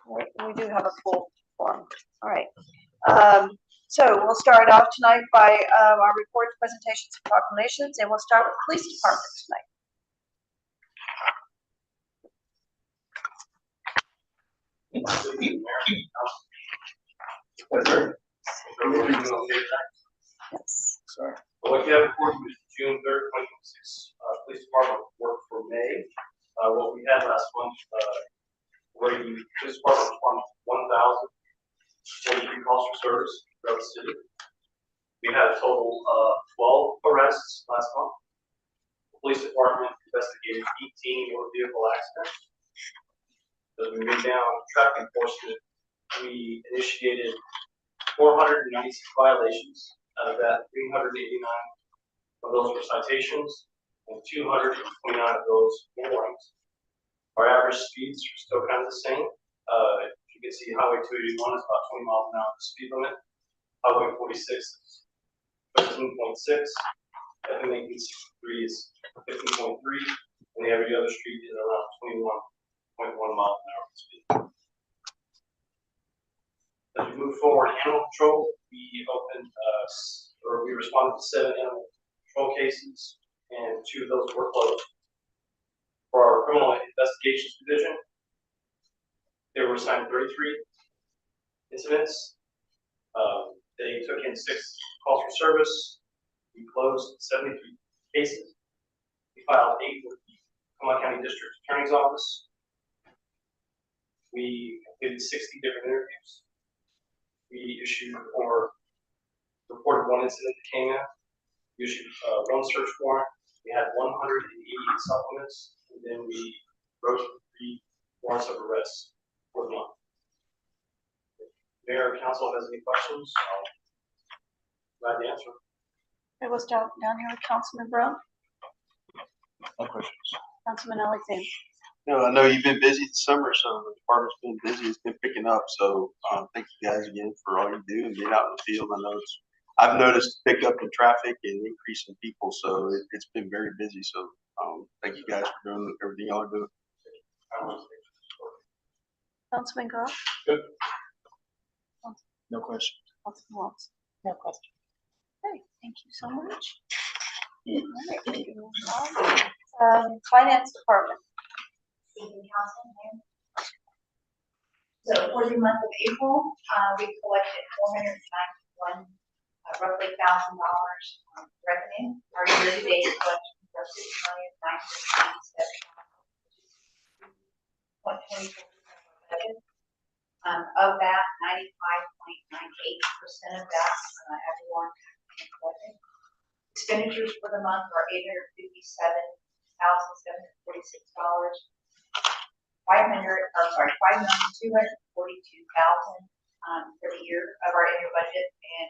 We do have a full form. All right. So we'll start off tonight by our reports, presentations, and proclamations, and we'll start with the police department tonight. Yes. Sorry. Well, what you have before you is June 3rd, 2026 police department work for May. What we had last month, where the police department responded to 1,043 calls for service throughout the city. We had a total of 12 arrests last month. The police department investigated 18 motor vehicle accidents. As we move down traffic enforcement, we initiated 496 violations. Out of that, 389 of those were citations, and 229 of those were warnings. Our average speeds are still kind of the same. You can see Highway 281 is about 20 miles an hour speed limit. Highway 46 is 13.6. FMA 63 is 15.3, and every other street is around 21.1 miles an hour speed. As we move forward, animal control, we responded to 7 animal control cases, and 2 of those were closed. For our criminal investigations division, there were assigned 33 incidents. They took in 6 calls for service. We closed 73 cases. We filed 8 with the Cumberland County District Attorney's Office. We completed 60 different interviews. We reported 1 incident that came in. We issued 1 search warrant. We had 188 supplements, and then we wrote 3 warrants of arrest for the month. If Mayor or Council has any questions, I'll glad to answer. I will start down here with Councilman Brown. No questions. Councilman Alexander. No, I know you've been busy this summer, so the department's been busy. It's been picking up. So thank you guys again for all you do and being out in the field. I've noticed pickup in traffic and increase in people, so it's been very busy. So thank you guys for doing everything y'all are doing. Councilman Goff. Good. No questions. Councilman Watts. No questions. Okay, thank you so much. All right, finance department. So for the month of April, we collected $491, roughly $1,000 revenue. Our year-to-date collections are $6,997,000, 0.24% of budget. Of that, 95.98% of that everyone collected. Expenditures for the month are $5,242,000 for the year of our annual budget, and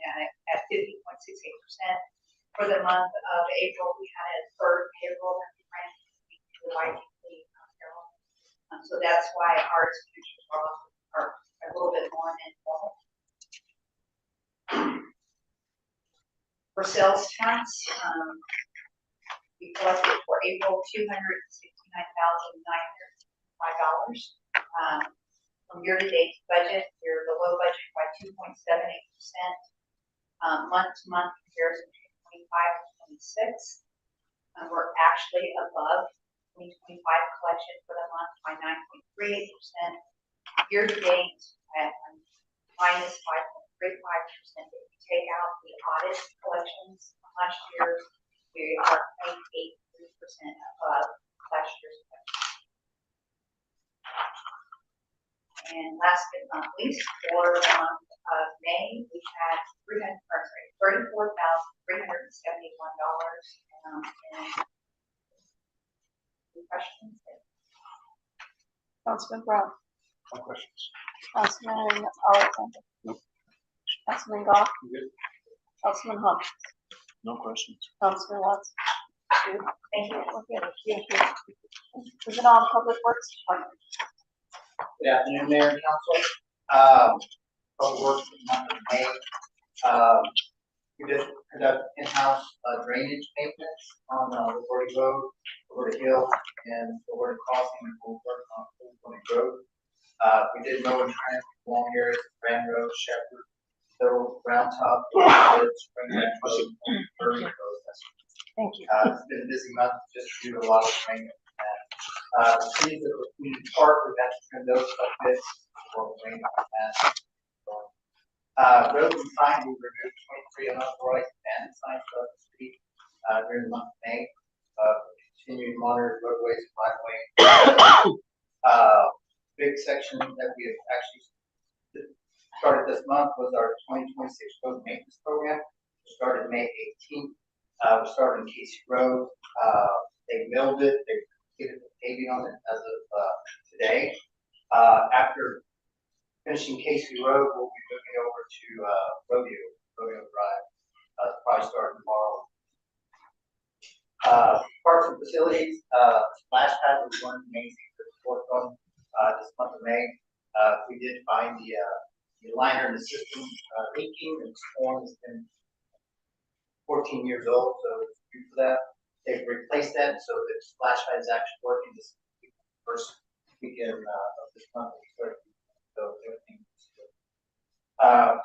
at 50.68%. For the month of April, we had a third payroll that we ran to the YTP payroll. So that's why our expenditures are a little bit more than normal. For sales tax, we collected for April $269,905. From year-to-date budget, we're below budget by 2.78%. Month-to-month comparison between 25 and 26. We're actually above 2025 collection for the month by 9.38%. Year-to-date at minus 5.35%. If you take out the audit collections from last year, we are 0.83% above last year's collection. And last but not least, for the month of May, we had $34,371. Any questions? Councilman Brown. No questions. Councilman Alexander. Nope. Councilman Goff. Good. Councilman Hunt. No questions. Councilman Watts. Thank you. Okay, thank you. Moving on, Public Works Department. Good afternoon, Mayor and Council. Public Works for the month of May. We did conduct in-house drainage maintenance on LaGuardia Road, LaGuardia Hill, and LaGuardia Crossing and Old Point Road. We did mow and trim along areas, Grand Road, Shepherd, Hill, Round Top, Spring Ridge Road, Burley Road. Thank you. It's been a busy month, just due to a lot of rain. The trees that were in the park, we've had to trim those like this, for rain and roads and signs, we removed 23 unauthorized abandoned signs throughout the street, during the month of May. Continue to monitor roadways and right of way. Big section that we have actually started this month was our 2026 road maintenance program. We started May 18th. We started in Casey Road. They milled it. They completed the paving on it as of today. After finishing Casey Road, we'll be moving over to Rodeo Drive. Probably starting tomorrow. Parks and facilities. Splash pad was one of the main things that we worked on this month of May. We did find the liner in the system leaking, and the storm has been 14 years old, so it's due for that. They've replaced that, so the splash pad is actually working this first weekend of this month. So everything is good.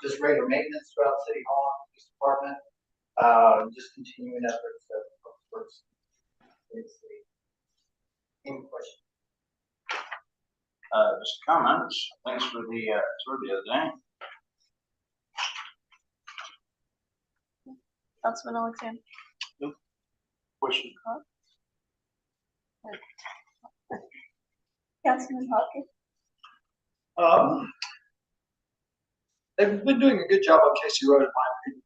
Just regular maintenance throughout City Hall, police department. Just continuing efforts of works in the city. Any questions? Just comments. Thanks for the tour the other day. Councilman Alexander. Question. Councilman Hawkins. They've been doing a good job on Casey Road, in my opinion.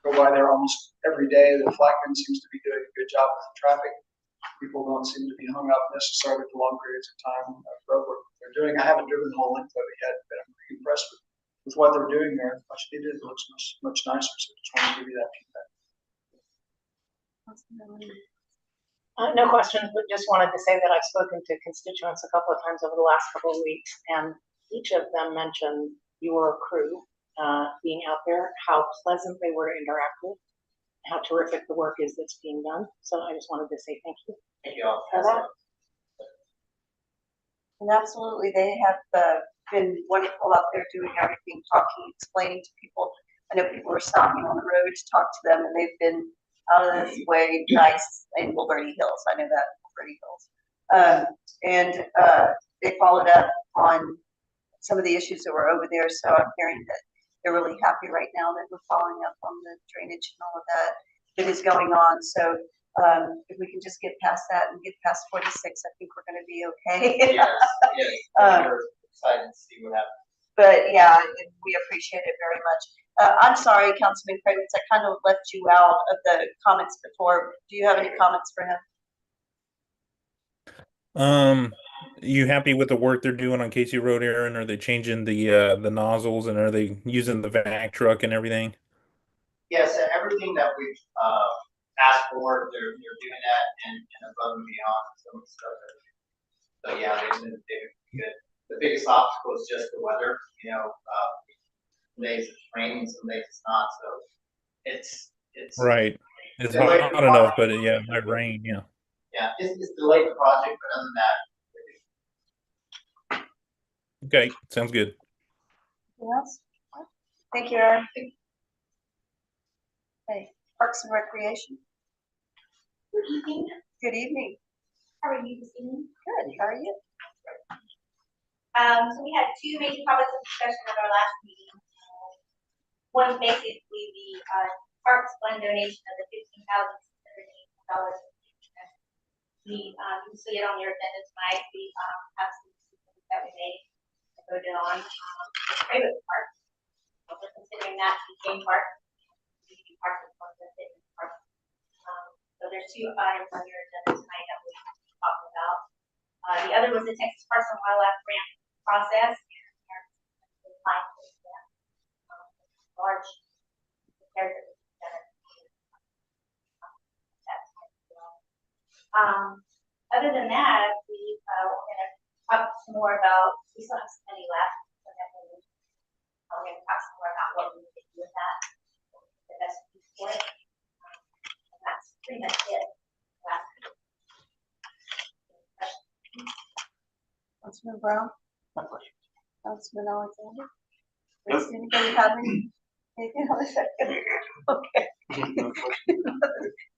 Go by there almost every day. The flagman seems to be doing a good job with the traffic. People don't seem to be hung up necessarily for long periods of time of road work they're doing. I haven't driven the whole length of it yet, but I'm pretty impressed with what they're doing there. It's much needed. It looks much nicer. So just want to give you that feedback. No questions, but just wanted to say that I've spoken to constituents a couple of times over the last couple of weeks, and each of them mentioned your crew being out there, how pleasant they were to interact with, how terrific the work is that's being done. So I just wanted to say thank you. Thank you all. For that. And absolutely, they have been wonderful out there doing everything, talking, explaining to people. I know people are stopping on the road to talk to them, and they've been out of this way nice in Wilberty Hills. I know that Wilberty Hills. And they followed up on some of the issues that were over there. So I'm hearing that they're really happy right now that we're following up on the drainage and all of that is going on. So if we can just get past that and get past 46, I think we're going to be okay. Yes. We're excited to see what happens. But yeah, we appreciate it very much. I'm sorry, Councilman Cravens, I kind of left you out of the comments before. Do you have any comments for him? You happy with the work they're doing on Casey Road, Aaron? Are they changing the nozzles, and are they using the vac truck and everything? Yes, everything that we've asked for, they're doing that and above and beyond some of the stuff. So yeah, they've been good. The biggest obstacle is just the weather. Some days it's raining, some days it's not. So it's Right. It's hot enough, but yeah, it might rain. Yeah. Yeah, it's delayed the project, but other than that. Okay, sounds good. Anything else? Thank you, Aaron. Hey, Parks and Recreation. Good evening. Good evening. How are you this evening? Good. How are you? So we had two major topics of discussion at our last meeting. One is basically the Parks Fund donation of the $15,680. You can see it on your agenda tonight. We have some decisions that we made and voted on the private park. We're considering that to be game park. Community park is one of the fitness parks. So there's two items on your agenda tonight that we talked about. The other was the Texas Parks and Wildlife grant process. Large compared to other than that, we're going to talk some more about, we still have some money left, so that we're going to talk some more about what we can do with that, the best use for it. And that's pretty much it. Councilman Brown? Councilman Alexander? Nope. Does anybody have anything on the second? Okay.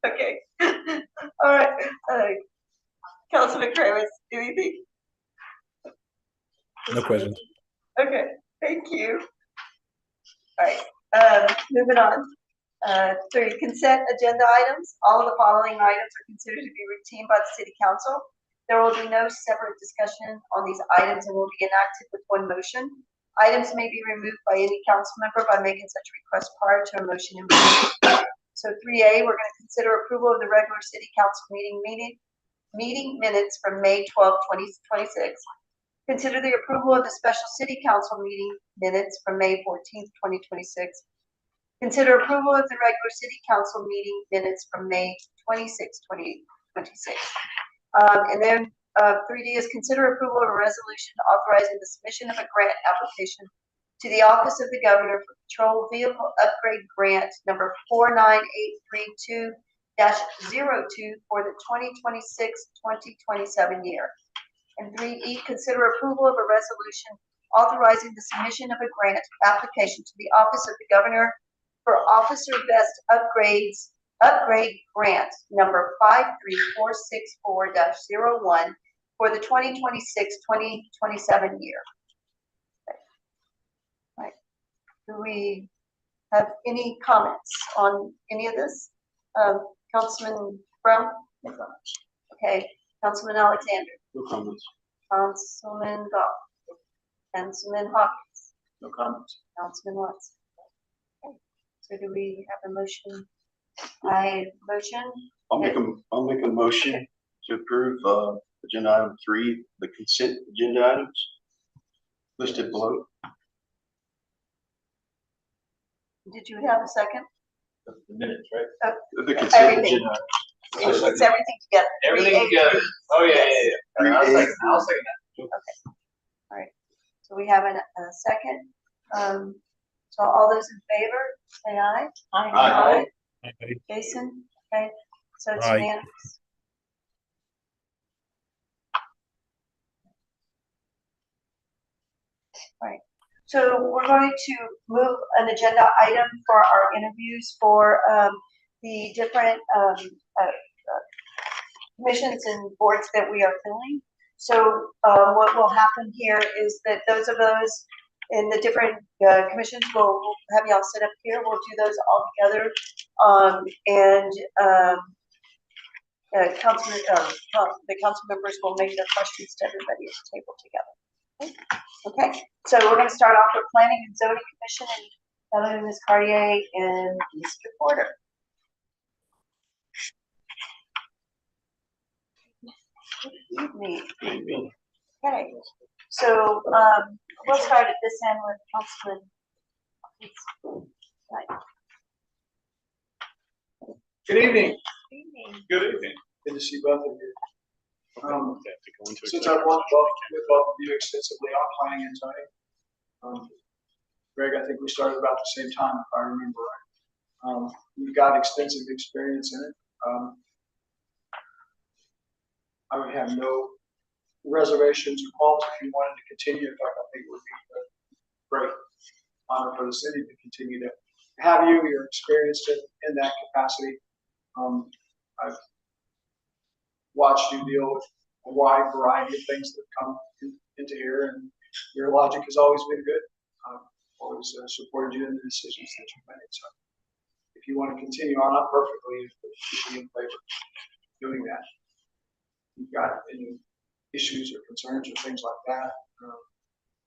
Okay. All right. Councilman Kravitz, anything? No questions. Okay, thank you. All right, moving on. 3, consent agenda items. All of the following items are considered to be routine by the city council. There will be no separate discussion on these items and will be enacted with one motion. Items may be removed by any council member by making such request prior to a motion in meeting. So 3A, we're going to consider approval of the regular city council meeting minutes from May 12, 2026. Consider the approval of the special city council meeting minutes from May 14th, 2026. Consider approval of the regular city council meeting minutes from May 26, 2026. And then 3D is consider approval of a resolution authorizing the submission of a grant application to the Office of the Governor for Patrol Vehicle Upgrade Grant number 49832-02 for the 2026-2027 year. And 3E, consider approval of a resolution authorizing the submission of a grant application to the Office of the Governor for Officer Vest Upgrade Grant number 53464-01 for the 2026-2027 year. Okay. All right. Do we have any comments on any of this? Councilman Brown? Okay. Councilman Alexander? No comments. Councilman Goff? Councilman Hawkins? No comments. Councilman Watson? Okay. So do we have a motion? I'll make a motion to approve, agenda item 3, the consent agenda items listed below. Did you have a second? The minutes, right? The consent Everything. agenda. It's everything together. Everything 3A. together. Oh, yeah. I'll 3A. second that. All right, so we have a second. So all those in favor, say aye. Aye. Jason, okay, so it's Aye. unanimous. Right, so we're going to move an agenda item for our interviews for the different commissions and boards that we are filling. So what will happen here is that those of us in the different commissions will have y'all sit up here. We'll do those all together. The council members will make their questions to everybody at the table together. Okay, so we're going to start off with Planning and Zoning Commission, and hello, Ms. Cartier and Mr. Porter. Good evening. Okay, so we'll start at this end with Councilman. Right. Good evening. Good evening. Good to see both of you. Since I've worked with both of you extensively on planning and zoning, Greg, I think we started about the same time, if I remember right. You've got extensive experience in it. I would have no reservations or qualms if you wanted to continue. In fact, I think it would be a great honor for the city to continue to have you. You're experienced in that capacity. I've watched you deal with a wide variety of things that come into here, and your logic has always been good. Always supported you in the decisions that you've made. So if you want to continue on, I'm perfectly in favor of doing that. If you've got any issues or concerns or things like that,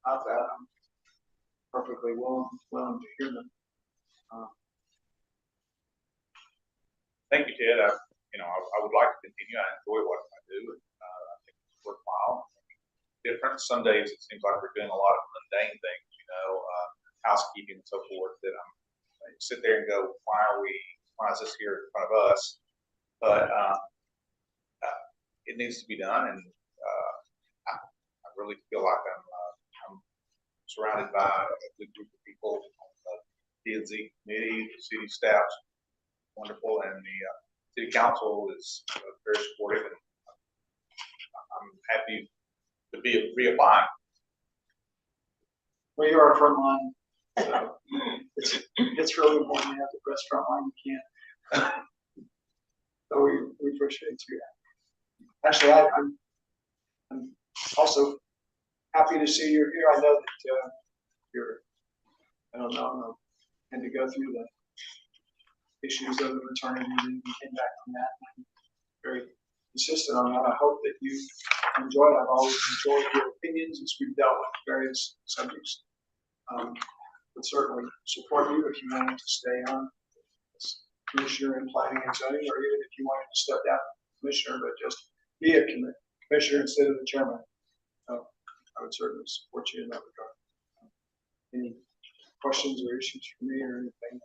about that, I'm perfectly willing to hear them. Thank you, Ted. I would like to continue. I enjoy what I do, and I think it's worthwhile. Different. Some days it seems like we're doing a lot of mundane things, housekeeping and so forth. That I sit there and go, why is this here in front of us? But it needs to be done, and I really feel like I'm surrounded by a good group of people. D&Z committee, the city staff, wonderful, and the city council is very supportive, and I'm happy to be reapplying. Well, you are a front line, so it's really important to have the best front line you can. So we appreciate you. Actually, I'm also happy to see you're here. I know that you're, I don't know, and to go through the issues of the maternity leave and came back from that. I'm very consistent on that. I hope that you enjoy it. I've always enjoyed your opinions as we've dealt with various subjects. But certainly support you if you wanted to stay on as commissioner in planning and zoning, or even if you wanted to step down as commissioner, but just be a commissioner instead of the chairman. I would certainly support you in that regard. Any questions or issues for me or anything?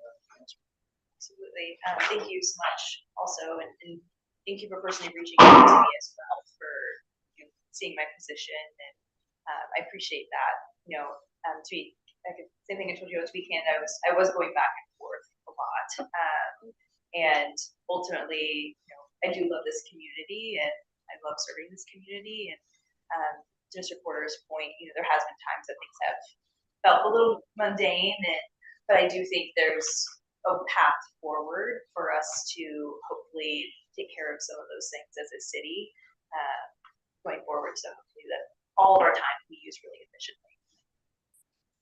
Absolutely. Thank you so much also, and thank you for personally reaching out to me as well for seeing my position, and I appreciate that. To be same thing I told you this weekend, I was going back and forth a lot, and ultimately, I do love this community, and I love serving this community. And to Mr. Porter's point, there has been times that things have felt a little mundane, but I do think there's a path forward for us to hopefully take care of some of those things as a city going forward. So hopefully that all of our time can be used really efficiently.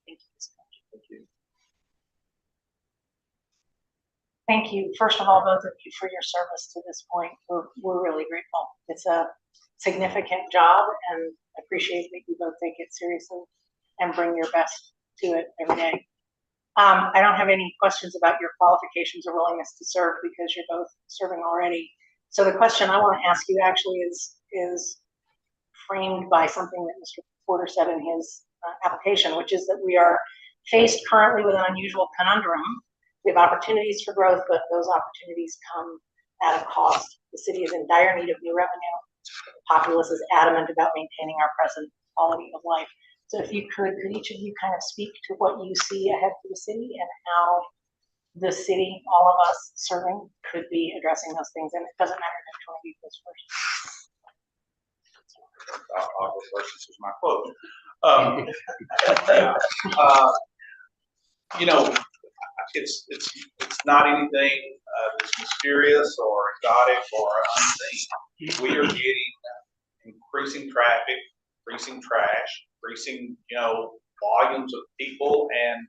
Thank you so much. Thank you. Thank you, first of all, both of you, for your service to this point. We're really grateful. It's a significant job, and appreciate that you both take it seriously and bring your best to it every day. I don't have any questions about your qualifications or willingness to serve because you're both serving already. So the question I want to ask you actually is framed by something that Mr. Porter said in his application, which is that we are faced currently with an unusual conundrum. We have opportunities for growth, but those opportunities come at a cost. The city is in dire need of new revenue. The populace is adamant about maintaining our present quality of life. So if you could each of you kind of speak to what you see ahead for the city and how the city, all of us serving, could be addressing those things. And it doesn't matter if one of you goes first. I'll go first. This is my quote. It's not anything that's mysterious or exotic or unseen. We are getting increasing traffic, increasing trash, increasing volumes of people, and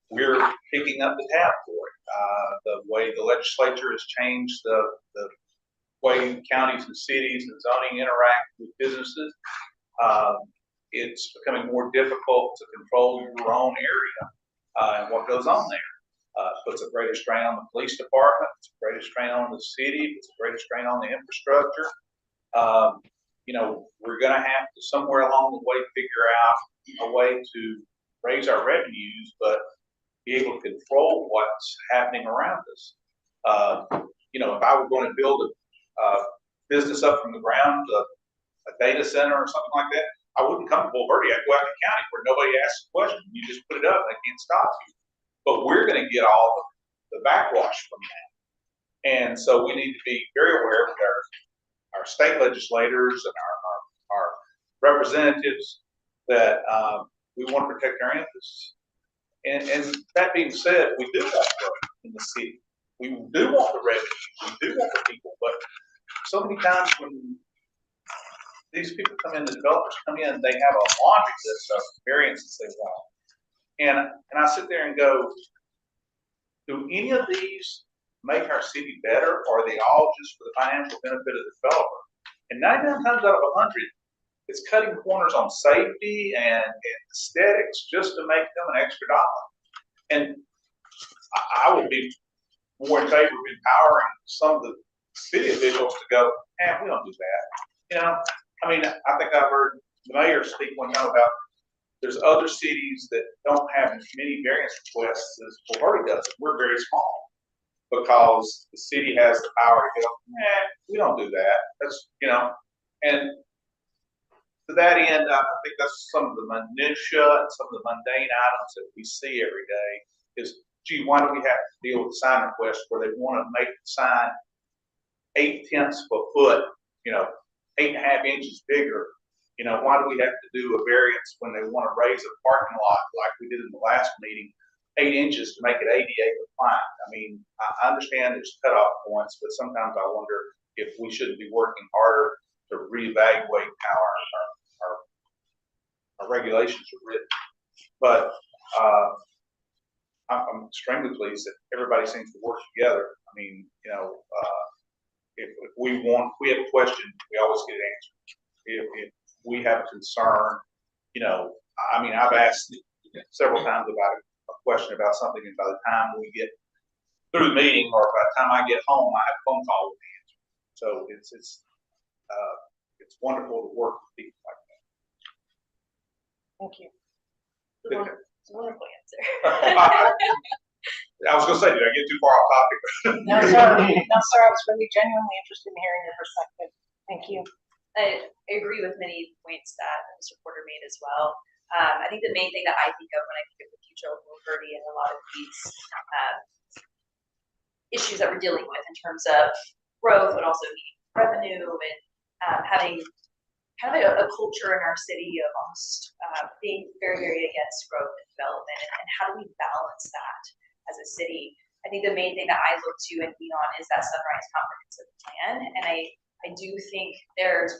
we're picking up the tab for it. The way the legislature has changed the way counties and cities and zoning interact with businesses, it's becoming more difficult to control your own area and what goes on there. Puts a greater strain on the police department, puts a greater strain on the city, puts a greater strain on the infrastructure. We're going to have to somewhere along the way figure out a way to raise our revenues, but be able to control what's happening around us. If I were going to build a business up from the ground, a data center or something like that, I wouldn't come to Bulverde. I'd go out to the county where nobody asks a question. You just put it up and they can't stop you. But we're going to get all the backwash from that. And so we need to be very aware with our state legislators and our representatives that we want to protect our interests. And that being said, we do want growth in the city. We do want the revenue. We do want the people. But so many times when these people come in, the developers come in, they have a laundry list of variances they want. And I sit there and go, do any of these make our city better, or are they all just for the financial benefit of the developer? And 99 times out of 100, it's cutting corners on safety and aesthetics just to make them an extra dollar. And I would be more in favor of empowering some of the city officials to go, we don't do that. I think I heard the mayor speak one time about there's other cities that don't have as many variance requests as Bulverde does. We're very small because the city has the power to go, we don't do that. That's, and to that end, I think that's some of the minutia and some of the mundane items that we see every day is, why do we have to deal with sign requests where they want to make the sign 0.8 of a foot, 8.5 inches bigger You know, why do we have to do a variance when they want to raise a parking lot like we did in the last meeting, 8 inches to make it ADA compliant? I mean, I understand there's cutoff points, but sometimes I wonder if we shouldn't be working harder to reevaluate how our regulations are written. But I'm extremely pleased that everybody seems to work together. I mean, you know, if we have a question, we always get an answer. If we have a concern, you know, I mean, I've asked several times about a question about something, and by the time we get through the meeting, or by the time I get home, I have a phone call with the answer. So it's wonderful to work with people like that. Thank you. It's a wonderful answer. I was gonna say, did I get too far off topic? No, sir. No, sir. I was really genuinely interested in hearing your perspective. Thank you. I agree with many points that Mr. Porter made as well. I think the main thing that I think of when I think of the future of Liberty and a lot of these issues that we're dealing with in terms of growth, but also revenue and having kind of a culture in our city of almost being very, very against growth and development, and how do we balance that as a city? I think the main thing that I look to and lean on is that Sunrise Comprehensive Plan, and I do think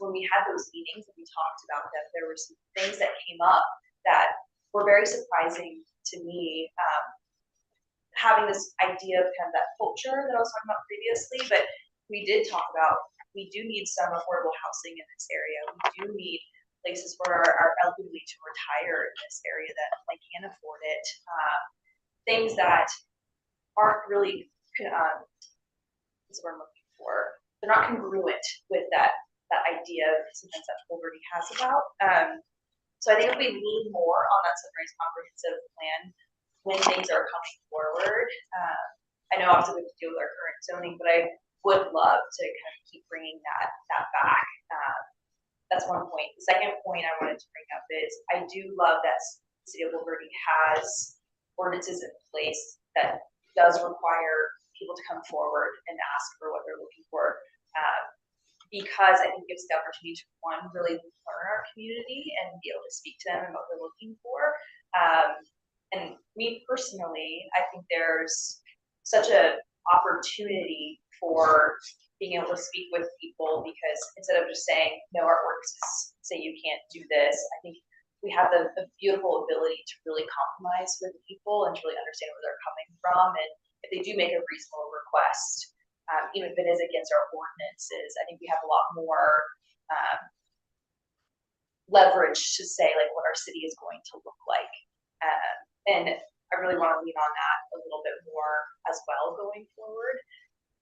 when we had those meetings and we talked about them, there were some things that came up that were very surprising to me. Having this idea of kind of that culture that I was talking about previously, but we did talk about, we do need some affordable housing in this area. We do need places for our elderly to retire in this area that can afford it. Things that aren't really, what's the word I'm looking for? They're not congruent with that idea of sometimes that Liberty has about. So I think if we lean more on that Sunrise Comprehensive Plan when things are coming forward, I know obviously we have to deal with our current zoning, but I would love to kind of keep bringing that back. That's one point. The second point I wanted to bring up is I do love that the city of Liberty has ordinances in place that does require people to come forward and ask for what they're looking for, because I think it gives the opportunity to, one, really learn our community and be able to speak to them and what they're looking for. And me personally, I think there's such an opportunity for being able to speak with people, because instead of just saying, no, our ordinances say you can't do this, I think we have the beautiful ability to really compromise with people and to really understand where they're coming from. And if they do make a reasonable request, even if it is against our ordinances, I think we have a lot more leverage to say what our city is going to look like. And I really want to lean on that a little bit more as well going forward.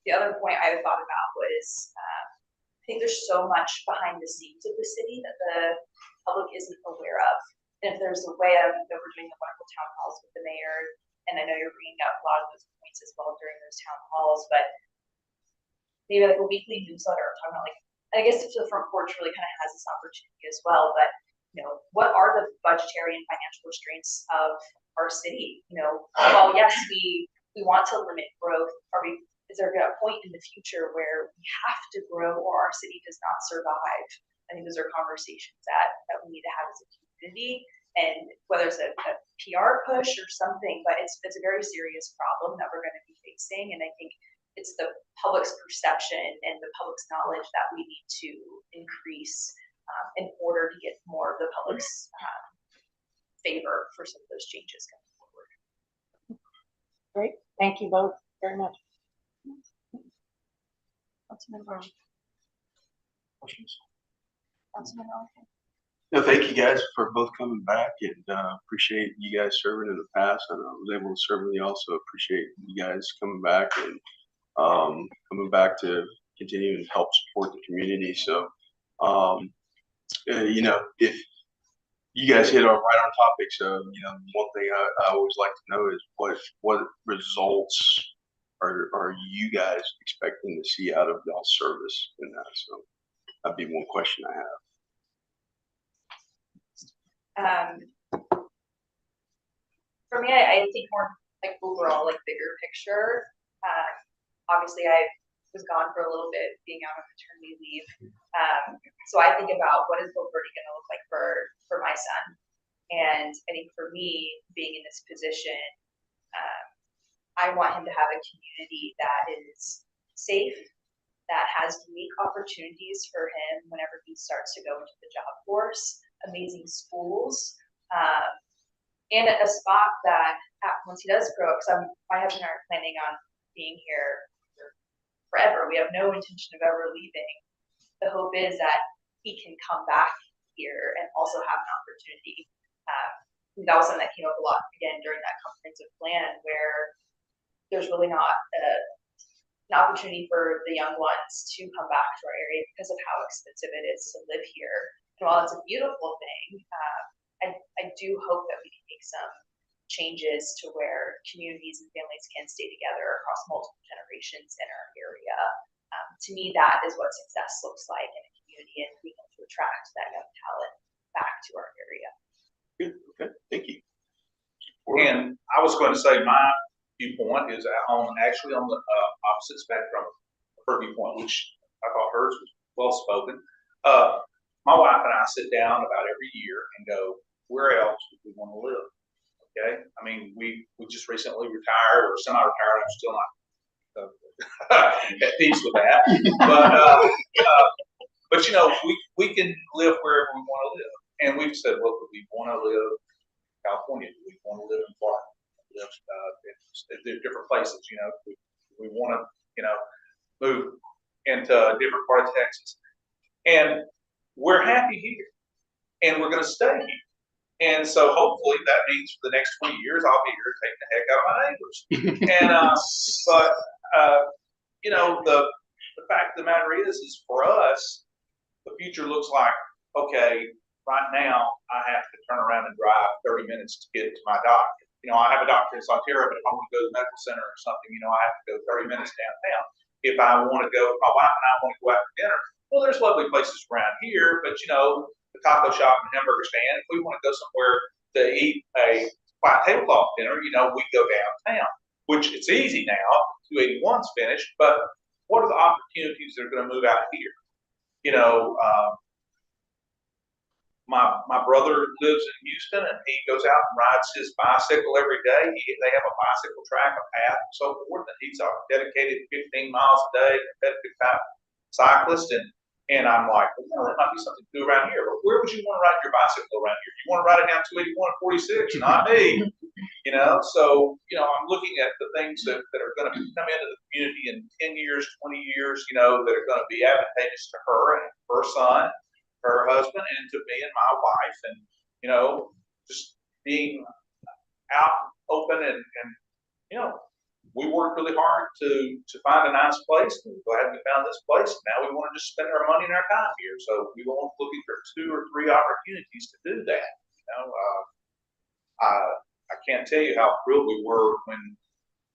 The other point I thought about was I think there's so much behind the scenes of the city that the public isn't aware of. And if there's a way, I know we're doing the wonderful town halls with the mayor, and I know you're bringing up a lot of those points as well during those town halls, but maybe a weekly newsletter talking about I guess the Front Porch really kind of has this opportunity as well, but what are the budgetary and financial restraints of our city? Well, yes, we want to limit growth. Is there a point in the future where we have to grow or our city does not survive? I think those are conversations that we need to have as a community, and whether it's a PR push or something, but it's a very serious problem that we're going to be facing. And I think it's the public's perception and the public's knowledge that we need to increase in order to get more of the public's favor for some of those changes going forward. Great. Thank you both very much. Councilman Brown. Councilman Oliver. No, thank you guys for both coming back, and appreciate you guys serving in the past. And I was able to certainly also appreciate you guys coming back and coming back to continue to help support the community. So, if you guys hit right on topic, so one thing I always like to know is what results are you guys expecting to see out of y'all's service in that? So that'd be one question I have. For me, I think more overall, bigger picture. Obviously, I've was gone for a little bit, being out on maternity leave. So I think about what is Gilberti going to look like for my son. And I think for me, being in this position, I want him to have a community that is safe, that has unique opportunities for him whenever he starts to go into the job force, amazing schools, and a spot that once he does grow up, because my husband and I are planning on being here forever. We have no intention of ever leaving. The hope is that he can come back here and also have an opportunity. That was something that came up a lot again during that comprehensive plan, where there's really not an opportunity for the young ones to come back to our area because of how expensive it is to live here. And while it's a beautiful thing, I do hope that we can make some changes to where communities and families can stay together across multiple generations in our area. To me, that is what success looks like in a community, and being able to attract that young talent back to our area. Good, okay, thank you. And I was going to say my viewpoint is actually on the opposite spectrum of her viewpoint, which I thought hers was well spoken. My wife and I sit down about every year and go, where else would we want to live? Okay, I mean, we just recently retired or semi-retired. I'm still not at peace with that, but you know, we can live wherever we want to live, and we've said, well, do we want to live in California? Do we want to live in Florida? Live different places, you know. We want to, you know, move into a different part of Texas, and we're happy here, and we're going to stay here. And so hopefully that means for the next 20 years, I'll be here taking the heck out of my neighbors. And, but, you know, the fact of the matter is for us, the future looks like, okay, right now I have to turn around and drive 30 minutes to get to my doctor. You know, I have a doctor in Sonterra, but if I want to go to the medical center or something, you know, I have to go 30 minutes downtown. If I want to go, if my wife and I want to go out for dinner, well, there's lovely places around here, but you know, the taco shop and hamburger stand, if we want to go somewhere to eat a white tablecloth dinner, you know, we go downtown, which it's easy now, 281's finished, but what are the opportunities that are going to move out here? You know, my brother lives in Houston, and he goes out and rides his bicycle every day. They have a bicycle track, a path, and so forth, and he's a dedicated 15 miles a day, competitive type cyclist, and I'm like, well, that might be something to do around here. But where would you want to ride your bicycle around here? You want to ride it down 281 and 46? Not me. You know, so, you know, I'm looking at the things that are going to come into the community in 10 years, 20 years, you know, that are going to be advantageous to her and her son, her husband, and to me and my wife. And, you know, just being out, open, and you know, we worked really hard to find a nice place, and we're glad we found this place. Now we want to just spend our money and our time here. So we were looking for 2 or 3 opportunities to do that. You know, I can't tell you how thrilled we were when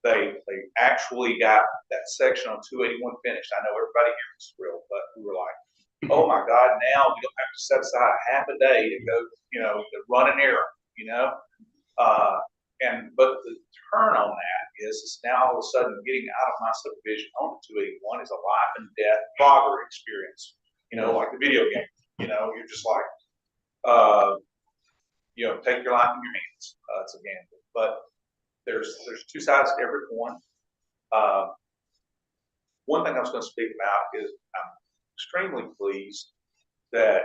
they actually got that section on 281 finished. I know everybody here was thrilled, but we were like, oh my God, now we don't have to set aside half a day to go, you know, to run an errand, you know. But the turn on that is now all of a sudden getting out of my subdivision onto 281 is a life and death Frogger experience, you know, like the video game. You know, you're just like, you know, take your life in your hands. It's a gamble. But there's 2 sides to every coin. One thing I was going to speak about is I'm extremely pleased that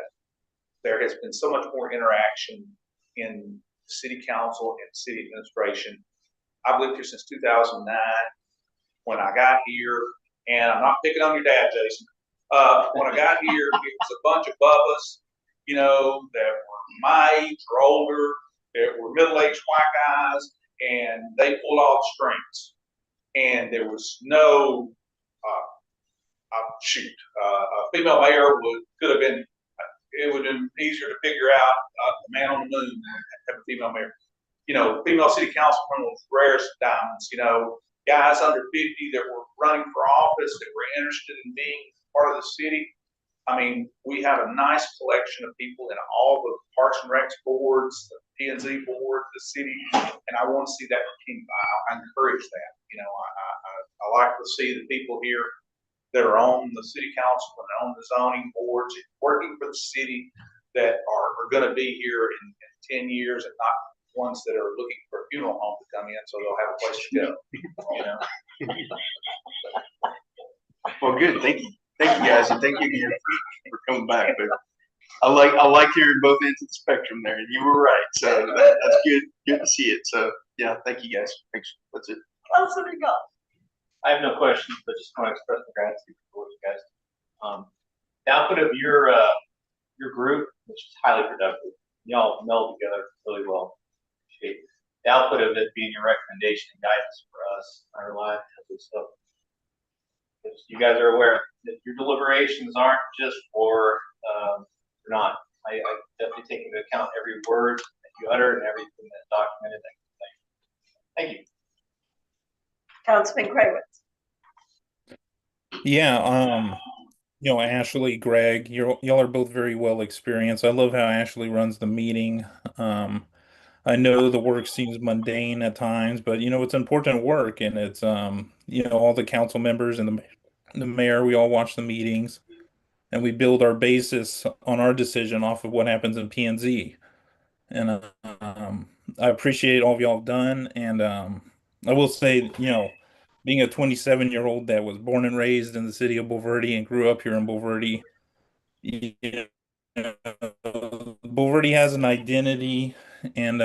there has been so much more interaction in city council and city administration. I've lived here since 2009. When I got here, and I'm not picking on your dad, Jason. When I got here, it was a bunch of bubbas, you know, that were my age or older, that were middle-aged white guys, and they pulled all the strings. And there was no, a female mayor could have been, it would have been easier to figure out the man on the moon than have a female mayor. You know, female city councilmen was rarest diamonds, you know, guys under 50 that were running for office, that were interested in being part of the city. I mean, we have a nice collection of people in all the Parks and Recs boards, the P&Z board, the city, and I want to see that continue. I encourage that. You know, I like to see the people here that are on the city council and on the zoning boards, working for the city, that are gonna be here in 10 years, and not ones that are looking for a funeral home to come in so they'll have a place to go, you know? Well, good. Thank you guys, and thank you again for coming back. But I like hearing both ends of the spectrum there. You were right, so that's good to see it. So yeah, thank you guys. Thanks. That's it. Councilman Goff. I have no questions, but just want to express my gratitude for you guys. The output of your group, which is highly productive, y'all meld together really well. Appreciate the output of it being your recommendation and guidance for us in our lives. So, because you guys are aware that your deliberations aren't just for not. I definitely take into account every word that you utter and everything that's documented. Thank you. Councilman Craywitz. Yeah, Ashley, Greg, y'all are both very well experienced. I love how Ashley runs the meeting. I know the work seems mundane at times, but it's important work, and it's all the council members and the mayor, we all watch the meetings, and we build our basis on our decision off of what happens in P&Z. And I appreciate all of y'all have done, and I will say, being a 27-year-old that was born and raised in the city of Bulverde and grew up here in Bulverde, Bulverde has an identity, and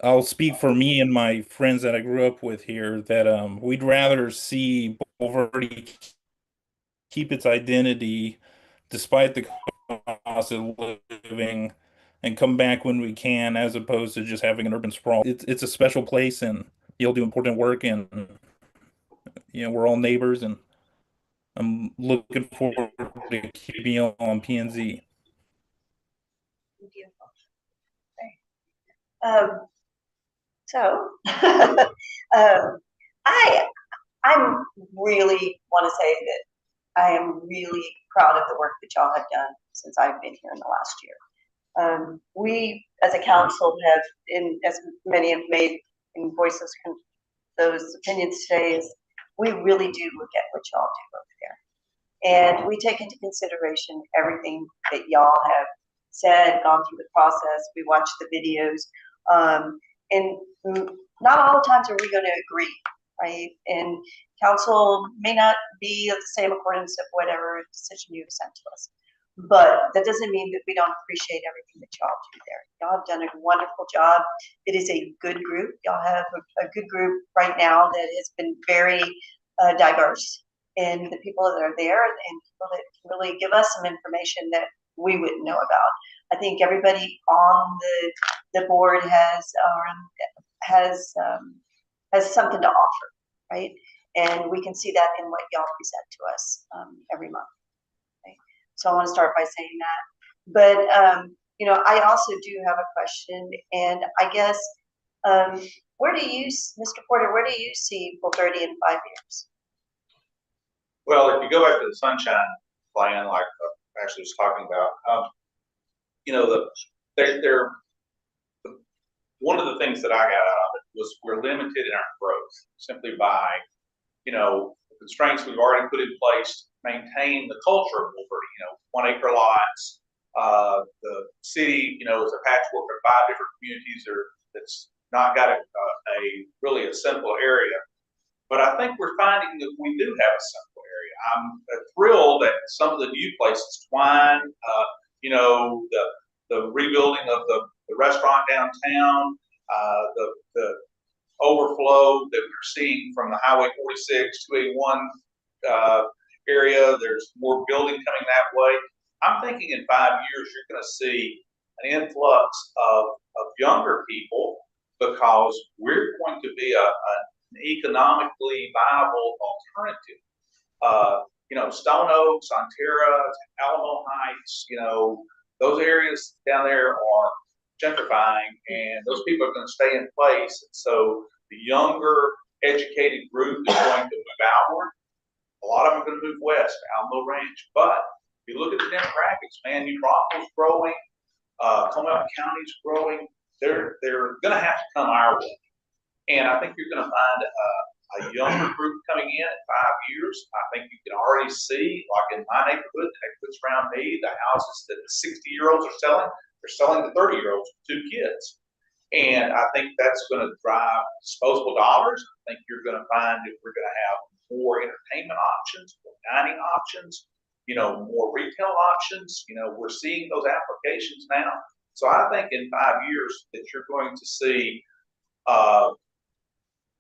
I'll speak for me and my friends that I grew up with here that we'd rather see Bulverde keep its identity despite the cost of living and come back when we can, as opposed to just having an urban sprawl. It's a special place, and you'll do important work, and we're all neighbors, and I'm looking forward to keeping you on P&Z. Beautiful. I really want to say that I am really proud of the work that y'all have done since I've been here in the last year. We, as a council, have, as many have made in voices, those opinions today, is we really do look at what y'all do over there. And we take into consideration everything that y'all have said, gone through the process. We watch the videos. And not all the times are we going to agree, right? And council may not be of the same accordance of whatever decision you sent to us. But that doesn't mean that we don't appreciate everything that y'all do there. Y'all have done a wonderful job. It is a good group. Y'all have a good group right now that has been very diverse in the people that are there, and people that can really give us some information that we wouldn't know about. I think everybody on the board has something to offer, right? And we can see that in what y'all present to us every month. Okay? So I want to start by saying that. But I also do have a question, and I guess Mr. Porter, where do you see Bulverde in 5 years? Well, if you go back to the sunshine plan, like Ashley was talking about, one of the things that I got out of it was we're limited in our growth simply by, the constraints we've already put in place to maintain the culture of Bulverde, 1 acre lots. The city, is a patchwork of 5 different communities that's not got a really a simple area. But I think we're finding that we do have a simple area. I'm thrilled that some of the new places, Twine, the rebuilding of the restaurant downtown, the overflow that we're seeing from the Highway 46, 281 area. There's more building coming that way. I'm thinking in 5 years, you're going to see an influx of younger people, because we're going to be an economically viable alternative. Stone Oaks, Ontario, Alamo Heights, those areas down there are gentrifying, and those people are going to stay in place. And so the younger, educated group is going to move outward. A lot of them are going to move west, Alamo Ranch. But if you look at the demographics, man, New Braunfels growing, Comal County's growing. They're going to have to come our way. And I think you're going to find a younger group coming in in 5 years. I think you can already see, like in my neighborhood, the neighborhoods around me, the houses that the 60-year-olds are selling, they're selling to 30-year-olds with 2 kids. And I think that's going to drive disposable dollars. I think you're going to find that we're going to have more entertainment options, more dining options, more retail options. We're seeing those applications now. So I think in 5 years that you're going to see,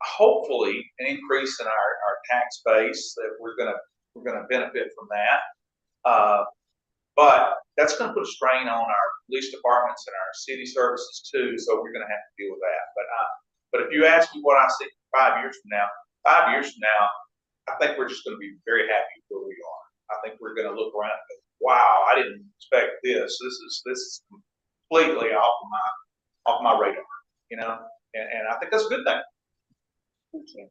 hopefully, an increase in our tax base, that we're gonna benefit from that. But that's going to put a strain on our police departments and our city services too. So we're going to have to deal with that. But if you ask me what I see 5 years from now, I think we're just going to be very happy where we are. I think we're going to look around and go, wow, I didn't expect this. This is completely off my radar, and I think that's a good thing. Thank you.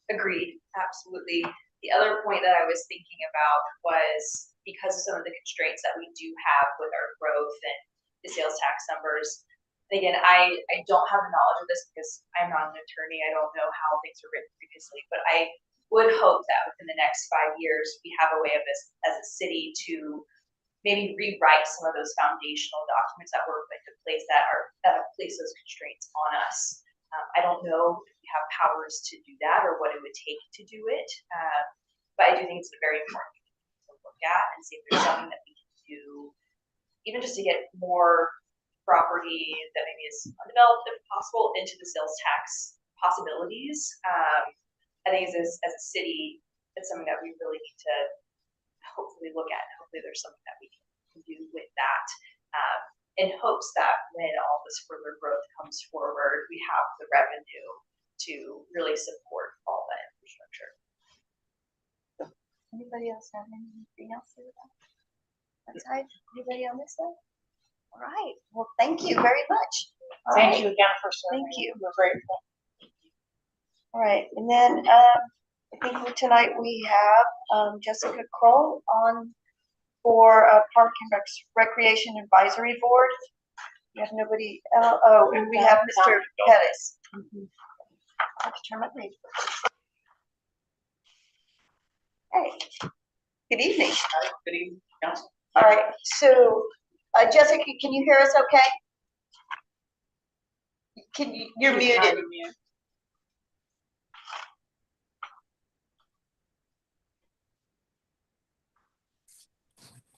Agreed, absolutely. The other point that I was thinking about was because of some of the constraints that we do have with our growth and the sales tax numbers. And again, I don't have the knowledge of this because I'm not an attorney. I don't know how things were written previously, but I would hope that within the next 5 years, we have a way of this as a city to maybe rewrite some of those foundational documents that were put into place that have placed those constraints on us. I don't know if we have powers to do that or what it would take to do it, but I do think it's very important to look at and see if there's something that we can do, even just to get more property that maybe is undeveloped, if possible, into the sales tax possibilities. I think as a city, it's something that we really need to hopefully look at. Hopefully there's something that we can do with that. In hopes that when all this further growth comes forward, we have the revenue to really support all that infrastructure. Anybody else have anything else to say about that side? Anybody on this side? All right. Well, thank you very much. All Thank right. you again for serving. Thank you. We're grateful. All right. And then I think for tonight we have Jessica Kroll on for Park and Recreation Advisory Board. We have nobody else. Oh, and we have Mr. Pettis. I have to turn my page. Hey, good evening. Good evening, council. All right, so Jessica, can you hear us okay? You're muted.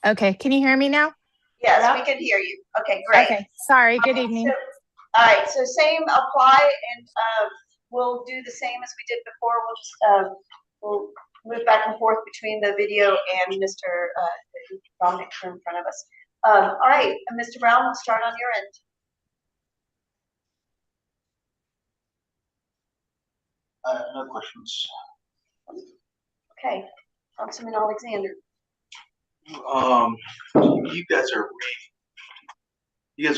Okay, can you hear me now? Yes, we can hear you. Okay, great. Okay, sorry, good evening. So, all right, so same apply, and we'll do the same as we did before. We'll move back and forth between the video and Mr. Brown in front of us. All right, Mr. Brown, we'll start on your end. No questions. Okay, Councilman Alexander. You guys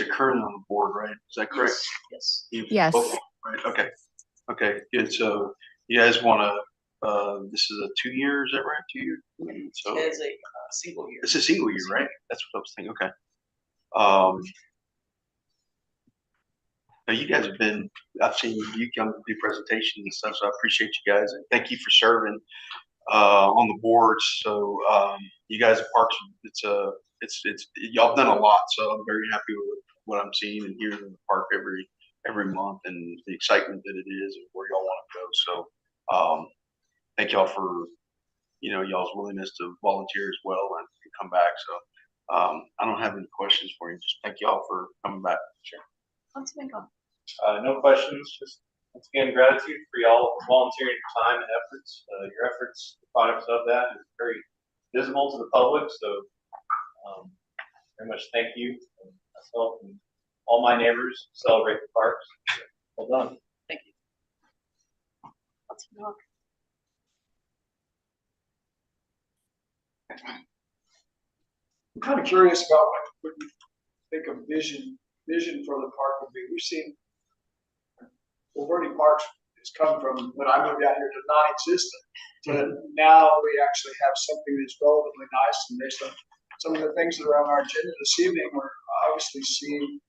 are currently on the board, right? Is that correct? Yes. Yes. Okay, right. Okay, good. So you guys want to, this is a 2 year, is that right? 2 year? So It is a single year. it's a single year, right? That's what I was thinking. Okay. Now you guys have been, I've seen you come do presentations and stuff, so I appreciate you guys and thank you for serving on the board. So you guys at Parks, it's y'all done a lot, so I'm very happy with what I'm seeing and hearing in the park every month and the excitement that it is and where y'all want to go. So thank y'all for y'all's willingness to volunteer as well and come back. So I don't have any questions for you. Just thank y'all for coming back. Sure. Councilman Gone. No questions, just once again, gratitude for y'all volunteering your time and efforts. Your efforts, the products of that is very visible to the public, so very much thank you. Myself and all my neighbors celebrate the parks. Well done. Thank you. Councilman Hawk. I'm kind of curious about what you think of vision for the park would be. We've seen Verde Parks has come from when I moved out here to non-existent to now we actually have something that's relatively nice, and based on some of the things that are on our agenda this evening, we're obviously seeing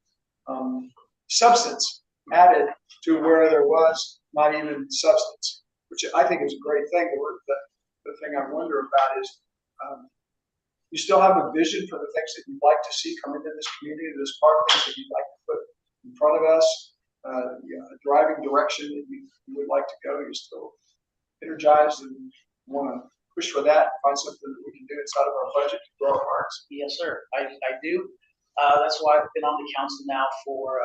substance added to where there was not even substance, which I think is a great thing. The thing I wonder about is, you still have a vision for the things that you'd like to see come into this community, this park, things that you'd like to put in front of us, a driving direction that you would like to go. You're still energized and want to push for that, find something that we can do inside of our budget to grow our parks. Yes, sir. I do. That's why I've been on the council now for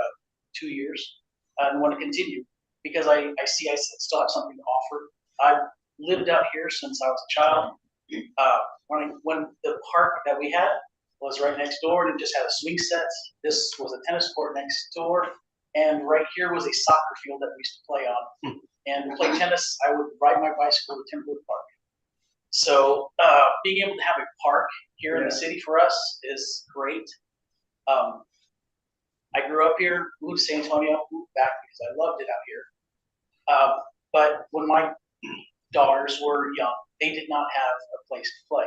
2 years and want to continue because I see I still have something to offer. I've lived out here since I was a child. When the park that we had was right next door and it just had a swing set. This was a tennis court next door. And right here was a soccer field that we used to play on. And to play tennis, I would ride my bicycle to Timberwood Park. So being able to have a park here in the city for us is great. I grew up here, moved to San Antonio, moved back because I loved it out here. But when my daughters were young, they did not have a place to play.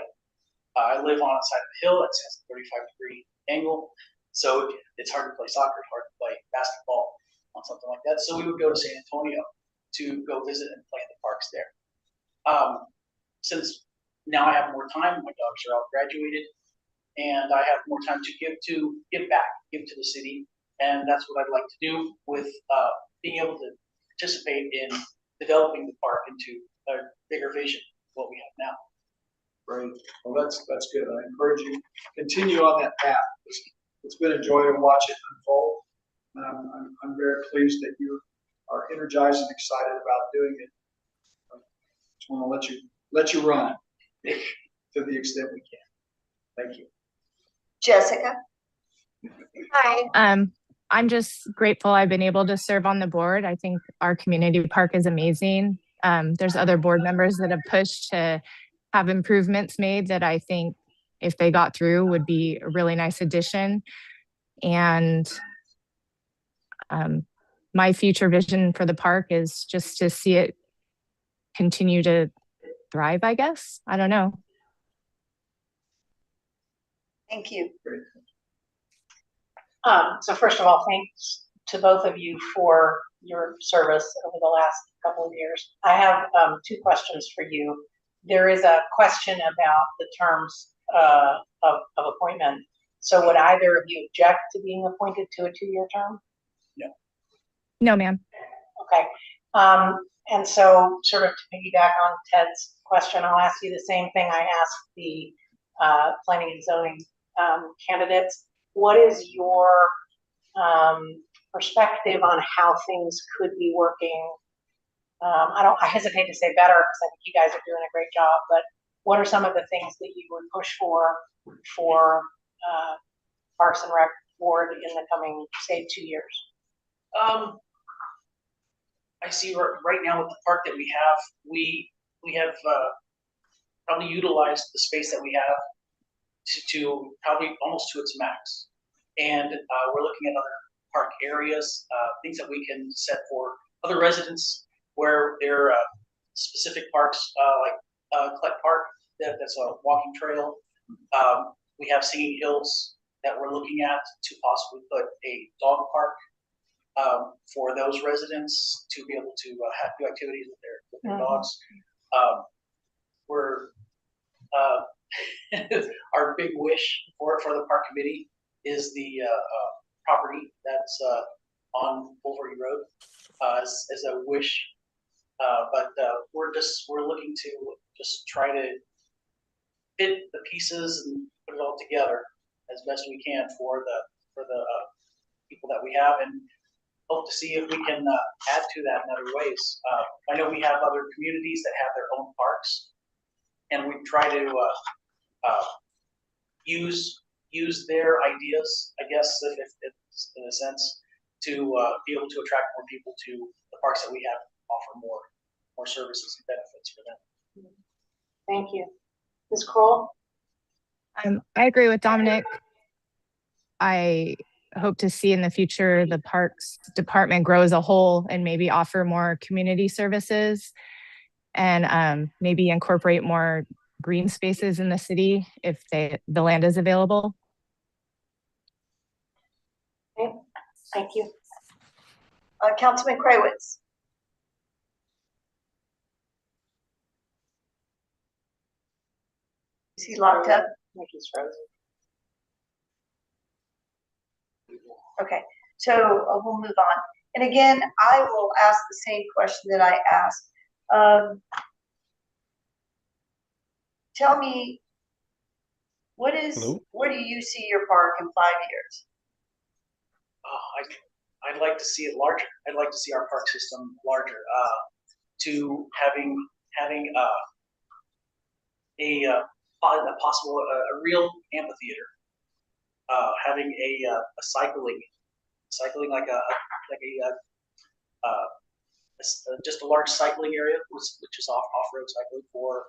I live on the side of the hill. It's a 35-degree angle. So it's hard to play soccer, it's hard to play basketball on something like that. So we would go to San Antonio to go visit and play in the parks there. Since now I have more time, my daughters are all graduated, and I have more time to give back, give to the city, and that's what I'd like to do with being able to participate in developing the park into a bigger vision of what we have now. Great. Well, that's good. I encourage you to continue on that path. It's been a joy to watch it unfold. I'm very pleased that you are energized and excited about doing it. I just want to let you run to the extent we can. Thank you. Jessica? Hi. I'm just grateful I've been able to serve on the board. I think our community park is amazing. There's other board members that have pushed to have improvements made that I think if they got through would be a really nice addition. And my future vision for the park is just to see it continue to thrive, I guess. I don't know. Thank you. So first of all, thanks to both of you for your service over the last couple of years. I have 2 questions for you. There is a question about the terms of appointment. So would either of you object to being appointed to a 2-year term? No. No, ma'am. Okay. And so sort of to piggyback on Ted's question, I'll ask you the same thing I asked the planning and zoning candidates. What is your perspective on how things could be working? I hesitate to say better because I think you guys are doing a great job, but what are some of the things that you would push for Parks and Rec board in the coming, say, 2 years? I see right now with the park that we have probably utilized the space that we have to probably almost to its max. And we're looking at other park areas, things that we can set for other residents where there are specific parks like Klett Park, that's a walking trail. We have Singing Hills that we're looking at to possibly put a dog park for those residents to be able to do activities with their dogs. We're our big wish for the park committee is the property that's on Wolverine Road as a wish, but we're looking to just try to fit the pieces and put it all together as best we can for the people that we have, and hope to see if we can add to that in other ways. I know we have other communities that have their own parks, and we try to use their ideas, I guess, if in a sense, to be able to attract more people to the parks that we have, offer more services and benefits for them. Thank you. Ms. Kroll? I agree with Dominic. I hope to see in the future the Parks Department grow as a whole and maybe offer more community services and maybe incorporate more green spaces in the city if the land is available. Okay, thank you. Councilman Krawietz. Is he locked up? Like he's frozen. Okay, so we'll move on. And again, I will ask the same question that I asked. Tell me, Hello? where do you see your park in 5 years? I'd like to see it larger. I'd like to see our park system larger, to having a possible, a real amphitheater, having a cycling like just a large cycling area, which is off-road cycling for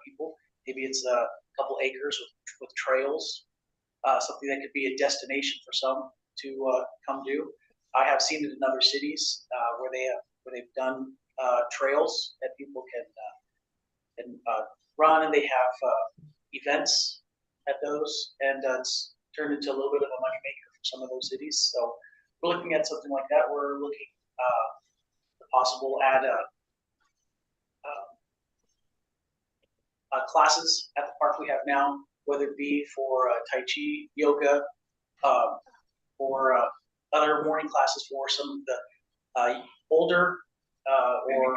people. Maybe it's a couple acres with trails, something that could be a destination for some to come do. I have seen it in other cities where they've done trails that people can run, and they have events at those, and it's turned into a little bit of a moneymaker for some of those cities. So we're looking at something like that. We're looking the possible add classes at the park we have now, whether it be for Tai Chi, yoga, or other morning classes for some of the older or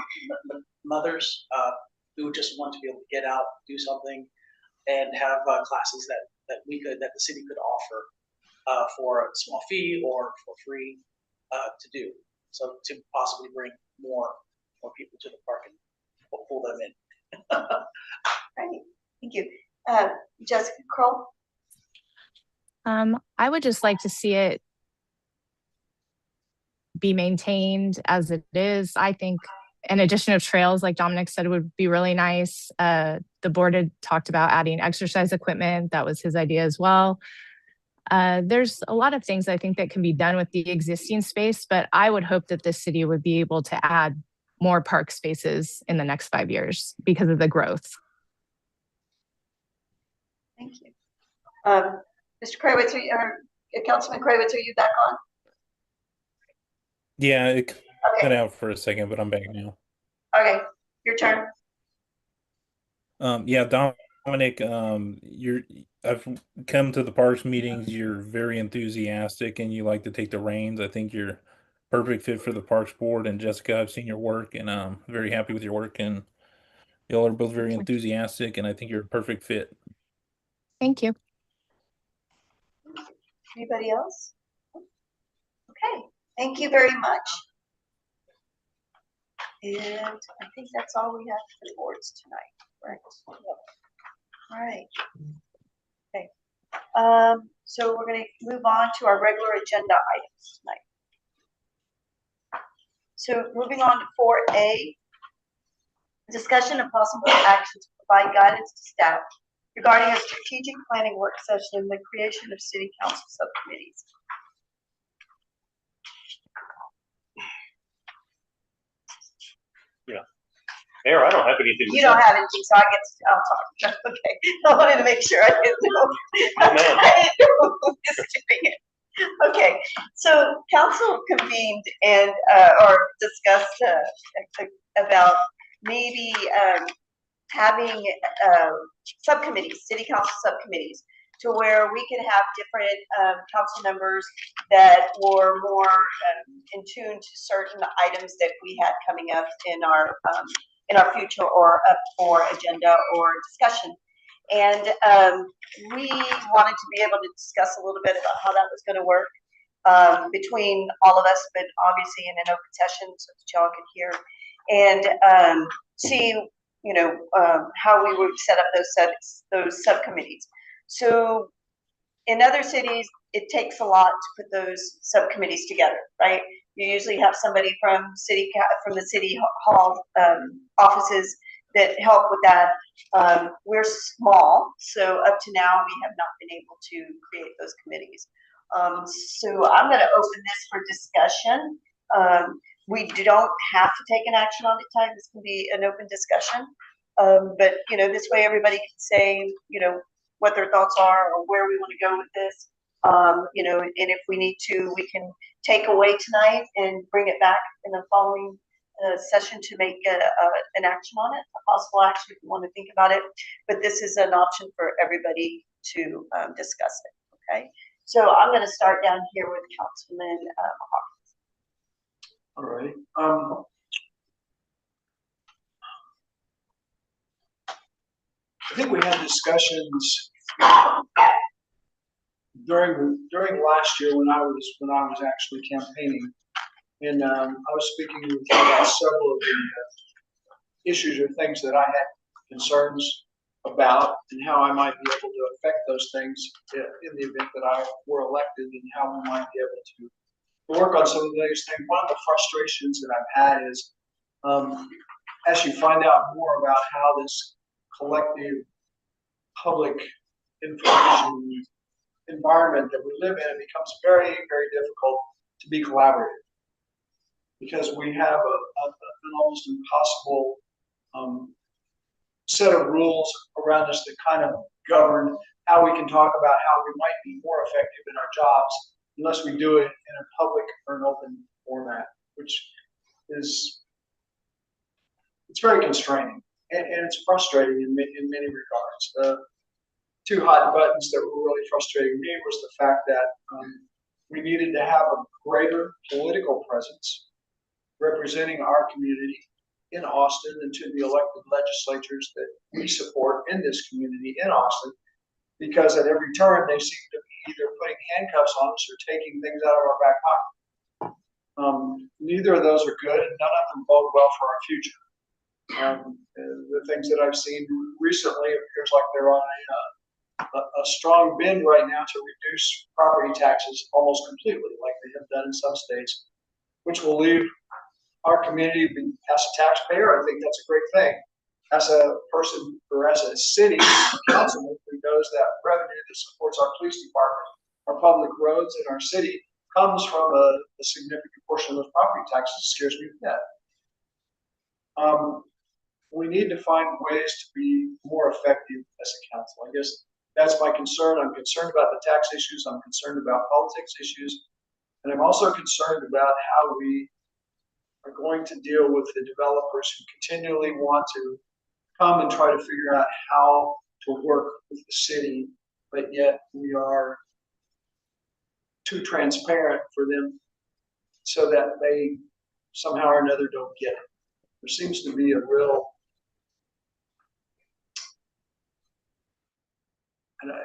mothers who just want to be able to get out, do something, and have classes that the city could offer for a small fee or for free to do. So to possibly bring more people to the park and pull them in. Right, thank you. Jessica Kroll? I would just like to see it be maintained as it is. I think an addition of trails, like Dominic said, would be really nice. The board had talked about adding exercise equipment. That was his idea as well. There's a lot of things I think that can be done with the existing space, but I would hope that the city would be able to add more park spaces in the next 5 years because of the growth. Thank you. Mr. Kravitz, Councilman Kravitz, are you back on? Yeah, it cut out for a second, but I'm back now. Okay, your turn. Yeah, Dominic, I've come to the parks meetings. You're very enthusiastic and you like to take the reins. I think you're perfect fit for the parks board. And Jessica, I've seen your work and I'm very happy with your work. And y'all are both very enthusiastic, and I think you're a perfect fit. Thank you. Anybody else? Okay, thank you very much. And I think that's all we have for the boards tonight, right? All right. Okay. So we're going to move on to our regular agenda items tonight. So moving on to 4A, discussion of possible action to provide guidance to staff regarding a strategic planning work session and the creation of city council subcommittees. Mayor, I don't have anything to You say. don't have anything, so I'll talk. Okay, I wanted to make sure I didn't know. Oh, man. I didn't know who was doing it. Okay, so council convened and, or discussed, about maybe, having, subcommittees, city council subcommittees, to where we can have different, council members that were more, in tune to certain items that we had coming up in our future or up for agenda or discussion. And we wanted to be able to discuss a little bit about how that was going to work between all of us, but obviously in an open session so that y'all could hear, and see, you know, how we would set up those subcommittees. So in other cities, it takes a lot to put those subcommittees together, right? You usually have somebody from the city hall offices that help with that. We're small, so up to now we have not been able to create those committees. So I'm going to open this for discussion. We don't have to take an action on it tonight. This can be an open discussion. But you know, this way everybody can say, you know, what their thoughts are or where we want to go with this. You know, and if we need to, we can take away tonight and bring it back in the following session to make an action on it, a possible action if you want to think about it. But this is an option for everybody to discuss it, okay? So I'm gonna start down here with Councilman Hawkins. All right. I think we had discussions during last year when I was actually campaigning, and I was speaking with you about several of the issues or things that I had concerns about, and how I might be able to affect those things in the event that I were elected, and how we might be able to work on some of those things. One of the frustrations that I've had is, as you find out more about how this collective public information environment that we live in, it becomes very, very difficult to be collaborative, because we have an almost impossible set of rules around us that kind of govern how we can talk about how we might be more effective in our jobs, unless we do it in a public or an open format, which is, it's very constraining, and it's frustrating in many regards. The two hot buttons that were really frustrating me was the fact that we needed to have a greater political presence representing our community in Austin and to the elected legislatures that we support in this community in Austin, because at every turn they seem to be either putting handcuffs on us or taking things out of our back pocket. Neither of those are good, and none of them bode well for our future. The things that I've seen recently, it appears like they're on a strong bend right now to reduce property taxes almost completely, like they have done in some states, which will leave our community, as a taxpayer, I think that's a great thing. As a person, or as a city councilman who knows that revenue that supports our police department, our public roads, and our city comes from a significant portion of those property taxes, scares me to death. We need to find ways to be more effective as a council. I guess that's my concern. I'm concerned about the tax issues. I'm concerned about politics issues. And I'm also concerned about how we are going to deal with the developers who continually want to come and try to figure out how to work with the city, but yet we are too transparent for them so that they somehow or another don't get it. There seems to be a real, and I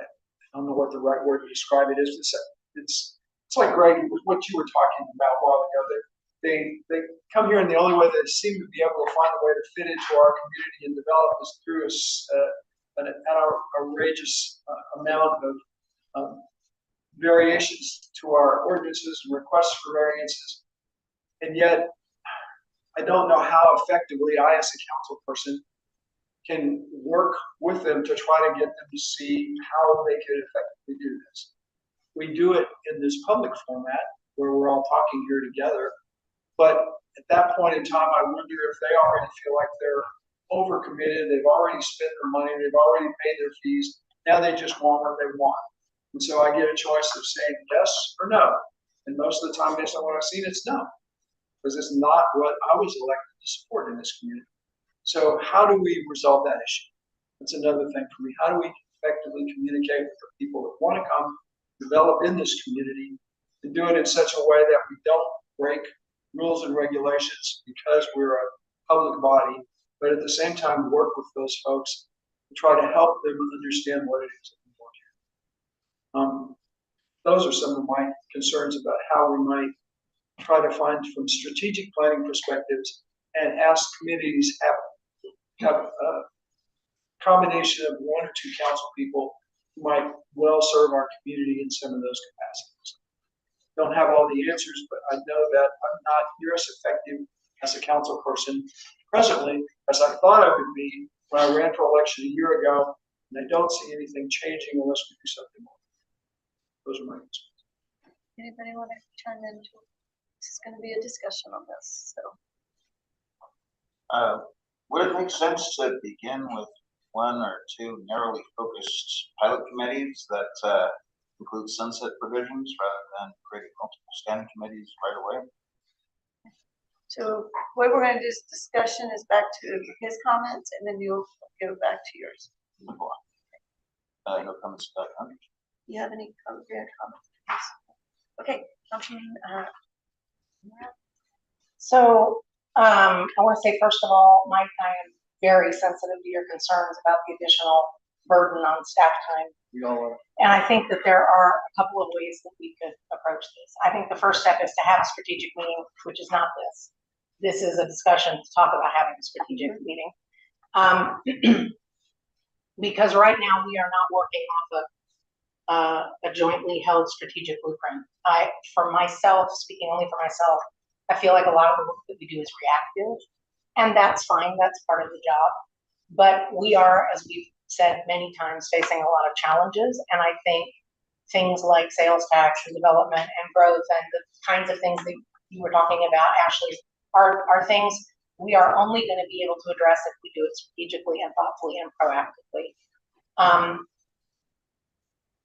don't know what the right word to describe it is. It's like, Greg, what you were talking about a while ago. They come here, and the only way they seem to be able to find a way to fit into our community and develop is through an outrageous amount of variations to our ordinances and requests for variances. And yet, I don't know how effectively I, as a council person, can work with them to try to get them to see how they could effectively do this. We do it in this public format where we're all talking here together. But at that point in time, I wonder if they already feel like they're overcommitted, they've already spent their money, they've already paid their fees, now they just want what they want. And so I get a choice of saying yes or no. And most of the time, based on what I've seen, it's no, because it's not what I was elected to support in this community. So how do we resolve that issue? That's another thing for me. How do we effectively communicate with the people that want to come develop in this community, and do it in such a way that we don't break rules and regulations because we're a public body, but at the same time work with those folks to try to help them understand what it is that we want here. Those are some of my concerns about how we might try to find, from strategic planning perspectives, and as communities have a combination of one or two council people who might well serve our community in some of those capacities. Don't have all the answers, but I know that I'm not near as effective as a council person presently as I thought I would be when I ran for election a year ago, and I don't see anything changing unless we do something more. Those are my concerns. Anybody want to chime in? This is going to be a discussion on this, so. Would it make sense to begin with one or two narrowly focused pilot committees that include sunset provisions rather than creating multiple standing committees right away? So what we're gonna do is discussion is back to his comments and then you'll go back to yours. No comments about that. You have any comments? Okay, Councilman, So, I want to say, first of all, Mike, I am very sensitive to your concerns about the additional burden on staff time. We all are. And I think that there are a couple of ways that we could approach this. I think the first step is to have a strategic meeting, which is not this. This is a discussion to talk about having a strategic meeting. Because right now we are not working off a jointly held strategic blueprint. For myself, speaking only for myself, I feel like a lot of the work that we do is reactive, and that's fine. That's part of the job. But we are, as we've said many times, facing a lot of challenges, and I think things like sales tax and development and growth and the kinds of things that you were talking about, Ashley, are things we are only going to be able to address if we do it strategically and thoughtfully and proactively.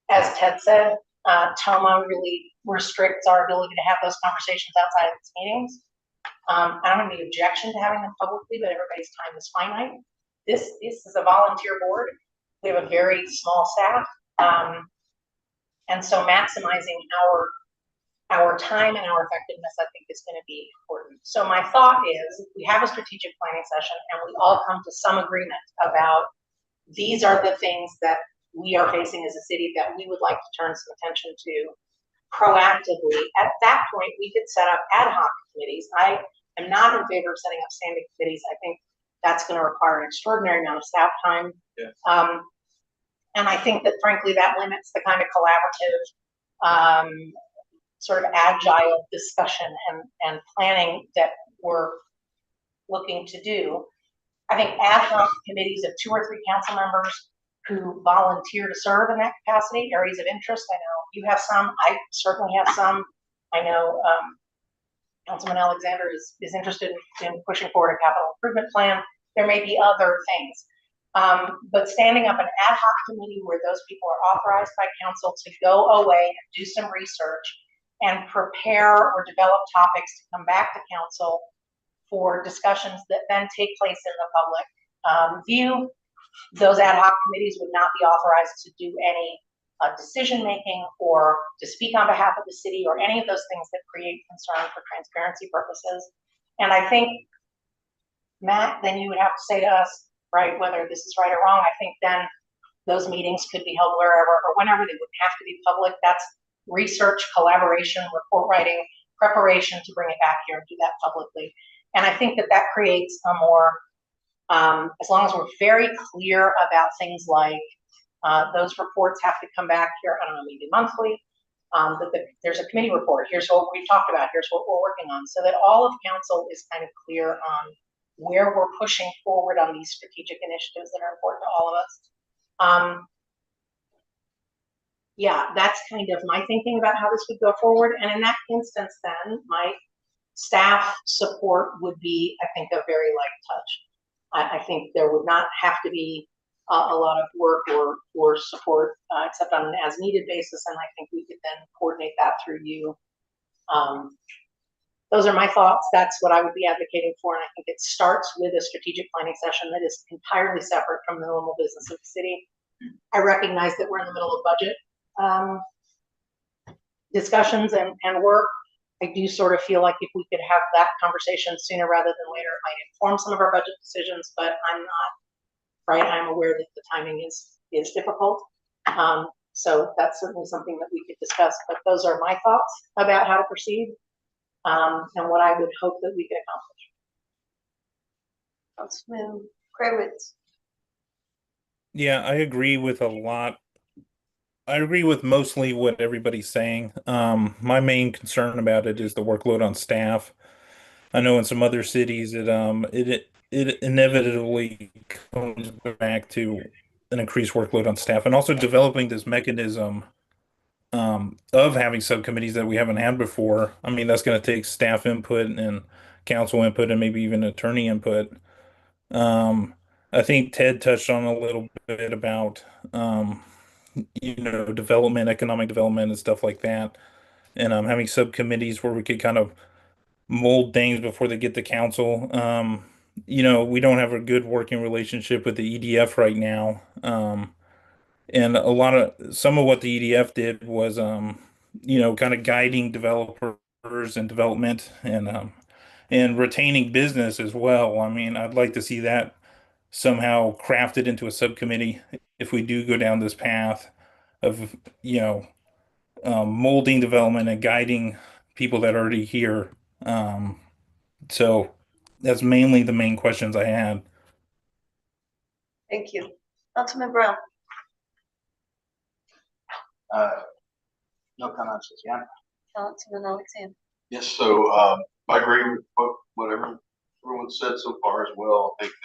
As Ted said, TOMA really restricts our ability to have those conversations outside of these meetings. I don't have any objection to having them publicly, but everybody's time is finite. This is a volunteer board. We have a very small staff. And so maximizing our time and our effectiveness, I think, is going to be important. So my thought is, we have a strategic planning session and we all come to some agreement about these are the things that we are facing as a city that we would like to turn some attention to proactively. At that point, we could set up ad hoc committees. I am not in favor of setting up standing committees. I think that's going to require an extraordinary amount of staff time. Yeah. And I think that, frankly, that limits the kind of collaborative, sort of agile discussion and planning that we're looking to do. I think ad hoc committees of 2 or 3 council members who volunteer to serve in that capacity, areas of interest. I know you have some, I certainly have some. I know Councilman Alexander is interested in pushing forward a capital improvement plan. There may be other things. But standing up an ad hoc committee where those people are authorized by council to go away and do some research and prepare or develop topics to come back to council for discussions that then take place in the public view. Those ad hoc committees would not be authorized to do any decision-making or to speak on behalf of the city or any of those things that create concern for transparency purposes. And I think, Matt, then you would have to say to us, right, whether this is right or wrong. I think then those meetings could be held wherever or whenever. They wouldn't have to be public. That's research, collaboration, report writing, preparation to bring it back here and do that publicly. And I think that creates a more, as long as we're very clear about things like those reports have to come back here, I don't know, maybe monthly, there's a committee report, here's what we've talked about, here's what we're working on, so that all of council is kind of clear on where we're pushing forward on these strategic initiatives that are important to all of us. Yeah, that's kind of my thinking about how this would go forward. And in that instance, then my staff support would be, I think, a very light touch. I think there would not have to be a lot of work or support except on an as needed basis. And I think we could then coordinate that through you. Those are my thoughts. That's what I would be advocating for. And I think it starts with a strategic planning session that is entirely separate from the normal business of the city. I recognize that we're in the middle of budget discussions and work. I do sort of feel like if we could have that conversation sooner rather than later, it might inform some of our budget decisions, but I'm not, right? I'm aware that the timing is difficult. So that's certainly something that we could discuss, but those are my thoughts about how to proceed. And what I would hope that we could accomplish. Councilman Kravitz. Yeah, I agree with a lot. I agree with mostly what everybody's saying. My main concern about it is the workload on staff. I know in some other cities it inevitably comes back to an increased workload on staff, and also developing this mechanism of having subcommittees that we haven't had before. I mean, that's going to take staff input and council input and maybe even attorney input. I think Ted touched on a little bit about development, economic development and stuff like that. And having subcommittees where we could kind of mold things before they get to council. We don't have a good working relationship with the EDF right now. And some of what the EDF did was, kind of guiding developers and development and retaining business as well. I mean, I'd like to see that somehow crafted into a subcommittee if we do go down this path of, molding development and guiding people that are already here. Um, so that's mainly the main questions I had. Thank you. Councilman Brown? No comments, yeah. Councilman Alexander? Yes, so I agree with whatever everyone said so far as well. I think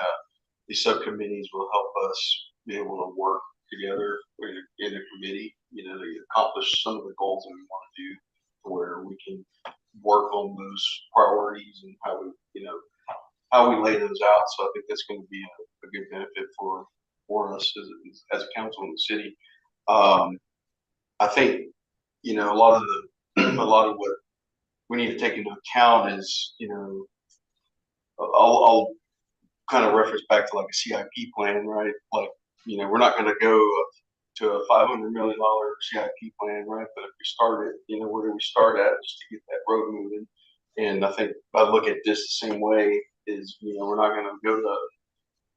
these subcommittees will help us be able to work together in a committee, to accomplish some of the goals that we want to do, where we can work on those priorities and how we lay those out. So I think that's going to be a good benefit for us as a council in the city. I think a lot of what we need to take into account is I'll kind of reference back to like a CIP plan, right? Like we're not going to go to a $500 million CIP plan, right? But if we start it, where do we start at just to get that road moving? And I think I look at this the same way. Is we're not going to go to. I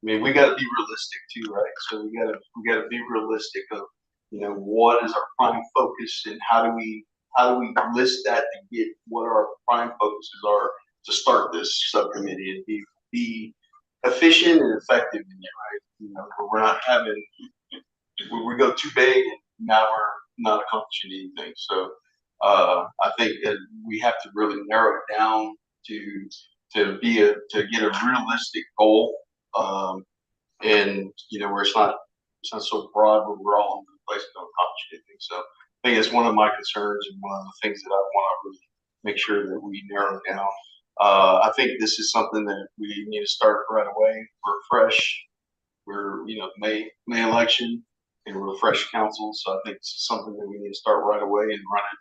mean, we got to be realistic too, right? So we got to be realistic of what is our prime focus and how do we list that to get what our prime focuses are to start this subcommittee and be efficient and effective in it, right? We're not having we go too big and now we're not accomplishing anything. So I think that we have to really narrow it down to get a realistic goal, and where it's not so broad where we're all over the place and don't accomplish anything. So I think it's one of my concerns and one of the things that I want to really make sure that we narrow down. I think this is something that we need to start right away. We're fresh. We're May election, and we're a fresh council. So I think it's something that we need to start right away and run it.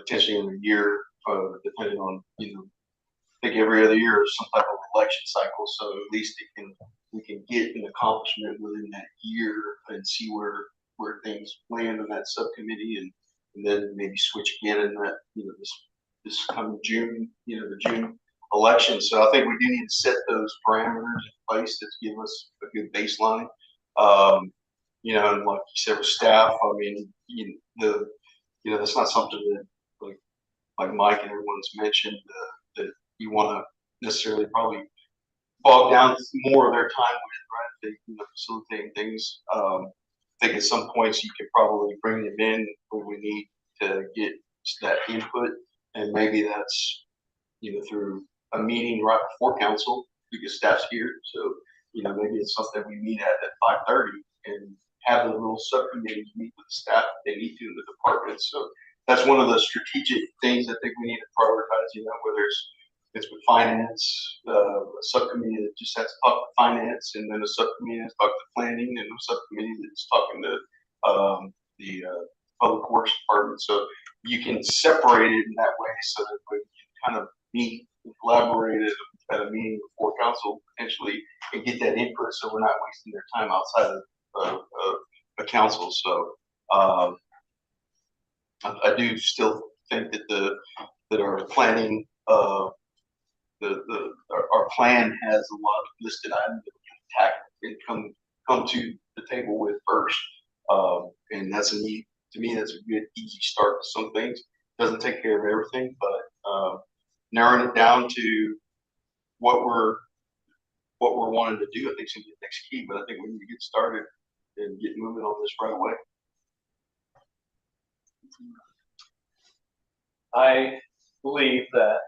Potentially in a year, depending on I think every other year is some type of election cycle. So at least we can get an accomplishment within that year and see where things land in that subcommittee, and then maybe switch again in that this coming June, the June election. So I think we do need to set those parameters in place to give us a good baseline. And like you said with staff, I mean, that's not something that like Mike and everyone's mentioned that you want to necessarily probably bog down more of their time with, right? They, facilitating things. I think at some points you can probably bring them in when we need to get that input, and maybe that's through a meeting right before council because staff's here. So maybe it's something we meet at 5:30 and have the little subcommittees meet with the staff if they need to in the departments. So that's one of the strategic things I think we need to prioritize. Whether it's with finance, a subcommittee that just has to talk to finance, and then a subcommittee that's talking to planning, and a subcommittee that's talking to the public works department. So you can separate it in that way so that we can kind of meet and collaborate at a meeting before council potentially and get that input so we're not wasting their time outside of a council. So I do still think that our planning our plan has a lot of listed items that we can attack and come to the table with first. And that's to me, that's a good, easy start to some things. Doesn't take care of everything, but narrowing it down to what we're wanting to do, I think is the next key. But I think we need to get started and get moving on this right away. I believe that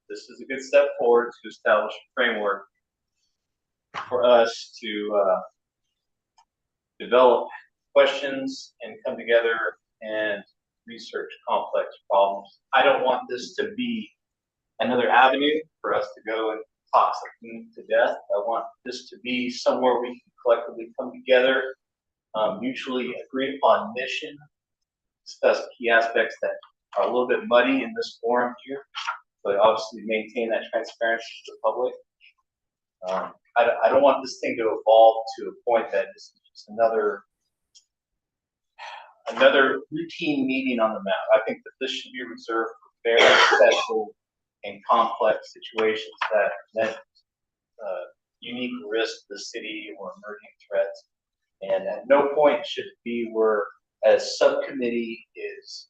this is a good step forward to establish a framework for us to develop questions and come together and research complex problems. I don't want this to be another avenue for us to go and talk something to death. I want this to be somewhere we can collectively come together, mutually agreed upon mission, discuss key aspects that are a little bit muddy in this forum here, but obviously maintain that transparency to the public. I don't want this thing to evolve to a point that this is just another routine meeting on the map. I think that this should be reserved for very special and complex situations that present unique risk to the city or emerging threats. And at no point should it be where a subcommittee is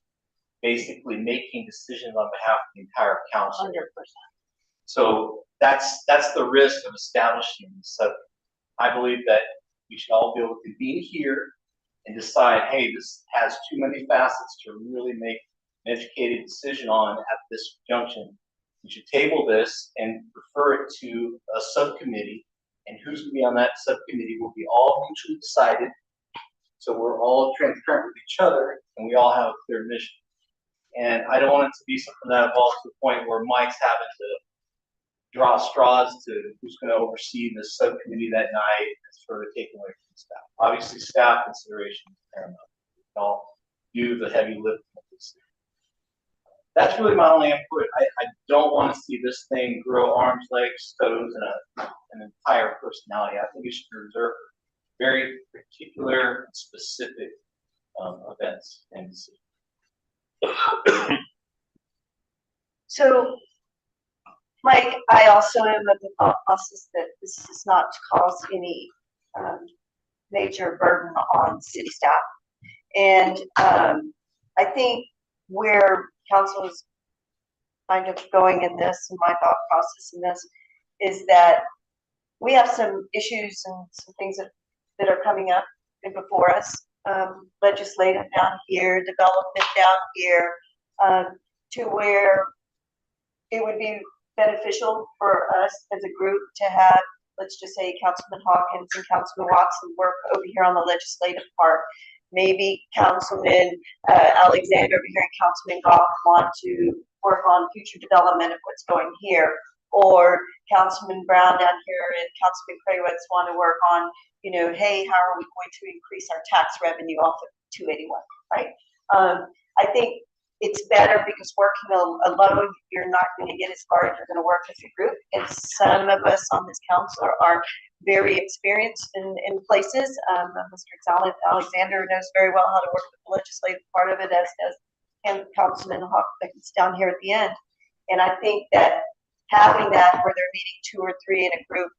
basically making decisions on behalf of the entire council. 100%. So that's the risk of establishing this subcommittee. I believe that we should all be able to convene here and decide, hey, this has too many facets to really make an educated decision on at this junction. We should table this and refer it to a subcommittee, and who's going to be on that subcommittee will be all mutually decided. So we're all transparent with each other and we all have a clear mission. And I don't want it to be something that evolves to the point where Mike's having to draw straws to who's going to oversee the subcommittee that night and sort of taken away from staff. Obviously, staff consideration is paramount. We all do the heavy lifting of this. That's really my only input. I don't want to see this thing grow arms, legs, toes, and an entire personality. I think it should be reserved for very particular, specific events and decisions. So, Mike, I also am of the thought process that this does not cause any major burden on city staff. And I think where council is kind of going in this, and my thought process in this, is that we have some issues and some things that are coming up and before us, legislative down here, development down here, to where it would be beneficial for us as a group to have, let's just say, Councilman Hawkins and Councilman Watson work over here on the legislative part. Maybe Councilman Alexander over here and Councilman Goff want to work on future development of what's going here, or Councilman Brown down here and Councilman Kraywitz want to work on, hey, how are we going to increase our tax revenue off of 281, right? I think it's better because working alone, you're not going to get as far as you're going to work as a group. And some of us on this council are very experienced in places. Mr. Alexander knows very well how to work with the legislative part of it, as does Councilman Hawkins down here at the end. And I think that having that where they're meeting 2 or 3 in a group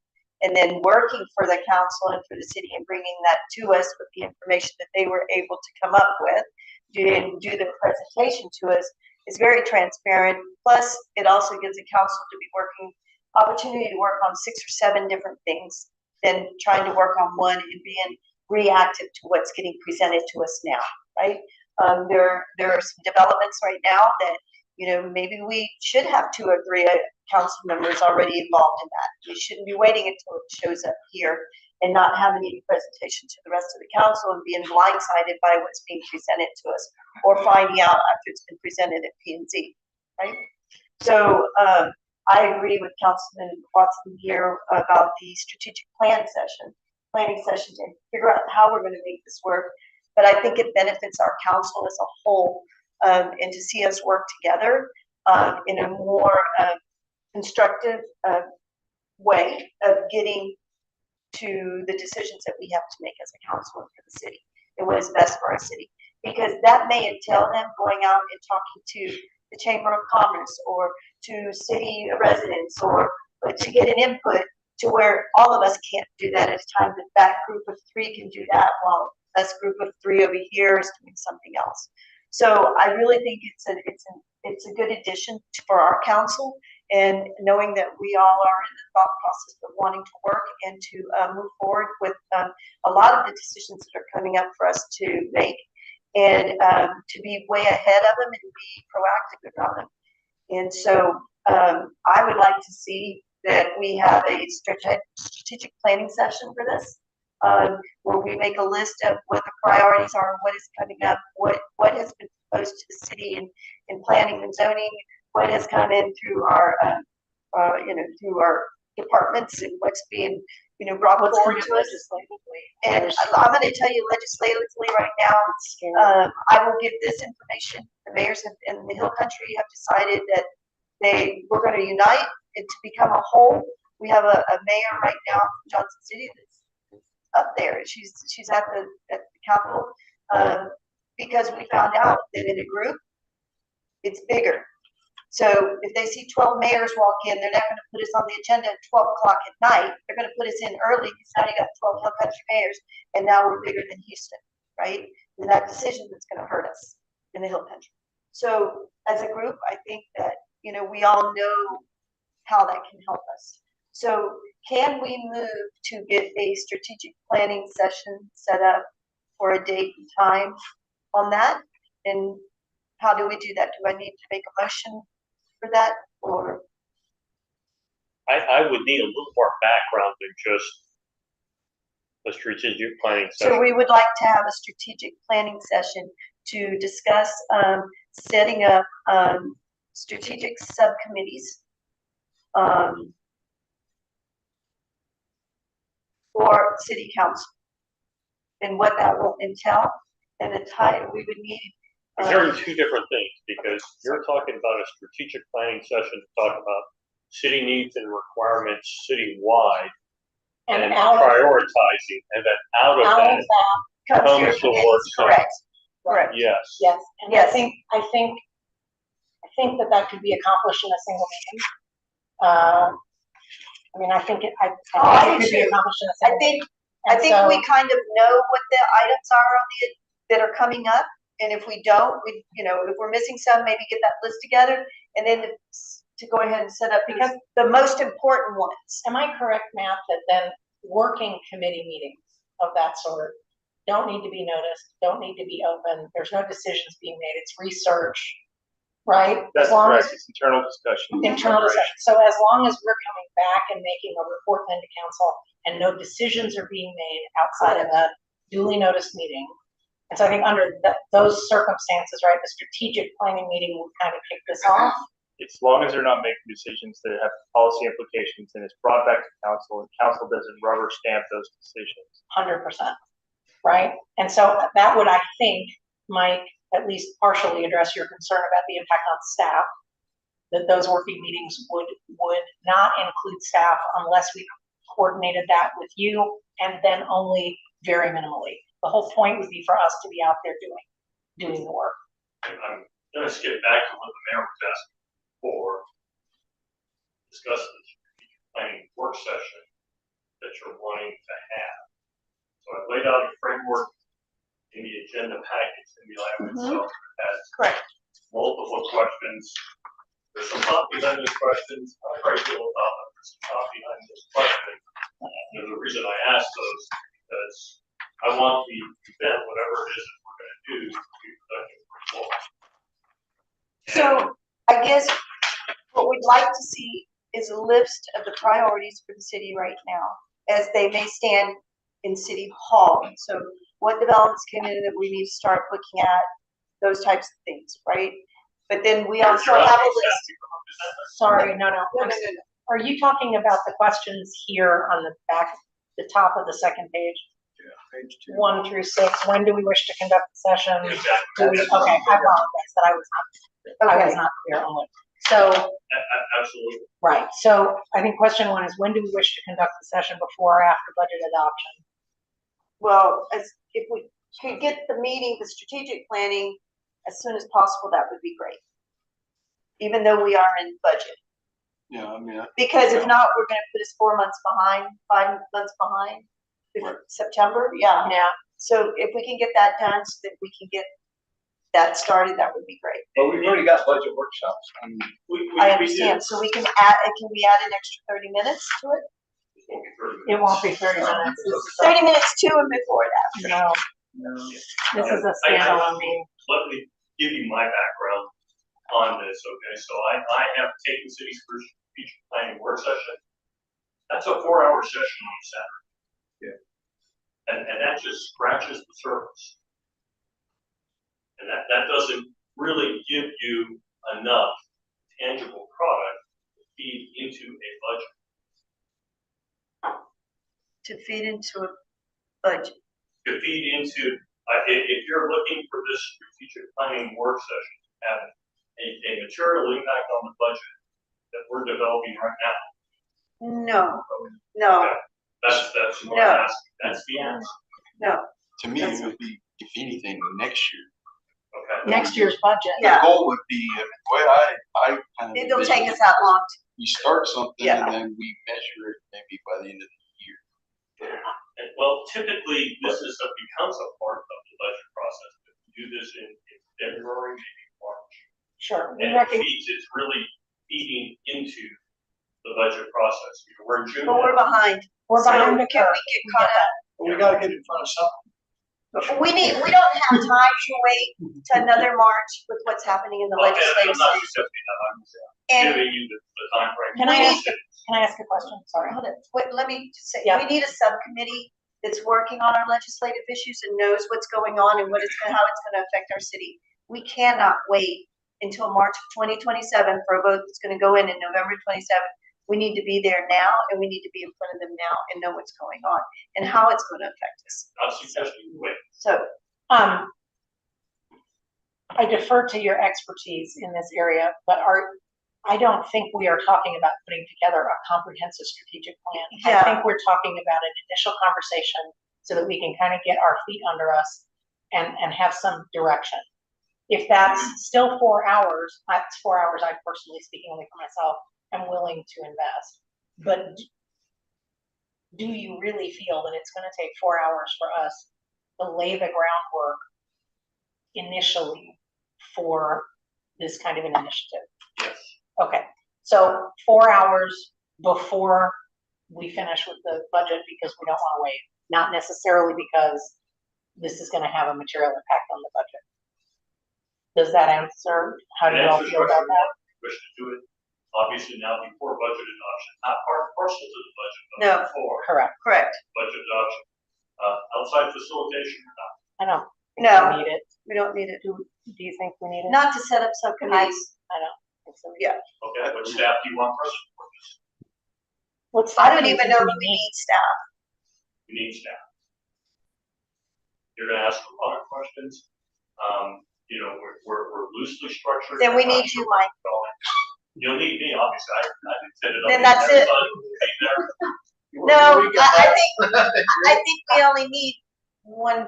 and then working for the council and for the city and bringing that to us with the information that they were able to come up with, do the presentation to us, is very transparent. Plus, it also gives the council to be opportunity to work on 6 or 7 different things than trying to work on one and being reactive to what's getting presented to us now, right? There are some developments right now that, maybe we should have 2 or 3 council members already involved in that. We shouldn't be waiting until it shows up here and not having any presentation to the rest of the council and being blindsided by what's being presented to us, or finding out after it's been presented at P&Z, right? So I agree with Councilman Watson here about the strategic planning session to figure out how we're going to make this work. But I think it benefits our council as a whole, and to see us work together in a more constructive way of getting to the decisions that we have to make as a council and for the city and what is best for our city. Because that may entail them going out and talking to the Chamber of Commerce or to city residents, or to get an input to where all of us can't do that at a time, but that group of 3 can do that while this group of 3 over here is doing something else. So I really think it's a good addition for our council, and knowing that we all are in the thought process of wanting to work and to move forward with a lot of the decisions that are coming up for us to make, and to be way ahead of them and be proactive about them. And so I would like to see that we have a strategic planning session for this, where we make a list of what the priorities are, what is coming up, what has been proposed to the city in planning and zoning, what has come in through our through our departments, and what's being brought forward to us. And I'm going to tell you legislatively right now, I will give this information. The mayors in the Hill Country have decided that we're gonna unite and to become a whole. We have a mayor right now from Johnson City that's up there. She's at the Capitol, because we found out that in a group, it's bigger. So if they see 12 mayors walk in, they're not gonna put us on the agenda at 12 o'clock at night. They're gonna put us in early, because now you got 12 Hill Country mayors, and now we're bigger than Houston, right? And that decision that's gonna hurt us in the Hill Country. So as a group, I think that, we all know how that can help us. So can we move to get a strategic planning session set up for a date and time on that? And how do we do that? Do I need to make a motion for that, or? I would need a little more background than just a strategic planning So session. we would like to have a strategic planning session to discuss setting up strategic subcommittees for city council, and what that will entail, and the time we would need. There are two different things, because you're talking about a strategic planning session to talk about city needs and requirements citywide and prioritizing, and then out of that comes the work session. Correct, correct. Yes. Yes, and Yes. I think that could be accomplished in a single meeting. I mean, I think it could be accomplished in a single meeting. I think we kind of know what the items are that are coming up, and if we don't, if we're missing some, maybe get that list together, and then to go ahead and set up, because the most important ones. Am I correct, Matt, that then working committee meetings of that sort don't need to be noticed, don't need to be open, there's no decisions being made, it's research, right? That's As long correct, as it's internal discussion. internal discussion. So as long as we're coming back and making a report then to council and no decisions are being made outside of a duly noticed meeting. And so I think under those circumstances, right, the strategic planning meeting will kind of kick this off. As long as they're not making decisions that have policy implications and it's brought back to council and council doesn't rubber stamp those decisions. 100%, right? And so that would, I think, might at least partially address your concern about the impact on staff, that those working meetings would not include staff unless we coordinated that with you, and then only very minimally. The whole point would be for us to be out there doing the work. I'm gonna skip back to what the mayor was asking for. Discuss the strategic planning work session that you're wanting to have. So I laid out a framework in the agenda package, in the item itself, has Correct. multiple questions. There's some thought behind those questions. I probably feel about them. There's some thought behind those questions. And the reason I ask those is because I want the event, whatever it is that we're gonna do, to be productive for people. So I guess what we'd like to see is a list of the priorities for the city right now, as they may stand in City Hall. So what developments came in that we need to start looking at, those types of things, right? But then we also have a list. Sorry, no. Are you talking about the questions here on the back, the top of the second page? Yeah, page 2. 1 through 6. When do we wish to conduct the session? Exactly. Okay, I apologize that I was not clear on it. So, Absolutely. right, so I think question 1 is, when do we wish to conduct the session, before or after budget adoption? Well, if we could get the meeting, the strategic planning, as soon as possible, that would be great. Even though we are in budget. Yeah, I mean, Because if not, we're gonna put us 4 months behind, 5 months behind. September, yeah. Yeah. So if we can get that done, so that we can get that started, that would be great. But we've already got budget workshops. I mean, I understand, so we can add, can we add an extra 30 minutes to it? It won't be 30 minutes. 30 minutes to and before that. No, no. this is a standalone meeting. Let me give you my background on this, okay? So I have taken city's first strategic planning work session. That's a 4-hour session on Saturday. Yeah. And that just scratches the surface. And that doesn't really give you enough tangible product to feed into a budget. To feed into a budget. To feed into, if you're looking for this strategic planning work session to have a material impact on the budget, we're developing right now. No, no, That's what No. I'm asking, that's Phoenix, no. To me, it would be, if anything, next year. okay? Next year's budget. Yeah. The goal would be, I mean, the way I kind of. It'll envision take it us that long. You start something Yeah. and then we measure it maybe by the end of the year. And well, typically, becomes a part of the budget process, but we do this in February, maybe March. Sure, we And reckon, it's really feeding into the budget process. We're in June. But we're now. behind. we're So behind the can curve. we get caught up? But we gotta get in front of something. We don't have time to wait to another March with what's happening in the Okay, legislative I'm not session. accepting that, I'm And giving you the timeframe. Can I We ask, can I ask a question? Sorry. hold it, wait, let me just say, Yeah. we need a subcommittee that's working on our legislative issues and knows what's going on and how it's gonna affect our city. We cannot wait until March of 2027 for a vote that's gonna go in November 27. We need to be there now, and we need to be in front of them now and know what's going on and how it's gonna affect us. I'm suggesting you wait. So, I defer to your expertise in this area, but I don't think we are talking about putting together a comprehensive strategic plan. I Yeah. think we're talking about an initial conversation so that we can kind of get our feet under us and have some direction. If that's still 4 hours, that's 4 hours, I personally, speaking only for myself, am willing to invest. But do you really feel that it's gonna take 4 hours for us to lay the groundwork initially for this kind of an initiative? Yes. Okay, so 4 hours before we finish with the budget because we don't wanna wait, not necessarily because this is gonna have a material impact on the budget. Does that answer, how do you all feel about that? Wish to do it, obviously now before budget adoption, not part and parcel to the budget, No. but before Correct, correct, budget adoption. Outside facilitation or not? I don't think No. we need it. we don't need it, Do you think we need it? not to set up subcommittees. I don't think so. Yeah. Okay, what staff do you want present for this? What's I that don't you even think know if we need staff. You need staff. You're gonna ask a lot of questions. We're loosely structured. Then we need you, Mike. You'll need me, obviously, I didn't set it up. Then that's it. No, I think we only need one.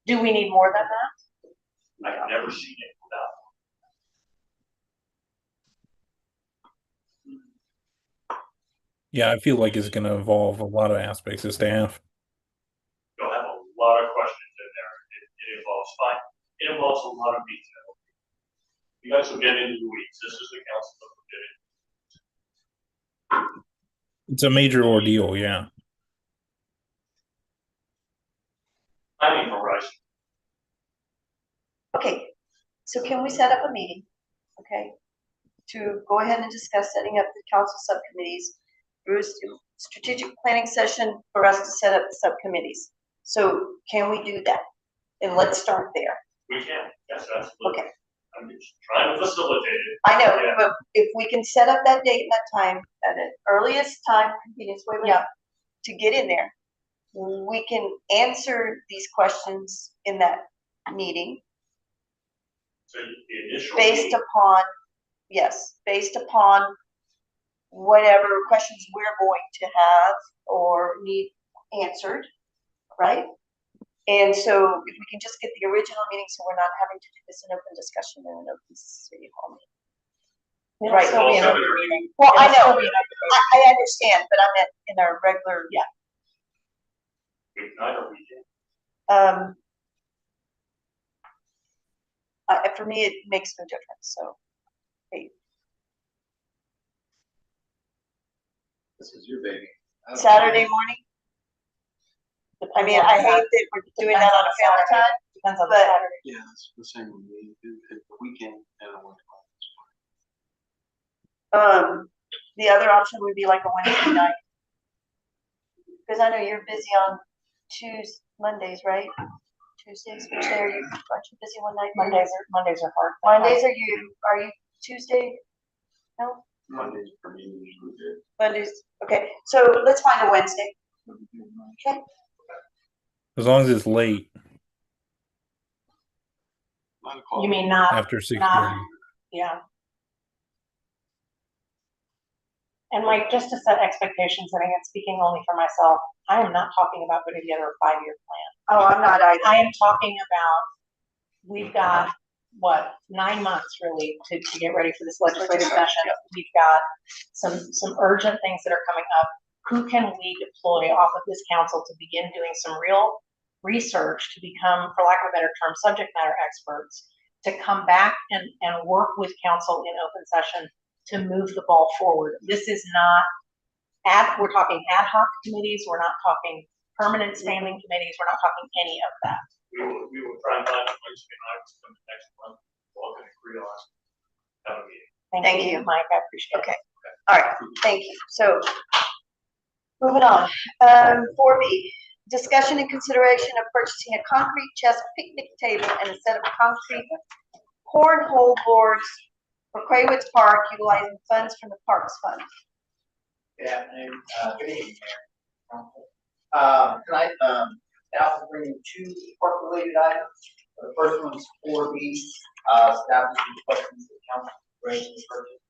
Do we need more than that? I've never seen it without. Yeah, I feel like it's going to involve a lot of aspects of staff. You'll have a lot of questions in there. It involves fine. It involves a lot of detail. You guys will get into the weeds. This is the council that will get in. It's a major ordeal, yeah. Planning horizon. Okay, so can we set up a meeting, okay? To go ahead and discuss setting up the council subcommittees, Bruce, strategic planning session for us to set up the subcommittees. So can we do that? And let's start there. We can, yes, absolutely. Okay. I'm just trying to facilitate it. I know, Yeah. but if we can set up that date and that time at an earliest time, convenience, to get in there, we can answer these questions in that meeting So the initial. based meeting- upon, yes, based upon whatever questions we're going to have or need answered, right? And so if we can just get the original meeting, so we're not having to do this in open discussion in an open city hall meeting. It'll Right. still be an Also, open there- meeting. Well, I It'll still know, be an open meeting. I understand, but I meant in our regular, Weeknight or weekend? For me, it makes no difference, so. This is your baby. Saturday morning, I mean, I hate that we're doing that on a family time, Depends on the but- Saturday. Yeah, that's the same with me. If the weekend, I don't want to. the other option would be like a Wednesday night. Cause I know you're busy on Mondays, right? Tuesdays, which day are you busy one night? Mondays are hard. Mondays are you Tuesday? No, Mondays for me usually good. Mondays, okay, so let's find a Wednesday. Okay, As long as it's late 9 o'clock. You mean not, after 6:30. not, yeah. And Mike, just to set expectations, and again, speaking only for myself, I am not talking about putting together a 5-year plan. Oh, I'm not either. I am talking about, we've got, what, 9 months really to get ready for this legislative session. We've got some urgent things that are coming up. Who can we deploy off of this council to begin doing some real research to become, for lack of a better term, subject matter experts, to come back and work with council in open session to move the ball forward. This is not, we're talking ad hoc committees, we're not talking permanent standing committees, we're not talking any of that. We will try and find a Wednesday night to come next month. We'll all agree on have a meeting. Thank you, Mike, I appreciate it. Okay, all right, thank you. So, moving on, 4B, discussion and consideration of purchasing a concrete chess picnic table and a set of concrete cornhole boards for Quaywoods Park, utilizing funds from the Parks Fund. Good afternoon, good evening, Mayor. Tonight, staff is bringing 2 park-related items. The first one is 4B, staff is requesting the council raise and purchase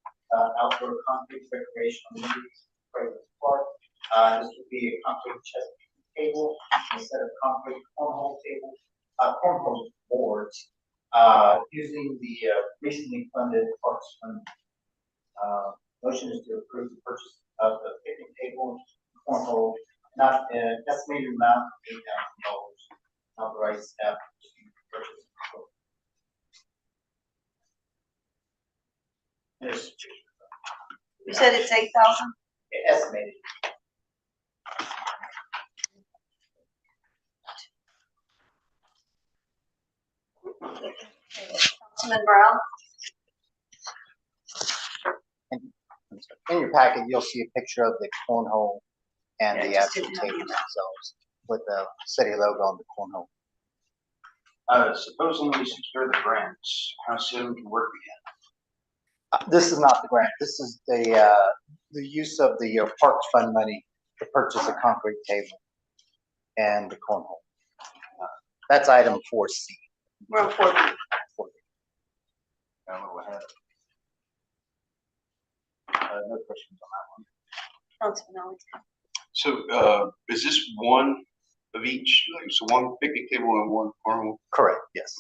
outdoor concrete recreational amenities for Quaywoods Park. This would be a concrete chess table, a set of concrete cornhole boards, using the recently funded Parks Fund. Motion is to approve the purchase of the picnic table, cornhole, not an estimated amount of $8,000. Authorize staff to purchase. Yes. You said it's 8,000? Estimated. Councilman Brown? In your packet, you'll see a picture of the cornhole and Yeah, the just actual didn't have tables that. themselves with the city logo on the cornhole. Supposing we secure the grants, how soon can work begin? This is not the grant. This is the use of the Parks Fund money to purchase a concrete table and the cornhole. That's item 4C. We're on 4B. No questions on that one. Councilman Owens. So, is this one of each, like, so one picnic table and one cornhole? Correct, yes.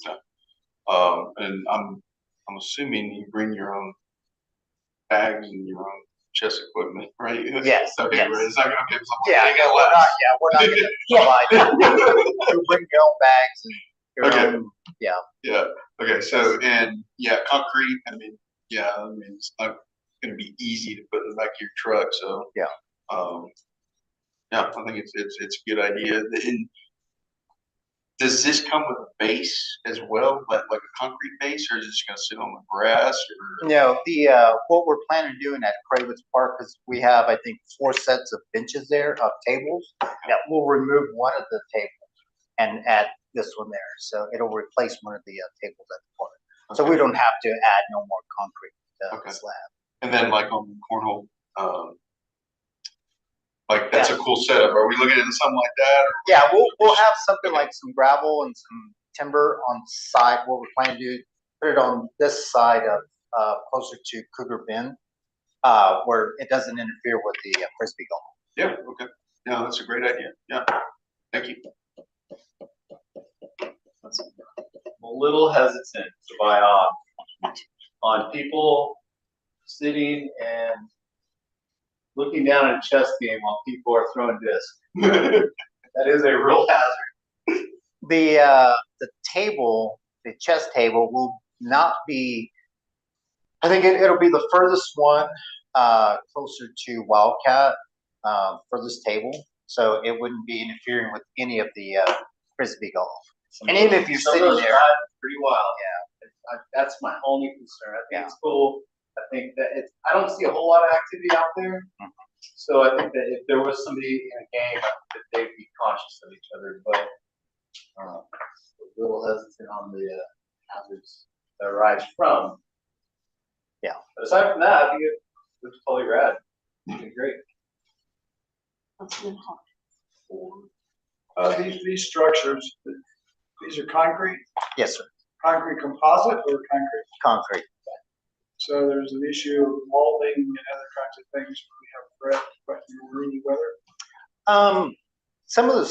And I'm assuming you bring your own bags and your own chess equipment, right? Yes, Okay, yes. right, it's not gonna be something. Yeah, we're not gonna provide that. You bring your own bags and your Okay. own, yeah. Yeah, okay, so, and, yeah, concrete, I mean, it's not gonna be easy to put in the back of your truck, so. Yeah. Yeah, I think it's a good idea. And does this come with a base as well, like a concrete base, or is it just gonna sit on the grass, or? No, what we're planning on doing at Quaywoods Park is we have, I think, 4 sets of benches there, of tables, that we'll remove one of the tables and add this one there, so it'll replace one of the tables at the park. So we don't have to add no more concrete slab. And then like on the cornhole, like that's a cool setup. Are we looking into something like that? Or? Yeah, we'll have something like some gravel and some timber on side. What we're planning to do, put it on this side of closer to Cougar Bend, where it doesn't interfere with the frisbee golf. Yeah. Okay. Yeah, that's a great idea. Yeah. Thank you. I'm a little hesitant to buy off on people sitting and looking down at a chess game while people are throwing discs. That is a real hazard. The table, the chess table, will not be. I think it'll be the furthest one closer to Wildcat, furthest table, so it wouldn't be interfering with any of the frisbee golf. And even if you're sitting there, pretty wild. Yeah, that's my only concern. I think it's cool. I think that I don't see a whole lot of activity out there. So I think that if there was somebody in a game, that they'd be cautious of each other. But a little hesitant on the hazards that arise from. Yeah. But aside from that, I think it's totally rad. It'd be great. These structures, these are concrete? Yes, sir. Concrete composite or concrete? Concrete. So there's an issue of molding and other kinds of things. We Some of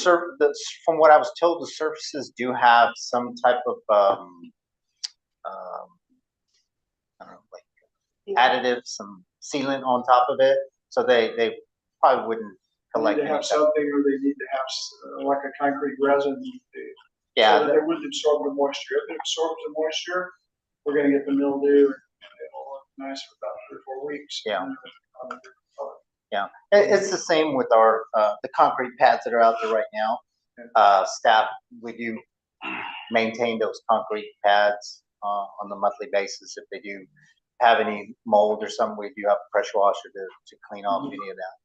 from what I was told, the surfaces do have some type of, I don't know, like additive, some sealant on top of it, so they probably wouldn't They collect. need to have any- something, or they need to have like a concrete resin. Yeah, So that they wouldn't absorb the moisture. If it absorbs the moisture, we're gonna get the mildew, and it'll look nice for about 3 or 4 weeks. Yeah. And then it'll color. yeah. It's the same with our, the concrete pads that are out there right now. Staff, we do maintain those concrete pads, on the monthly basis. If they do have any mold or something, we do have a pressure washer to clean off any of that.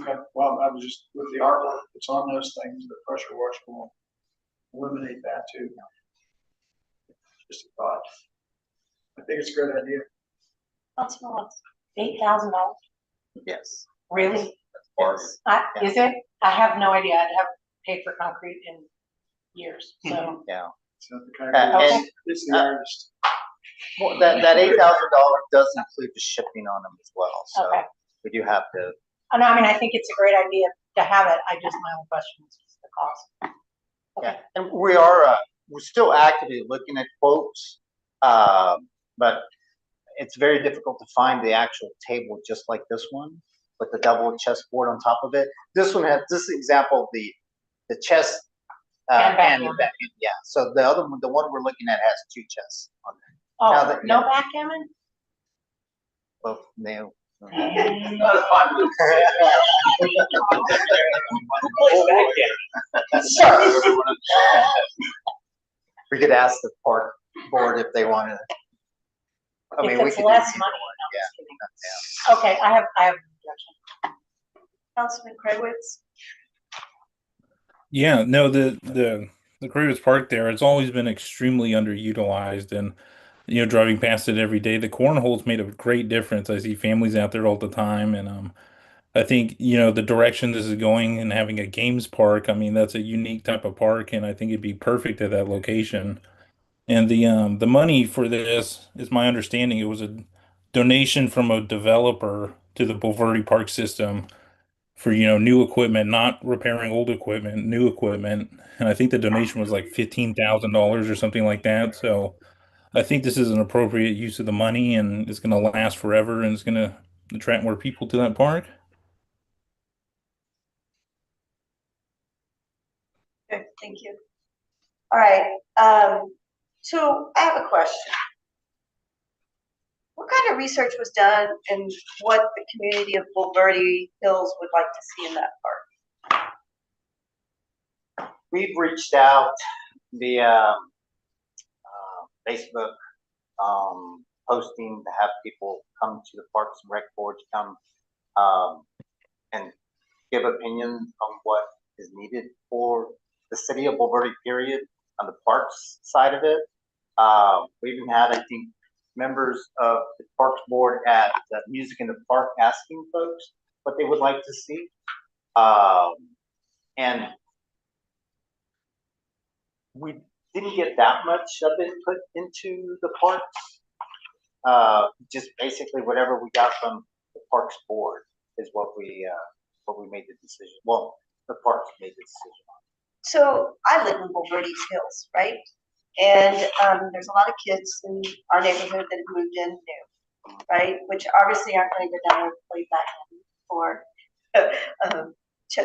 Okay, well, I was just, with the artwork that's on those things, the pressure washer will eliminate that too. Just a thought. I think it's a great idea. $8,000? Yes. Really? Yes. Is it? I have no idea. I haven't paid for concrete in years, so. Yeah. It's not the concrete, And, it's the artist. well, that $8,000 does include the shipping on them as well, so Okay. we do have to. And I mean, I think it's a great idea to have it. My own question is just the cost. Yeah, and we are, we're still actively looking at quotes, but it's very difficult to find the actual table just like this one with the double chessboard on top of it. This one has, this example, the chess, And and backgammon. the yeah. So the other one, the one we're looking at has 2 chess on there. Oh, Now that- no backgammon? Well, no. We could ask the park board if they wanted. I mean, If we it's could. do less either money, one, no, yeah, just kidding. Okay, I have an objection. Councilman Craigwitz? Yeah, no, the Cravitz Park there, it's always been extremely underutilized, and driving past it every day, the cornhole's made a great difference. I see families out there all the time, and I think the direction this is going and having a games park, I mean that's a unique type of park, and I think it'd be perfect at that location. And the money for this, is my understanding, it was a donation from a developer to the Bulverde Park system for new equipment, not repairing old equipment, new equipment. And I think the donation was like $15,000 or something like that. So I think this is an appropriate use of the money, and it's going to last forever, and it's going to attract more people to that park. Good, thank you. All right, so I have a question. What kind of research was done and what the community of Bulverde Hills would like to see in that park? We've reached out via Facebook, posting to have people come to the Parks and Rec Board to come and give opinions on what is needed for the city of Bulverde, period, on the parks side of it. We even had, I think, members of the Parks Board at Music in the Park asking folks what they would like to see. And we didn't get that much of it put into the parks. Just basically whatever we got from the Parks Board is what we made the decision. Well, the parks made the decision on. So I live in Bulverde Hills, right? And there's a lot of kids in our neighborhood that have moved in new, right? Which obviously aren't going to go down and play backgammon or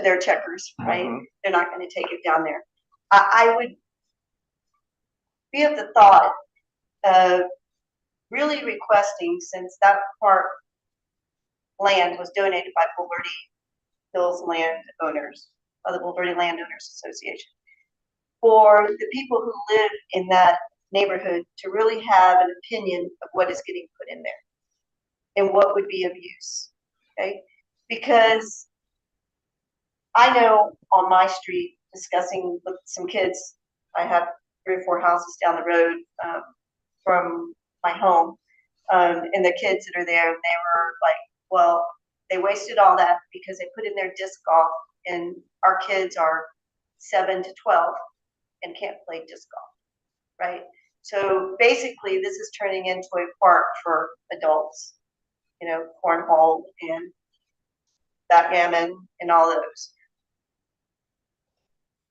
their checkers, right? Mhm. They're not going to take it down there. I would be of the thought of really requesting, since that park land was donated by Bulverde Hills landowners, or the Bulverde Landowners Association, for the people who live in that neighborhood to really have an opinion of what is getting put in there and what would be of use, okay? Because I know on my street, discussing with some kids, I have 3 or 4 houses down the road from my home, and the kids that are there, they were like, well, they wasted all that because they put in their disc golf, and our kids are 7 to 12 and can't play disc golf, right? So basically, this is turning into a park for adults, cornhole and backgammon and all those.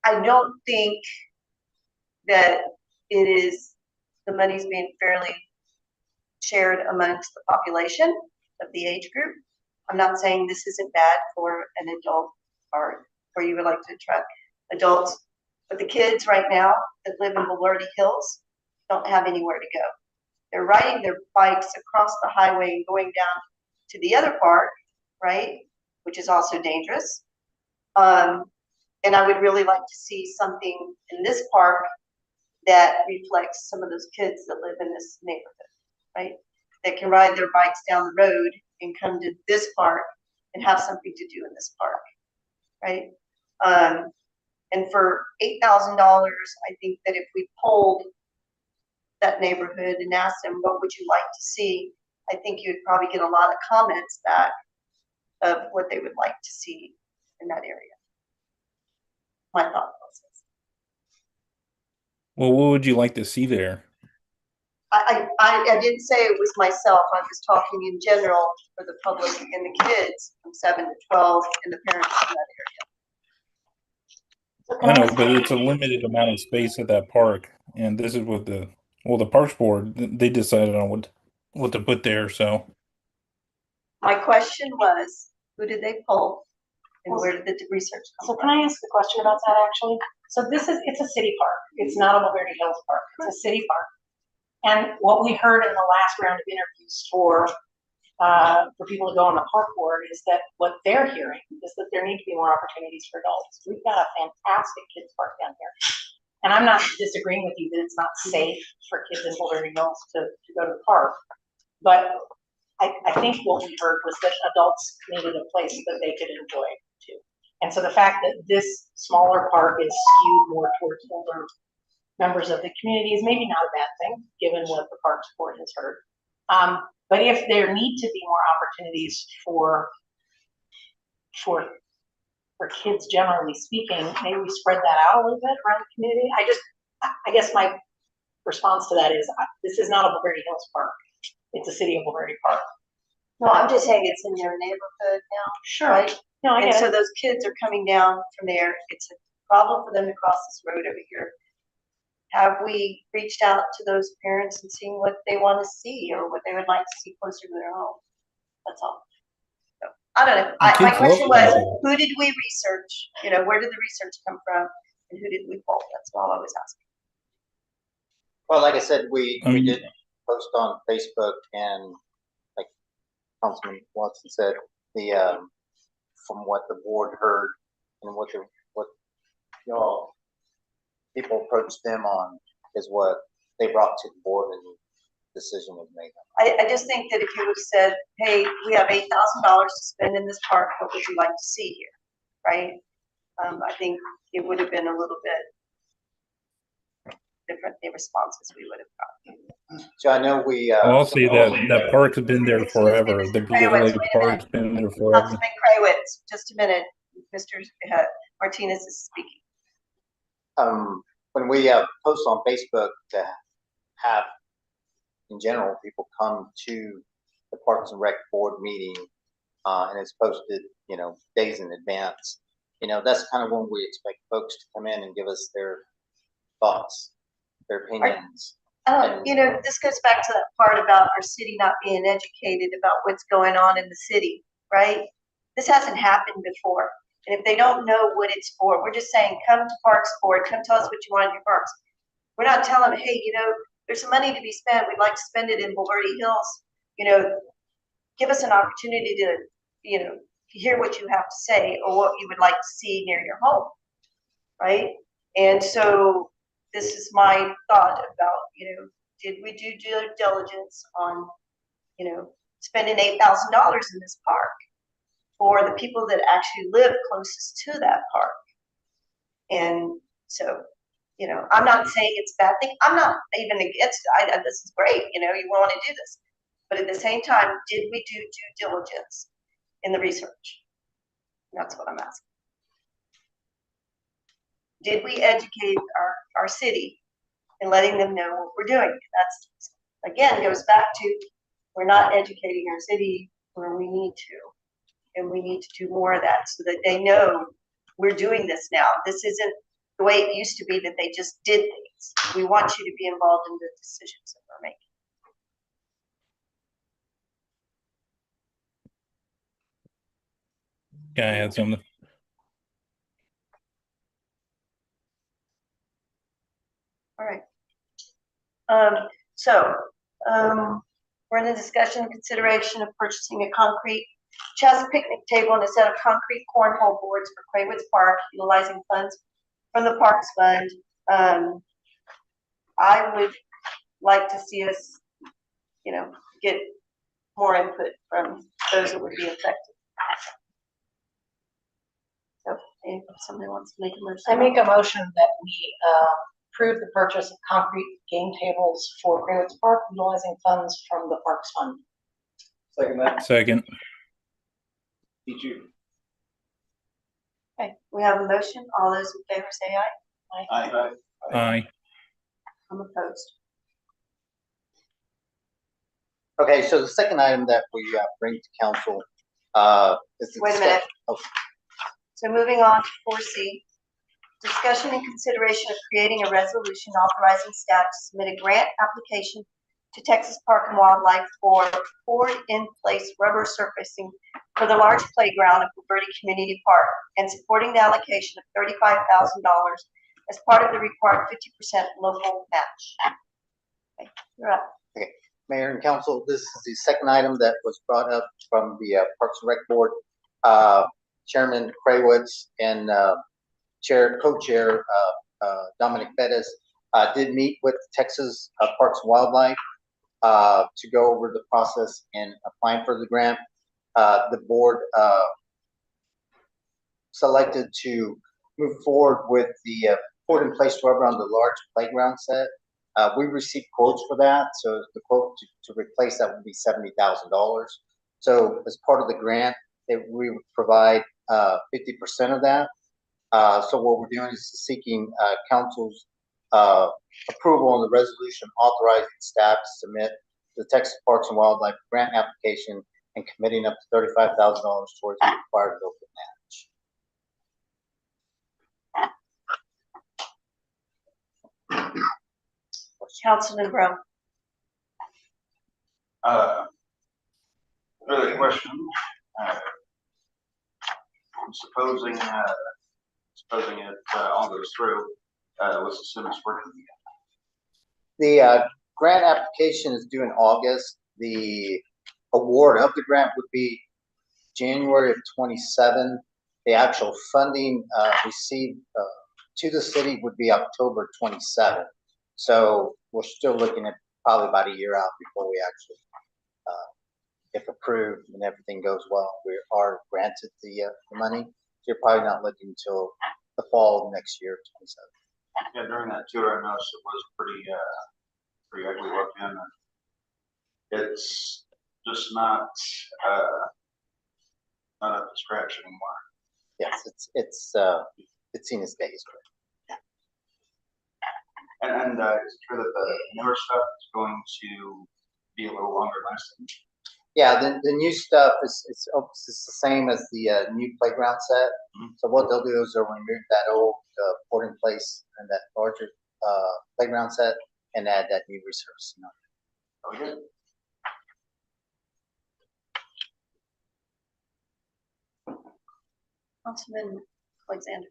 I don't think that it is, the money's being fairly shared amongst the population of the age group. I'm not saying this isn't bad for an adult or where you would like to attract adults, but the kids right now that live in Bulverde Hills don't have anywhere to go. They're riding their bikes across the highway and going down to the other park, right? Which is also dangerous. And I would really like to see something in this park that reflects some of those kids that live in this neighborhood, right? That can ride their bikes down the road and come to this park and have something to do in this park, right? And for $8,000, I think that if we polled that neighborhood and asked them, what would you like to see? I think you'd probably get a lot of comments back of what they would like to see in that area. My thought process. Well, what would you like to see there? I didn't say it was myself. I was talking in general for the public and the kids from 7 to 12 and the parents in that area. I know, but it's a limited amount of space at that park, and this is what the Parks Board, they decided on what to put there. So My question was, who did they poll, and where did the research come So from? can I ask a question about that actually? So it's a city park. It's not a Bulverde Hills Park. It's a city park. And what we heard in the last round of interviews for people to go on the park board is that what they're hearing is that there need to be more opportunities for adults. We've got a fantastic kids park down here. And I'm not disagreeing with you that it's not safe for kids in Bulverde Hills to go to the park. But I think what we heard was that adults needed a place that they could enjoy too. And so the fact that this smaller park is skewed more towards older members of the community is maybe not a bad thing, given what the Parks Board has heard. But if there need to be more opportunities for kids, generally speaking, maybe we spread that out a little bit around the community. I guess my response to that is, this is not a Bulverde Hills Park. It's a City of Bulverde Park. No, I'm just saying it's in their neighborhood now. Sure. Right? No, I And get so it. those kids are coming down from there. It's a problem for them to cross this road over here. Have we reached out to those parents and seen what they want to see or what they would like to see closer to their home? That's all. So, I don't know. My kids question love was, that. who did we research? You know, where did the research come from? And who did we poll? That's all I was asking. Well, like I said, we Um, did post on Facebook, and like Councilman Watson said, from what the board heard and what y'all people approached them on is what they brought to the board, and the decision was made. I just think that if you would have said, hey, we have $8,000 to spend in this park, what would you like to see here? Right? I think it would have been a little bit different, the responses we would have gotten. So I know we. I'll say that park has been there forever. The Gale Park's been there forever. Councilman Krawitz, just a minute. Mr. Martinez is speaking. When we post on Facebook to have, in general, people come to the Parks and Rec Board meeting, and it's posted, days in advance. That's kind of when we expect folks to come in and give us their thoughts, their opinions. This goes back to that part about our city not being educated about what's going on in the city, right? This hasn't happened before. And if they don't know what it's for, we're just saying, come to Parks Board, come tell us what you want in your parks. We're not telling them, hey, there's some money to be spent. We'd like to spend it in Bulverde Hills. Give us an opportunity to, hear what you have to say or what you would like to see near your home, right? And so this is my thought about, did we do due diligence on, spending $8,000 in this park for the people that actually live closest to that park? And so, I'm not saying it's a bad thing. I'm not even against it. This is great. You want to do this. But at the same time, did we do due diligence in the research? And that's what I'm asking. Did we educate our city and letting them know what we're doing? That's, again, goes back to, we're not educating our city where we need to. And we need to do more of that so that they know we're doing this now. This isn't the way it used to be that they just did things. We want you to be involved in the decisions that we're making. Yeah, I had something. All right. We're in the discussion and consideration of purchasing a concrete chess picnic table and a set of concrete cornhole boards for Craywoods Park, utilizing funds from the Parks Fund. I would like to see us, get more input from those that would be affected. So, if somebody wants to make a motion. I make a motion that we approve the purchase of concrete game tables for Greenwich Park, utilizing funds from the Parks Fund. Second that. Second. Did you? Okay, we have a motion. All those in favor say aye. Aye. Aye. I'm opposed. Okay, so the second item that we bring to council is. Wait a minute. Oh, So moving on to 4C, discussion and consideration of creating a resolution authorizing staff to submit a grant application to Texas Park and Wildlife for poured-in-place rubber surfacing for the large playground of Verde Community Park and supporting the allocation of $35,000 as part of the required 50% local match. Okay, you're up. Okay, Mayor and Council, this is the second item that was brought up from the Parks and Rec Board. Chairman Craywoods and co-chair Dominic Bettis did meet with Texas Parks and Wildlife to go over the process in applying for the grant. The board selected to move forward with the poured-in-place rubber on the large playground set. We received quotes for that, so the quote to replace that would be $70,000. So as part of the grant, we would provide 50% of that. So what we're doing is seeking council's approval on the resolution authorizing staff to submit the Texas Parks and Wildlife grant application and committing up to $35,000 towards the required local match. Councilman Brown. Further question. Supposing it all goes through, what's the soonest working? The grant application is due in August. The award of the grant would be January of 27. The actual funding received to the city would be October 27. So we're still looking at probably about a year out before we actually, if approved and everything goes well, we are granted the money. So you're probably not looking until the fall of next year, 27. Yeah, during that tour, I noticed it was pretty ugly looking. It's just not up to scratch anymore. Yes, it's seen its days. And is it true that the newer stuff is going to be a little longer lasting? Yeah, the new stuff is the same as the new playground set. Mm-hmm. So what they'll do is they'll remove that old poured-in-place and that larger playground set and add that new resurfacing on it. Okay. Councilman Alexander.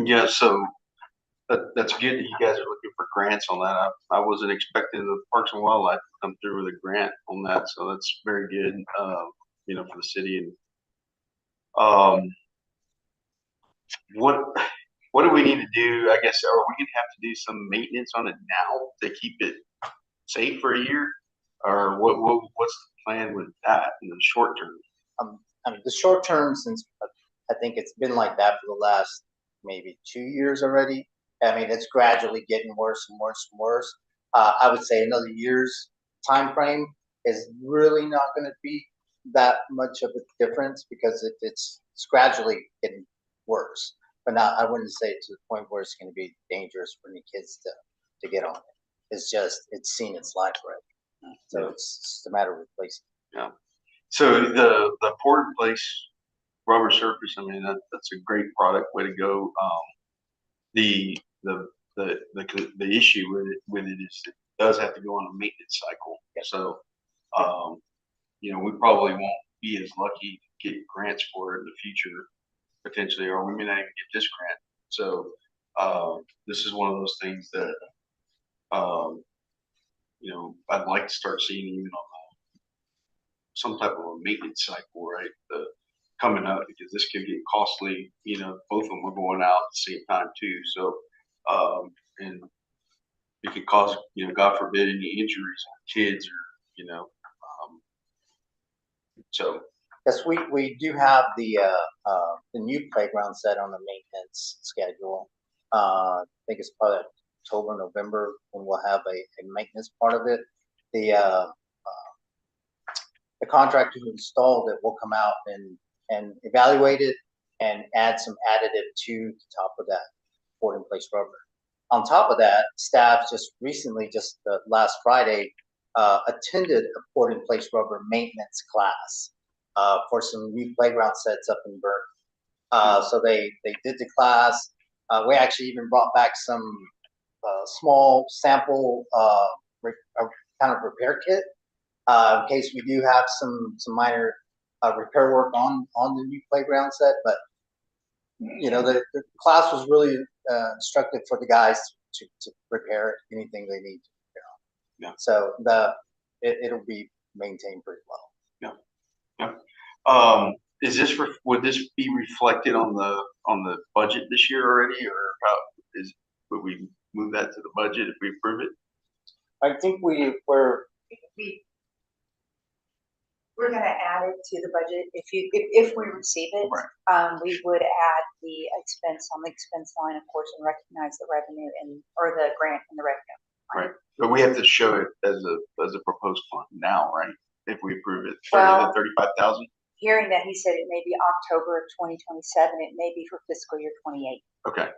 Yeah, so that's good that you guys are looking for grants on that. I wasn't expecting the Parks and Wildlife to come through with a grant on that, so that's very good, for the city. And what do we need to do? I guess, are we gonna have to do some maintenance on it now to keep it safe for a year, or what's the plan with that in the short term? The short term, since I think it's been like that for the last maybe 2 years already. I mean, it's gradually getting worse and worse and worse. I would say another year's time frame is really not going to be that much of a difference because it's gradually getting worse. But not, I wouldn't say to the point where it's going to be dangerous for any kids to get on it. It's just, it's seen its life already. So it's just a matter of replacing. Yeah. So the poured-in-place rubber surface, I mean, that's a great product. Way to go. the, the issue with it is it does have to go on a maintenance cycle. So, you know, we probably won't be as lucky to get grants for it in the future, potentially, or we may not even get this grant. So, this is one of those things that, you know, I'd like to start seeing even on some type of a maintenance cycle, right? Coming up, because this could get costly. You know, both of them are going out at the same time too. So, and it could cause, you know, God forbid, any injuries on kids or, you know, so. Yes, we do have the new playground set on the maintenance schedule. I think it's probably October, November, when we'll have a maintenance part of it. The contractor who installed it will come out and evaluate it and add some additive to the top of that poured-in-place rubber. On top of that, staff just recently, just last Friday, attended a poured-in-place rubber maintenance class for some new playground sets up in Burton. So they did the class. We actually even brought back some small sample kind of repair kit in case we do have some minor repair work on the new playground set. But you know, the class was really instructive for the guys to repair anything they need to repair on. Yeah. So it'll be maintained pretty well. Yeah. Yeah. Is this would this be reflected on the budget this year already, or how would we move that to the budget if we approve it? I think we're gonna add it to the budget if we receive it. Right. We would add the expense on the expense line, of course, and recognize the revenue or the grant and the revenue. Right. But we have to show it as a proposed fund now, right? If we approve it for Well, the 35,000. Hearing that he said it may be October of 2027, it may be for fiscal year 28. Okay.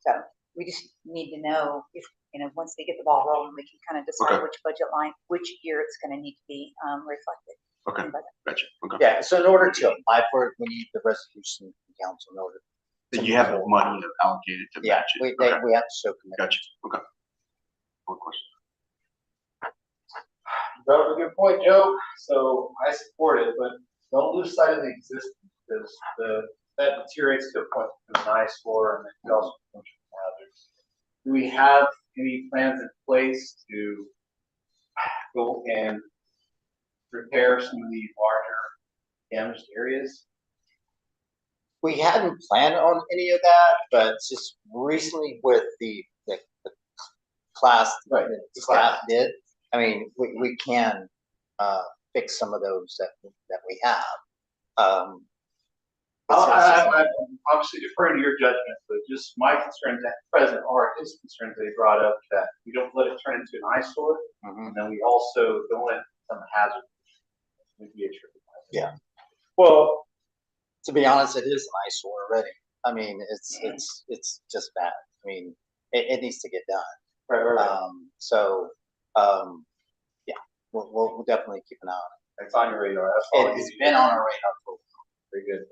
So we just need to know if, you know, once they get the ball rolling, we can kind of decide which budget line, which year it's going to need to be reflected. Okay. Gotcha. Okay. Yeah. So in order to apply for it, we need the resolution from council in order. Then you have the money allocated to match it. We have to show commitment. Gotcha. Okay. One question. That was a good point, Joe. So I support it, but don't lose sight of the existing, because that deteriorates to a point that becomes an eyesore, and it also becomes hazards. Do we have any plans in place to go and repair some of the larger damaged areas? We hadn't planned on any of that, but just recently with the class that the staff did, I mean, we can fix some of those that we have. I'm obviously deferring to your judgment, but just my concerns at present are his concerns that he brought up, that we don't let it turn into an eyesore, and then we also don't let it become a hazard. Yeah. Well, to be honest, it is an eyesore already. I mean, it's just bad. I mean, it needs to get done. Right. So, yeah, we'll definitely keep an eye on it. It's on your radar. It's been on our radar for a while. Very good.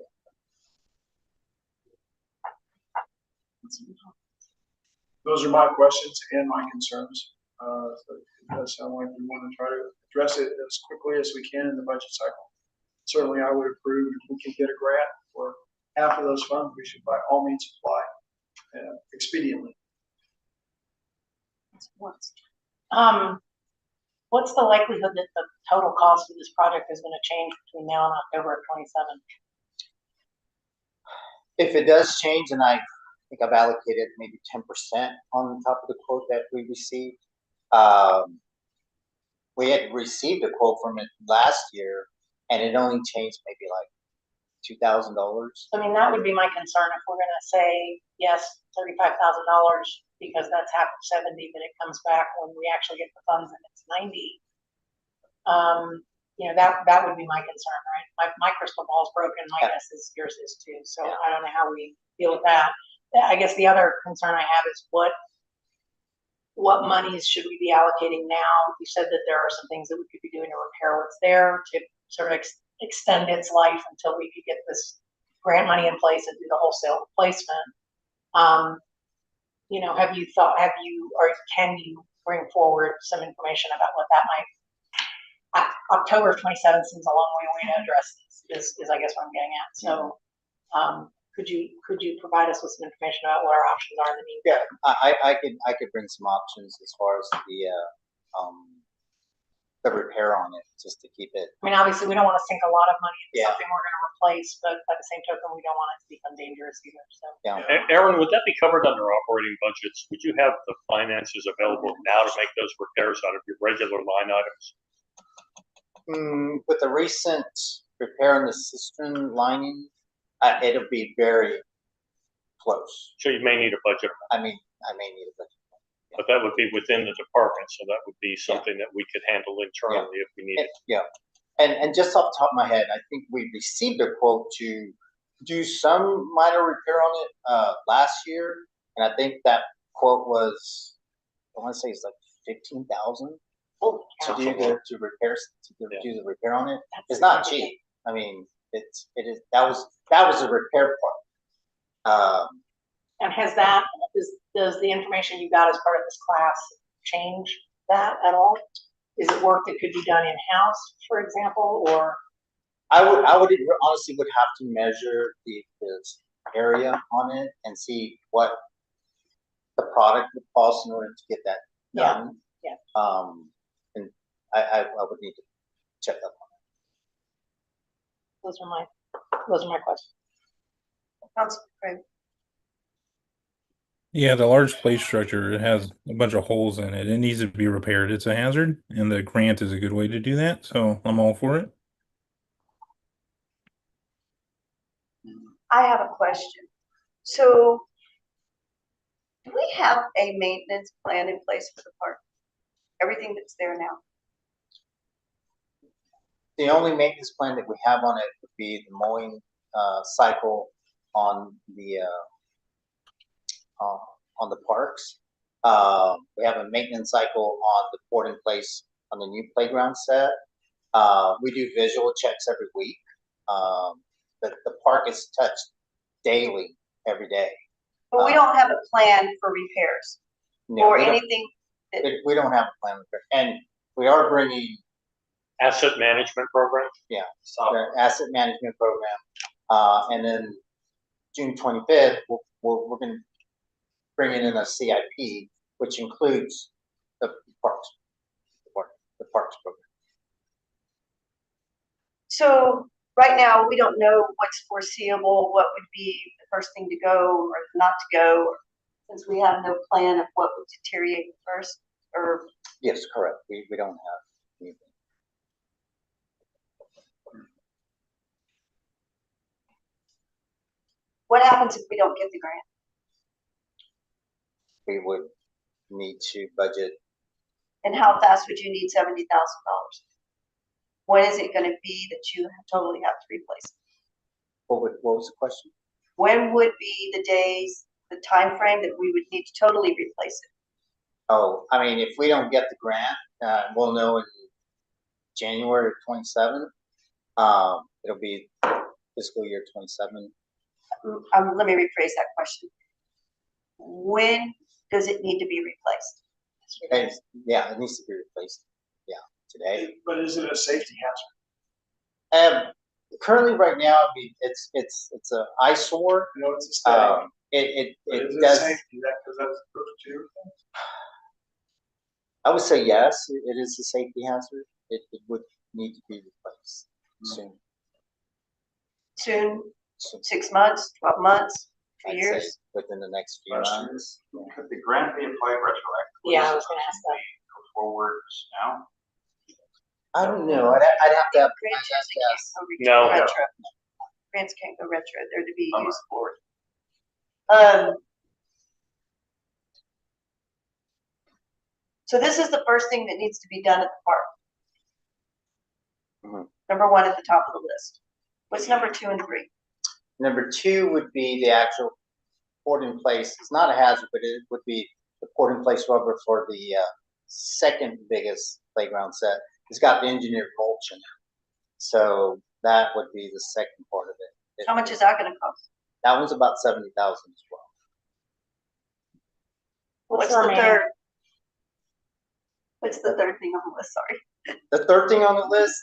Those are my questions and my concerns. So it does sound like we want to try to address it as quickly as we can in the budget cycle. Certainly, I would approve if we can get a grant for half of those funds. We should by all means apply expediently. What's the likelihood that the total cost of this project is going to change between now and October of 27? If it does change, and I think I've allocated maybe 10% on top of the quote that we received. We had received a quote from it last year, and it only changed maybe like $2,000. I mean, that would be my concern if we're going to say, yes, $35,000 because that's half of 70, but it comes back when we actually get the funds and it's 90. You know, that would be my concern, right? My crystal ball's broken. My guess is yours is too. So I don't know how we deal with that. I guess the other concern I have is what monies should we be allocating now? You said that there are some things that we could be doing to repair what's there to sort of extend its life until we could get this grant money in place and do the wholesale replacement. have you thought, or can you bring forward some information about what that might? October 27th seems a long way away to address this, is I guess what I'm getting at. So, could you provide us with some information about what our options are in the meantime? Yeah, I could bring some options as far as the repair on it, just to keep it. I mean, obviously, we don't want to sink a lot of money into Yeah. something we're going to replace, but by the same token, we don't want it to become dangerous either. So, Yeah. Aaron, would that be covered under operating budgets? Would you have the finances available now to make those repairs out of your regular line items? With the recent repair on the cistern lining, it'll be very close. So you may need a budget, I may need a budget. but that would be within the department, so that would be something that we could handle internally if we needed. Yeah, and just off the top of my head, I think we received a quote to do some minor repair on it last year, and I think that quote was, I want to say it's like 15,000 to do the repair on it. It's not cheap. I mean, it is that was a repair part. and does the information you got as part of this class change that at all? Is it work that could be done in-house, for example, or? I would honestly would have to measure the area on it and see what the product would cost in order to get that done. Yeah. And I would need to check up on it. Those are my questions. Councilman Craig. Yeah, the large plate structure, it has a bunch of holes in it. It needs to be repaired. It's a hazard, and the grant is a good way to do that. So I'm all for it. I have a question. So, do we have a maintenance plan in place for the park? Everything that's there now? The only maintenance plan that we have on it would be the mowing cycle on the parks. We have a maintenance cycle on the port in place on the new playground set. We do visual checks every week. The park is touched daily, every day. But we don't have a plan for repairs or we don't- anything. We don't have a plan, and we are bringing Asset management program? the asset management program, and then June 25th, we're going to bring in a CIP, which includes the parks program. So right now, we don't know what's foreseeable, what would be the first thing to go or not to go, since we have no plan of what would deteriorate first, or Yes, correct. We don't have anything. what happens if we don't get the grant? We would need to budget. And how fast would you need $70,000? When is it gonna be that you totally have to replace it? What was the question? When would be the days, the time frame that we would need to totally replace it? Oh, I mean, if we don't get the grant, we'll know in January of 27. It'll be fiscal year 27. Let me rephrase that question. When does it need to be replaced? Yeah, it needs to be replaced. Yeah, today. But is it a safety hazard? Currently, right now, I mean, it's an eyesore. You know, it's a study. It Is it does. safety? Because that's approved too. I would say yes. It is a safety hazard. It would need to be replaced soon. Soon, 6 months, 12 months, 2 I'd say years? within the next few Last year. months. Could the grant be applied retroactively? Yeah, I was gonna ask that. Go forward now? I don't know. I'd have to ask. No. Retro. Grants can't go retro, they're to be Okay. used forward. So this is the first thing that needs to be done at the park. Mhm. Number 1 at the top of the list. What's number 2 and 3? Number 2 would be the actual port in place. It's not a hazard, but it would be the port in place rubber for the second biggest playground set. It's got the engineered mulch in it. So that would be the second part of it. How much is that gonna cost? That one's about 70,000 as well. What's the the remaining? third? What's the third thing on the list? Sorry. The third thing on the list,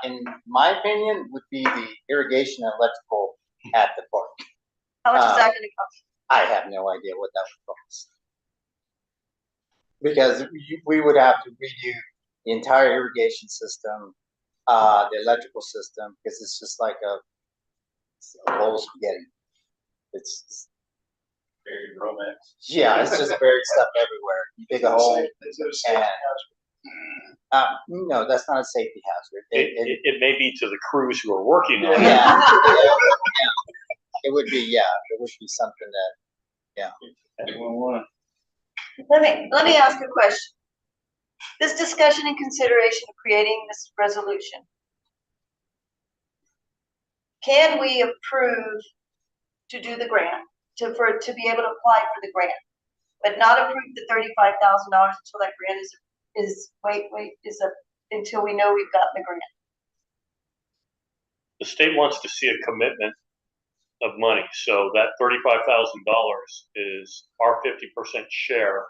in my opinion, would be the irrigation and electrical at the park. How much is that gonna cost? I have no idea what that would cost. Because we would have to redo the entire irrigation system, the electrical system, because it's just like a bowl of spaghetti. It's Very romance. yeah, it's just buried stuff everywhere. You dig a hole, Is it a safety and hazard? no, that's not a safety hazard. It may be to the crews who are working on it. Yeah, it would be, yeah, it would be something that, Let me ask a question. This discussion and consideration of creating this resolution. Can we approve to do the grant, to be able to apply for the grant, but not approve the $35,000 until that grant until we know we've gotten the grant? The state wants to see a commitment of money, so that $35,000 is our 50% share.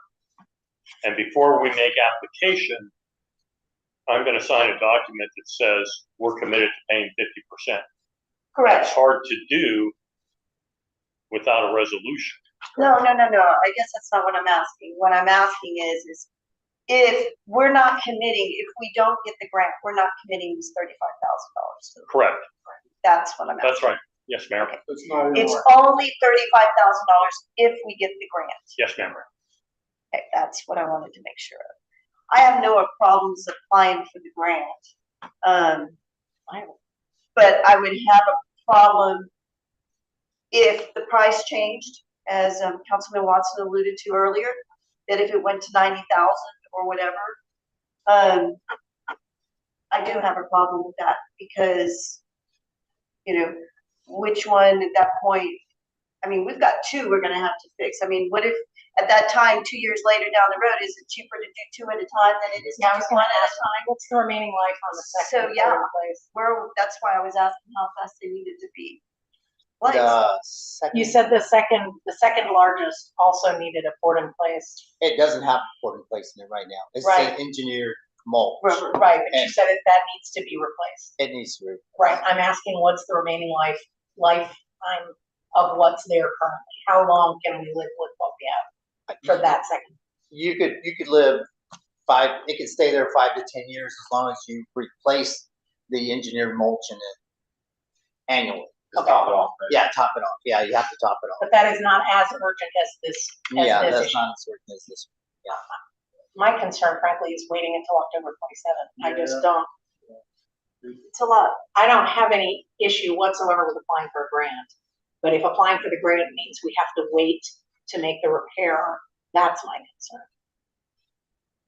And before we make application, I'm gonna sign a document that says we're committed to paying 50%. Correct. It's hard to do without a resolution. No. I guess that's not what I'm asking. What I'm asking is if we're not committing, if we don't get the grant, we're not committing this $35,000. Correct. That's what I'm asking. That's right. Yes, ma'am. It's not in It's our- only $35,000 if we get the grant. Yes, ma'am. Okay, that's what I wanted to make sure of. I have no problems applying for the grant. But I would have a problem if the price changed, as Councilman Watson alluded to earlier, that if it went to 90,000 or whatever. I do have a problem with that because, which one at that point, I mean, we've got two we're gonna have to fix. I mean, what if at that time, 2 years later down the road, is it cheaper to do two at a time than it is to Yeah, I do was one gonna at a ask, time? what's the remaining life on the So, second? yeah. Place? That's why I was asking how fast they needed to be. What? the second. You said the second largest also needed a port in place. It doesn't have a port in place in it right now. It's Right. an engineered mulch. Right, but you And- said that needs to be replaced. It needs to be. Right, I'm asking what's the remaining lifetime of what's there currently? How long can we live with what we have for that second? You could live it could stay there 5 to 10 years as long as you replace the engineered mulch in it annually. Okay. Top it off. Yeah, top it off. Yeah, you have to top it off. But that is not as urgent as this, Yeah, as this that's issue. not as certain as this. My concern frankly is waiting until October 27th. I just Yeah. don't, It's a lot. I don't have any issue whatsoever with applying for a grant. But if applying for the grant means we have to wait to make the repair, that's my concern.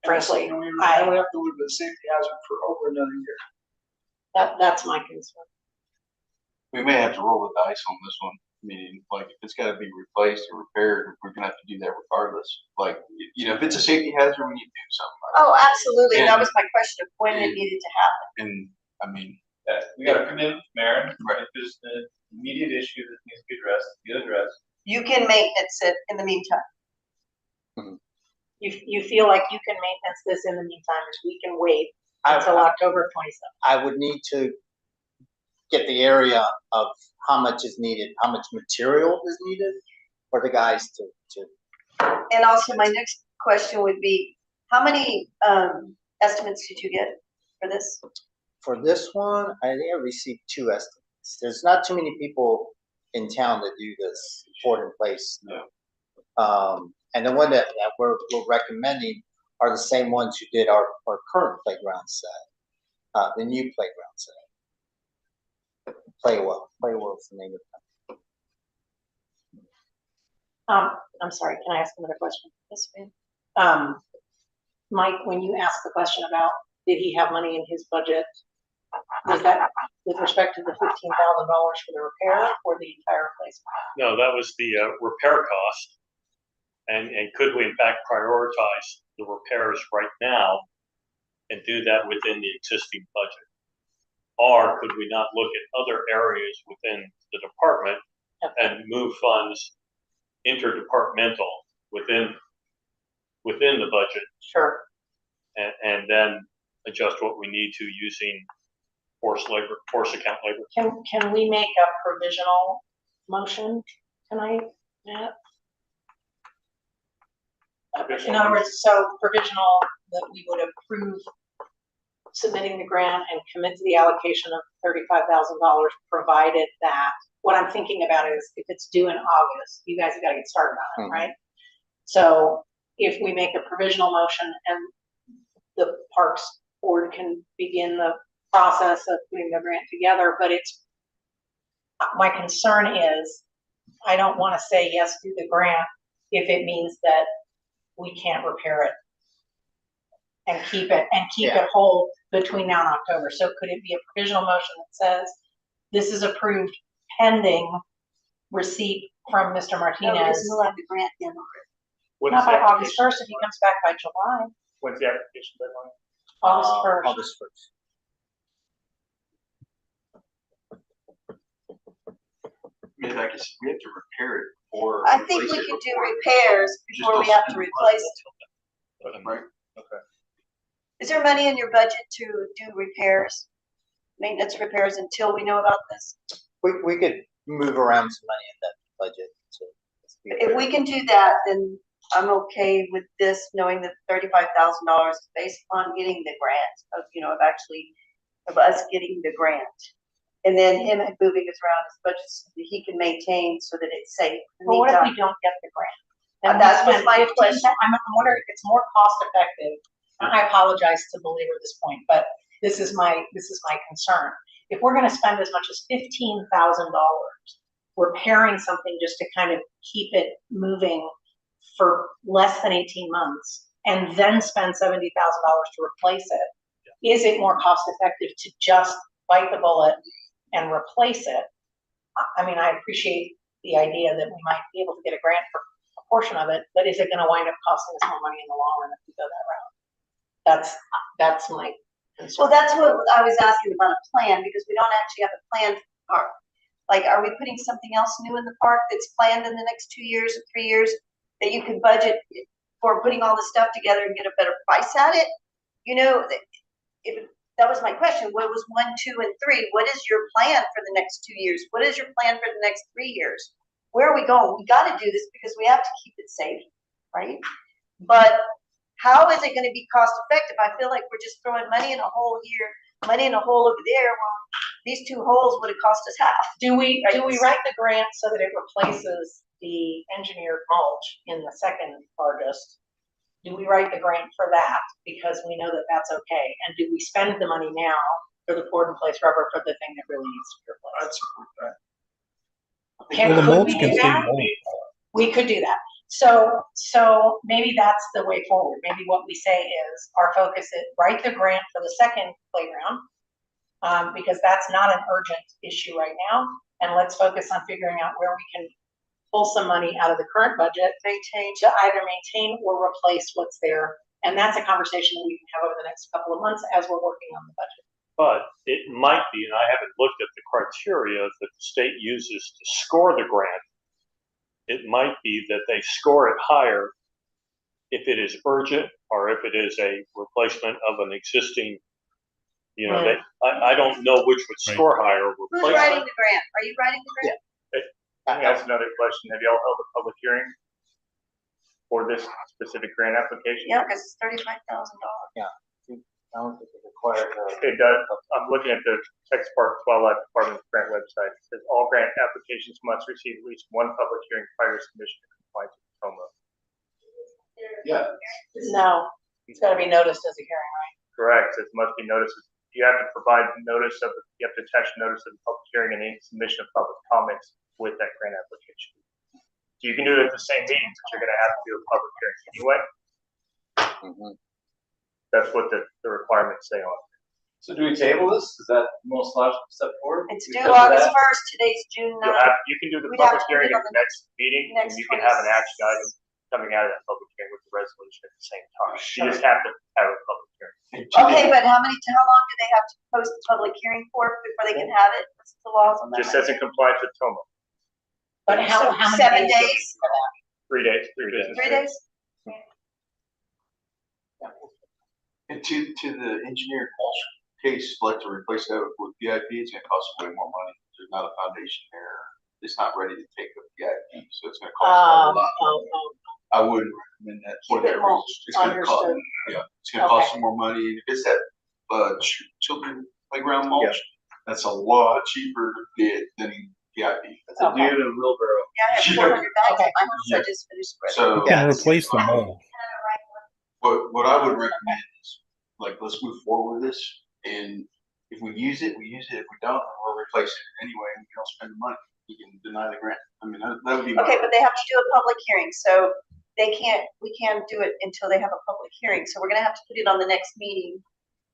Frankly, And we have to live with a safety hazard for over another year. that's my concern. We may have to roll the dice on this one. I mean, like, if it's gotta be replaced or repaired, we're gonna have to do that regardless. Like, if it's a safety hazard, we need to do something about Oh, absolutely. Yeah. That was my question of when it needed to happen. it. And, I mean, We got a commitment from Aaron. If there's an immediate issue that needs to be addressed, get addressed. You can maintenance it in the meantime. You feel like you can maintenance this in the meantime, if we can wait I- until October 27th. I would need to get the area of how much is needed, how much material is needed for the guys to. And also my next question would be, how many estimates did you get for this? For this one, I think I received 2 estimates. There's not too many people in town that do this port in place. No. And the one that we're recommending are the same ones who did our current playground set, the new playground set. Playwell's the name of it. I'm sorry, can I ask another question? Yes, ma'am. Mike, when you asked the question about, did he have money in his budget? Was that with respect to the $15,000 for the repair or the entire replacement? No, that was the repair cost. And could we in fact prioritize the repairs right now and do that within the existing budget? Or could we not look at other areas within the department and move funds interdepartmental within within the budget Sure. and then adjust what we need to using force account labor. Can we make a provisional motion tonight, Matt? In other words, so provisional that we would approve submitting the grant and commit to the allocation of $35,000, provided that, what I'm thinking about is if it's due in August, you guys have got to get started on it, right? So if we make a provisional motion and the Parks Board can begin the process of putting the grant together, but my concern is, I don't want to say yes to the grant if it means that we can't repair it and keep it whole between now and October. So could it be a provisional motion that says this is approved pending receipt from Mr. Martinez? We'll have the grant in already. Not by August 1st, if he comes back by July. When's the application deadline? August 1st. August 1st. I mean, like I said, we have to repair it or. I think we replace it can do before. repairs before we have to replace it. Right. Okay. Is there money in your budget to do repairs, maintenance repairs until we know about this? We could move around some money in that budget. So If we can do that, then I'm okay with this, knowing that $35,000 is based on getting the grant, of us getting the grant. And then him moving us around his budget so that he can maintain so that it's safe. Well, what if we don't get the grant? And That was my question. I'm wondering if it's more cost effective. And I apologize to belabor this point, but this is my concern. If we're going to spend as much as $15,000 repairing something just to kind of keep it moving for less than 18 months, and then spend $70,000 to replace it, is it more cost effective to just bite the bullet and replace it? I mean, I appreciate the idea that we might be able to get a grant for a portion of it, but is it going to wind up costing us more money in the long run if we go that route? That's my concern. Well, that's what I was asking about a plan, because we don't actually have a plan for the park. Like, are we putting something else new in the park that's planned in the next 2 years or 3 years that you could budget for putting all this stuff together and get a better price at it? You know, that was my question. What was 1, 2, and 3? What is your plan for the next 2 years? What is your plan for the next 3 years? Where are we going? We got to do this because we have to keep it safe, right? But how is it going to be cost effective? I feel like we're just throwing money in a hole here, money in a hole over there. Well, these 2 holes would have cost us half. Do we write the grant so that it replaces the engineered mulch in the second largest? Do we write the grant for that because we know that that's okay? And do we spend the money now for the poured in place rubber for the thing that really needs to be replaced? Could we do that? We could do that. So maybe that's the way forward. Maybe what we say is our focus is write the grant for the second playground, because that's not an urgent issue right now. And let's focus on figuring out where we can pull some money out of the current budget to either maintain or replace what's there. And that's a conversation that we can have over the next couple of months as we're working on the budget. But it might be, and I haven't looked at the criteria that the state uses to score the grant. It might be that they score it higher if it is urgent or if it is a replacement of an existing, I don't know which would score higher. Who's writing the grant? Are you writing the grant? Let me ask another question. Have y'all held a public hearing for this specific grant application? Yeah, because it's $35,000. Yeah. I don't think it requires It does. I'm looking at the Texas Parks Wildlife Department's grant website. It says all grant applications must receive at least 1 public hearing prior to submission to compliance with TOMA. Yeah. No, it's got to be noticed as a hearing, right? Correct. It must be noticed. You have to provide notice of, you have to attach notice of the public hearing and any submission of public comments with that grant application. So you can do it at the same meeting, but you're going to have to do a public hearing anyway. That's what the requirements say on it. So do we table this? Is that the most logical step forward? It's due August 1st. Today's June 9th. You can do the We'd have public to hearing do it at on the next meeting, and you can have an action item coming out of that public hearing with the resolution at the same time. You just have to have a public hearing. Okay, but how long do they have to post the public hearing for before they can have it? What's the laws on that? Just says in compliance with TOMA. But how many 7 days? for that? 3 days, 3 business 3 days? And to the engineered mulch case, like to replace that with VIP, it's gonna cost way more money. There's not a foundation there. It's not ready to take the VIP, so it's gonna cost a lot. I wouldn't recommend that for Keep it that reason. mulched, It's gonna cost, understood. yeah, it's gonna cost some more money. And if it's that, children playground mulch, that's a lot cheaper to get than VIP. That's a dude in a wheelbarrow. Yeah, I have 400 bags at my house. I just finished spreading. So. You can replace the mold. What I would recommend is, like, let's move forward with this, and if we use it, we use it. If we don't, we'll replace it anyway, and we don't spend the money. You can deny the grant. I mean, that would be. Okay, but they have to do a public hearing, so we can't do it until they have a public hearing, so we're gonna have to put it on the next meeting.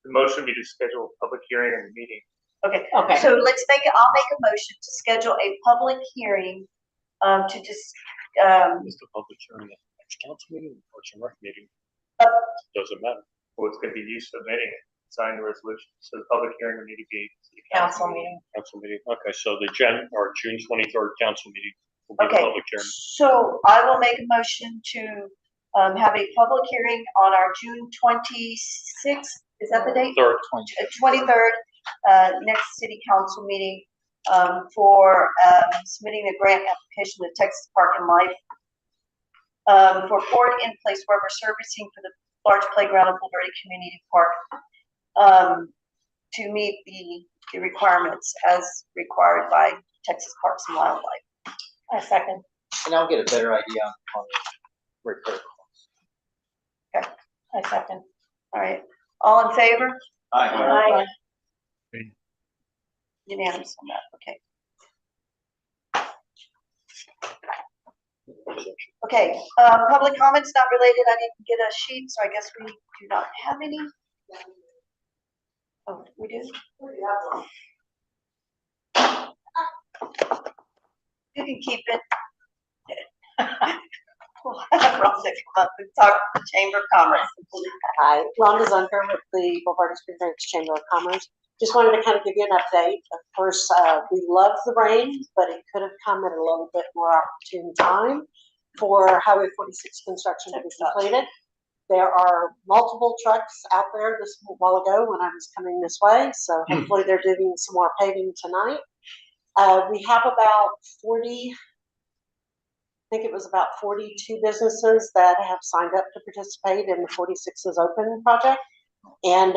The motion be to schedule a public hearing and meeting. Okay, Okay. so I'll make a motion to schedule a public hearing, to just, Is the public hearing at the next council meeting or some rec meeting? Uh, Doesn't matter. Well, it's gonna be you submitting it, sign the resolution, so the public hearing will need to be. Council meeting. Council meeting, okay, so the June 23rd council meeting will be the Okay. public hearing. So I will make a motion to, have a public hearing on our June 26th, is that the date? Third. 23rd, next city council meeting, for, submitting a grant application to Texas Park and Life, for board in place rubber servicing for the large playground of Bulverde Community Park, to meet the requirements as required by Texas Parks and Wildlife. I second. And I'll get a better idea on the repair costs. I second. All right, all in favor? Aye. Unanimous on that, okay. Okay, public comments not related, I didn't get a sheet, so I guess we do not have any. Oh, we do? You can keep it. We'll have Rhonda come up and talk to the Chamber of Commerce. Hi, Rhonda Zunker with the Bulverde Spring Branch Chamber of Commerce. Just wanted to kind of give you an update. Of course, we love the rain, but it could have come at a little bit more opportune time for Highway 46 construction to be completed. There are multiple trucks out there this while ago when I was coming this way, so hopefully they're doing some more paving tonight. We have about 40, I think it was about 42 businesses that have signed up to participate in the 46 is Open project. And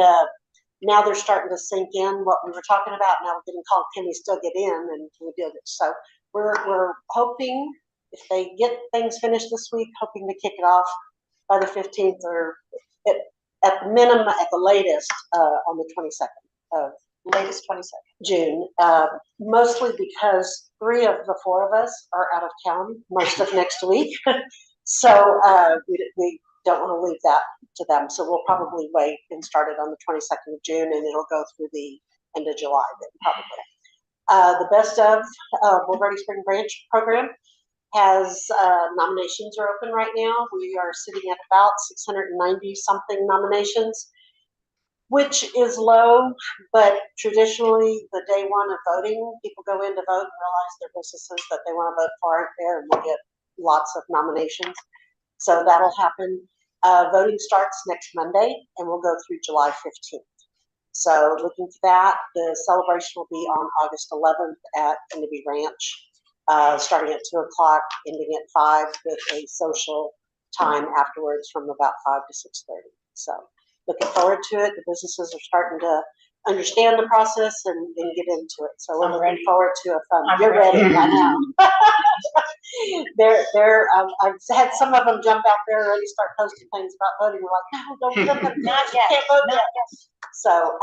now they're starting to sink in what we were talking about. Now we're getting called, can we still get in? And we did it. So we're hoping if they get things finished this week, hoping to kick it off by the 15th or at the minimum, at the latest, on the 22nd of Latest 22nd. June, mostly because 3 of the 4 of us are out of town most of next week. So we don't want to leave that to them. So we'll probably wait and start it on the 22nd of June, and it'll go through the end of July then probably. The Best of Bulverde Spring Branch program has nominations are open right now. We are sitting at about 690 something nominations, which is low, but traditionally the day one of voting, people go in to vote and realize their businesses that they want to vote for aren't there, and we'll get lots of nominations. So that'll happen. Voting starts next Monday and we'll go through July 15th. So looking for that. The celebration will be on August 11th at Kennedy Ranch, starting at 2 o'clock, ending at 5 with a social time afterwards from about 5 to 6:30. So looking forward to it. The businesses are starting to understand the process and get into it. So we're looking forward to a fun. You're ready, I know. I've had some of them jump out there already, start posting things about voting. We're like, no, don't vote. Not yet. Can't vote yet. So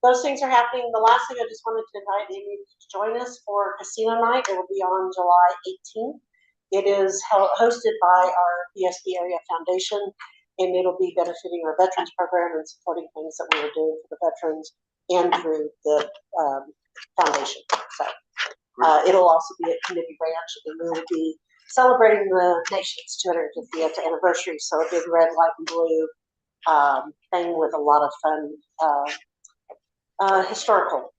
those things are happening. The last thing I just wanted to invite Amy to join us for Casino Night. It will be on July 18th. It is hosted by our BSD Area Foundation, and it'll be benefiting our veterans program and supporting things that we are doing for the veterans and through the foundation. So it'll also be at Kennedy Ranch, and we will be celebrating the nation's 250th anniversary. So a big red, white, and blue thing with a lot of fun historical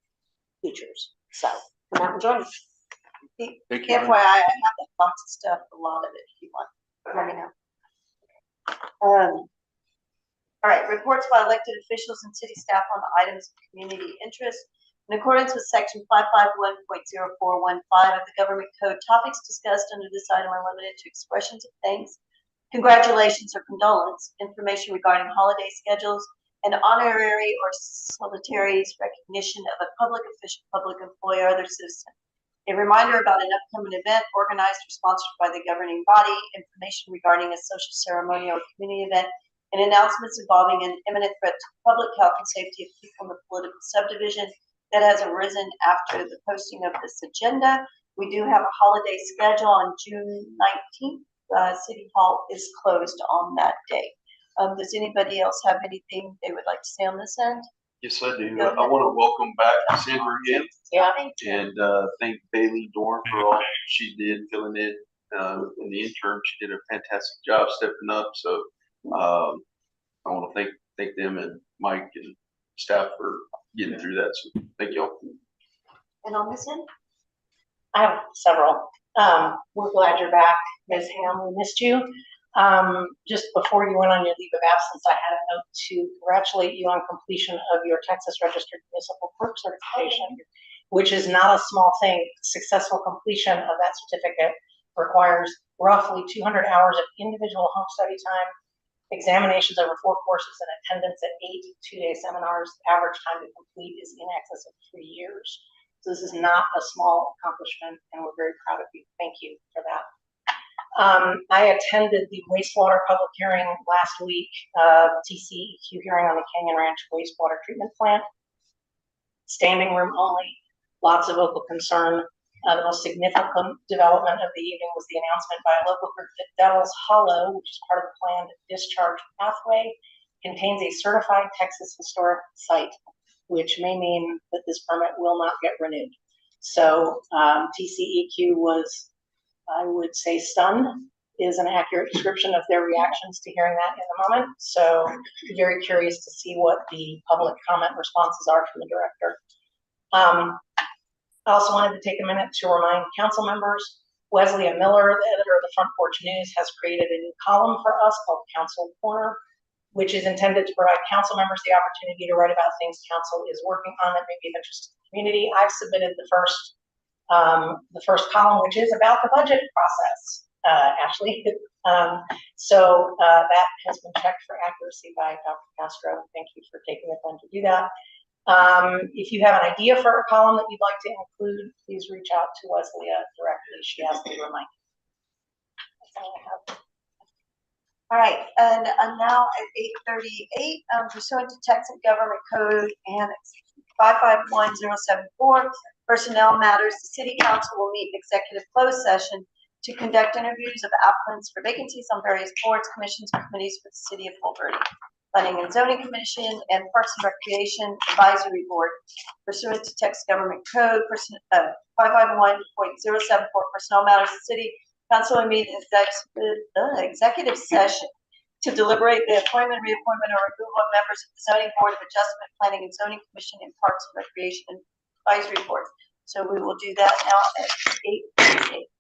features. So come out and join us. FYI, I have lots of stuff, a lot of it, if you want, let me know. All right, reports by elected officials and city staff on the items of community interest. In accordance with section 551.0415 of the government code, topics discussed under this item are limited to expressions of thanks, congratulations or condolence, information regarding holiday schedules, and honorary or solitaries recognition of a public official, public employee, or other citizen. A reminder about an upcoming event organized or sponsored by the governing body, information regarding a social ceremony or community event, and announcements involving an imminent threat to public health and safety of people in the political subdivision that has arisen after the posting of this agenda. We do have a holiday schedule on June 19th. City Hall is closed on that day. Does anybody else have anything they would like to say on this end? Yes, I do. I want to welcome back Sandra again. Yeah. And thank Bailey Dorn for all she did filling in the interim. She did a fantastic job stepping up. So I want to thank them and Mike and staff for getting through that. So thank y'all. And on this end? I have several. We're glad you're back, Ms. Ham. We missed you. Just before you went on your leave of absence, I had a note to congratulate you on completion of your Texas Registered Municipal Clerk certification, which is not a small thing. Successful completion of that certificate requires roughly 200 hours of individual home study time, examinations over 4 courses, and attendance at 8 two-day seminars. The average time to complete is in excess of 3 years. So this is not a small accomplishment, and we're very proud of you. Thank you for that. I attended the wastewater public hearing last week, TCEQ hearing on the Canyon Ranch wastewater treatment plant. Standing room only, lots of local concern. The most significant development of the evening was the announcement by a local group that Devil's Hollow, which is part of the planned discharge pathway, contains a certified Texas historic site, which may mean that this permit will not get renewed. So TCEQ was, I would say, stunned is an accurate description of their reactions to hearing that in the moment. So very curious to see what the public comment responses are from the director. I also wanted to take a minute to remind council members, Wesley Miller, the editor of the Front Porch News, has created a new column for us called Council Corner, which is intended to provide council members the opportunity to write about things council is working on that may be of interest to the community. I've submitted the first column, which is about the budget process, Ashley. So that has been checked for accuracy by Dr. Castro. Thank you for taking the time to do that. If you have an idea for a column that you'd like to include, please reach out to Wesley directly. She has to be reminded. That's all I have. All right, and now at 8:38, pursuant to Texas Government Code Annex 551074, personnel matters, the City Council will meet in executive closed session to conduct interviews of applicants for vacancies on various boards, commissions, and committees for the City of Fort Verde, Planning and Zoning Commission, and Parks and Recreation Advisory Board pursuant to Texas Government Code 551.074, personnel matters, the City Council will meet in executive session to deliberate the appointment, reappointment, or removal of members of the Zoning Board of Adjustment, Planning and Zoning Commission, and Parks and Recreation Advisory Board. So we will do that now at 8:38.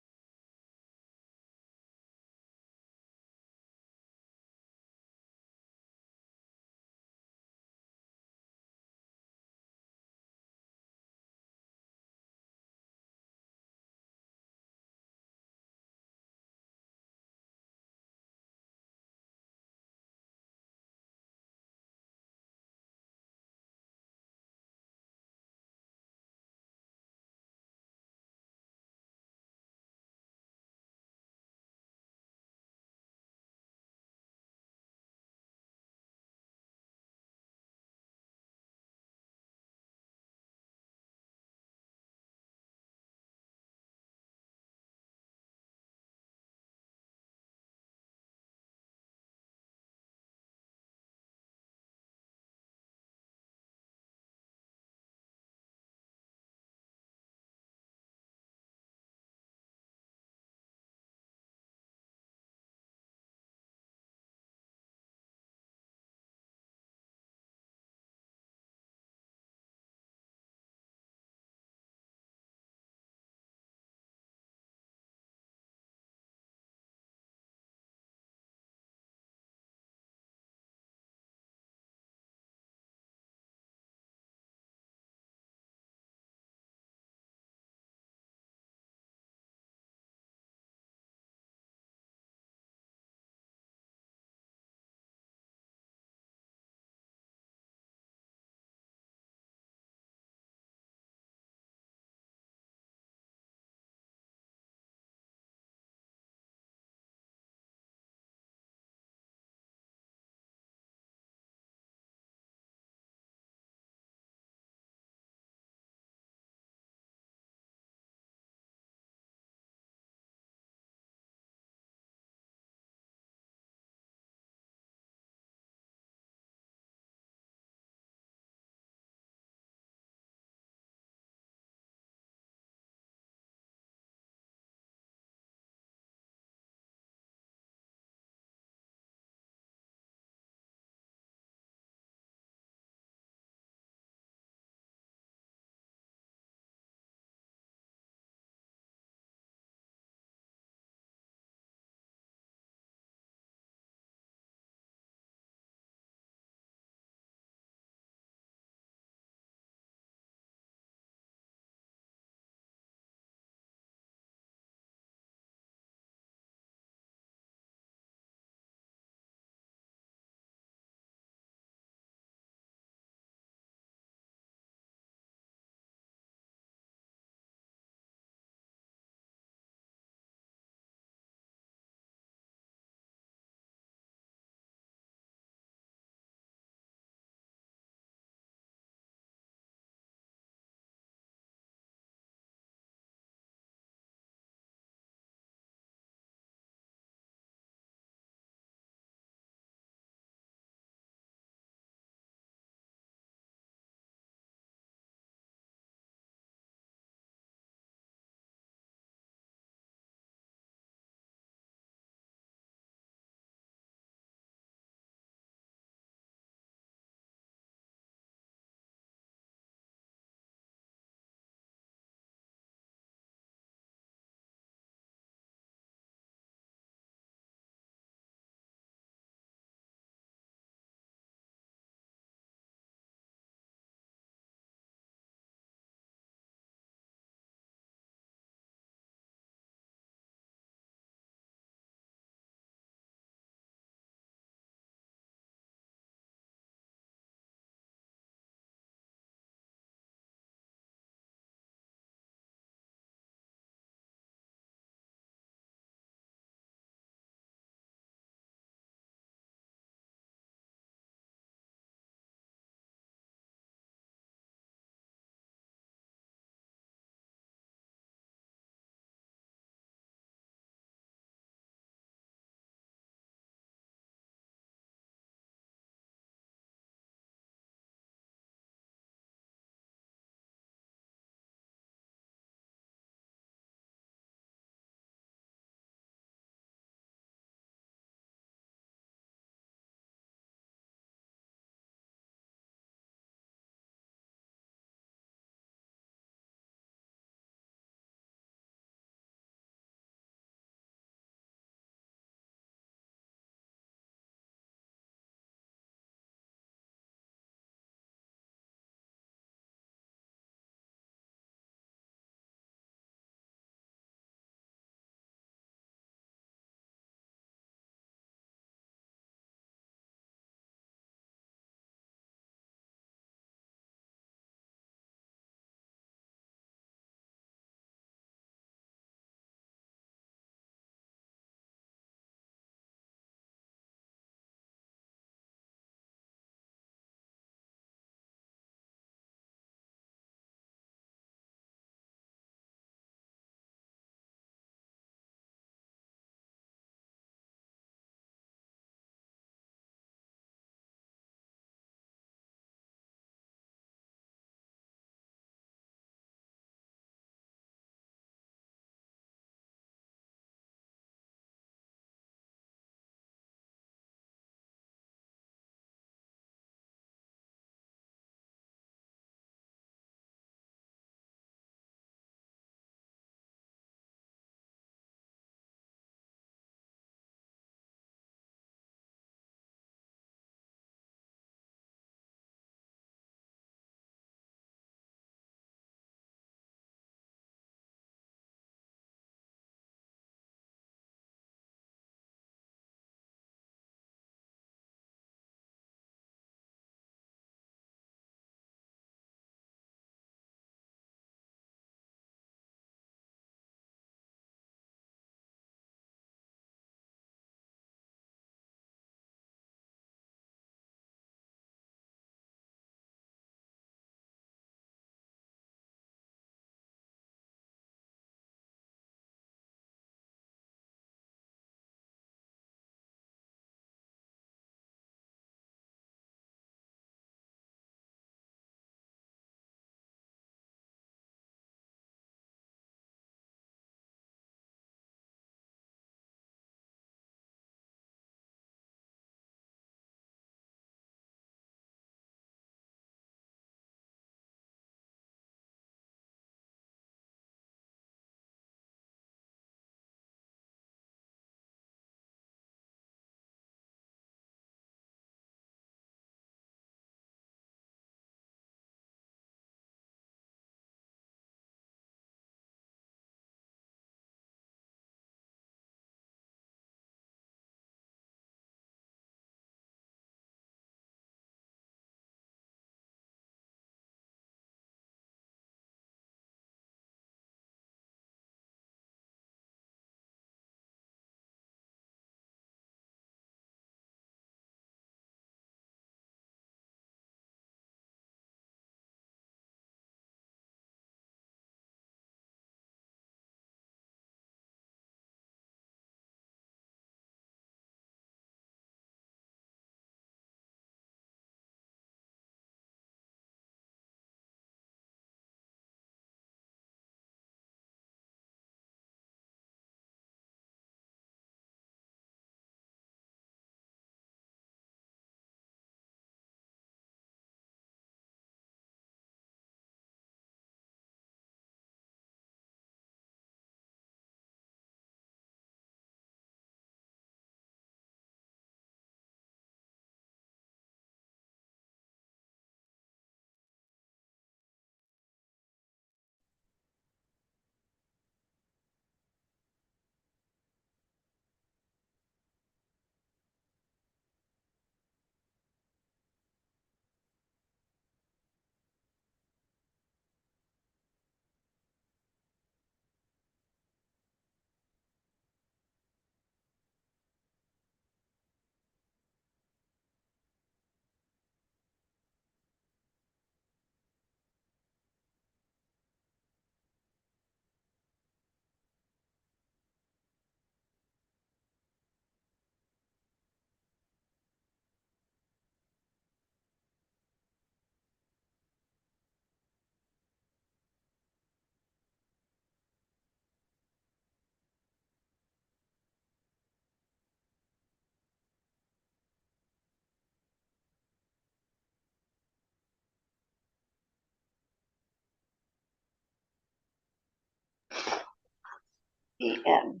PM.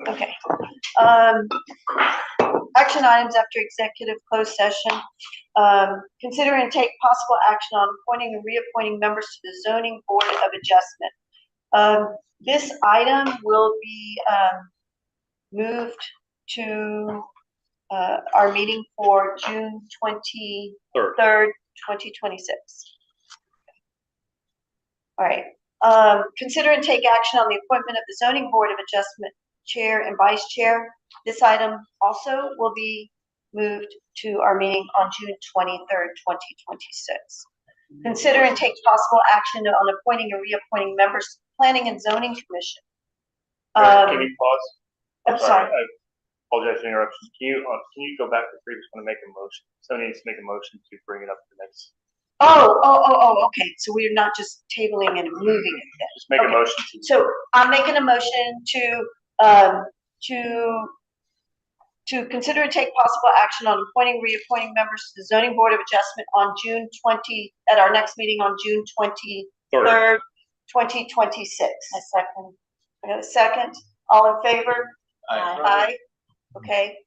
Okay. Action items after executive closed session. Consider and take possible action on appointing and reappointing members to the zoning board of adjustment. This item will be moved to our meeting for June 23rd, 2026. All right. Consider and take action on the appointment of the zoning board of adjustment chair and vice chair. This item also will be moved to our meeting on June 23rd, 2026. Consider and take possible action on appointing and reappointing members to the Planning and Zoning Commission. Can you pause? I'm sorry. I apologize for the interruption. Can you go back to previous one to make a motion? Somebody needs to make a motion to bring it up to the next. Okay. So we're not just tabling and moving it then. Just make a Okay. motion to. So I'm making a motion to consider and take possible action on appointing, reappointing members to the zoning board of adjustment on June 20, at our next meeting on June 23rd, 2026. A second. I got a second. All in favor? Aye. Aye. Okay.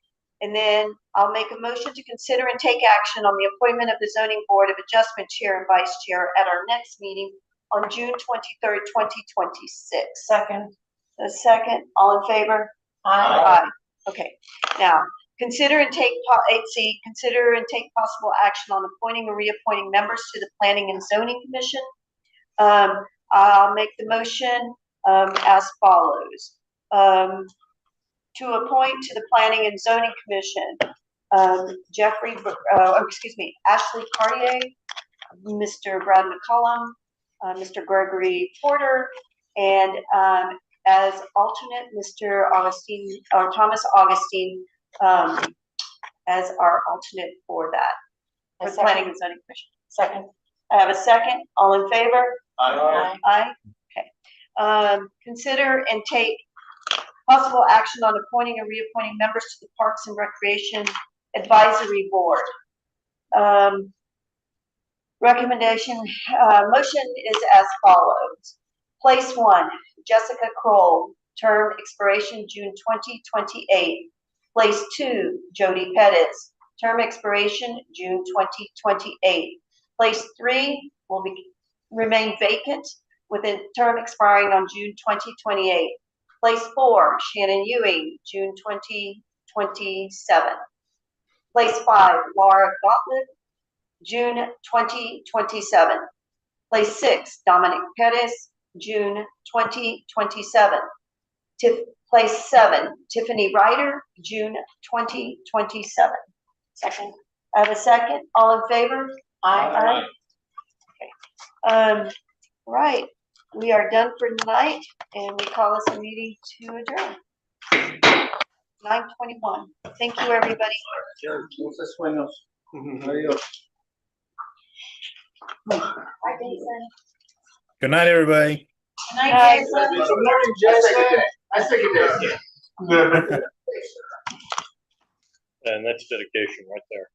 And then I'll make a motion to consider and take action on the appointment of the zoning board of adjustment chair and vice chair at our next meeting on June 23rd, 2026. Second. A second. All in favor? Aye. Okay. Now, consider and take possible action on appointing or reappointing members to the Planning and Zoning Commission. I'll make the motion as follows. To appoint to the Planning and Zoning Commission, Ashley Cartier, Mr. Brad McCollum, Mr. Gregory Porter, and as alternate, Mr. Augustine, or Thomas Augustine, as our alternate for that, for the Planning and Zoning Commission. Second. I have a second. All in favor? Aye. Aye. Okay. Consider and take possible action on appointing and reappointing members to the Parks and Recreation Advisory Board. Recommendation, motion is as follows. Place 1, Jessica Kroll, term expiration June 2028. Place 2, Jody Pettis, term expiration June 2028. Place 3 will remain vacant with a term expiring on June 2028. Place 4, Shannon Ewing, June 2027. Place 5, Laura Gottlieb, June 2027. Place 6, Dominic Pettis, June 2027. Place 7, Tiffany Ryder, June 2027. Second. I have a second. All in favor? Aye. Okay. Right. We are done for tonight, and we call this a meeting to adjourn. 9:21. Thank you, everybody. Bye, Jason. Good night, everybody. Good night, Jason. Good morning, Jason. I think it is. And that's dedication right there.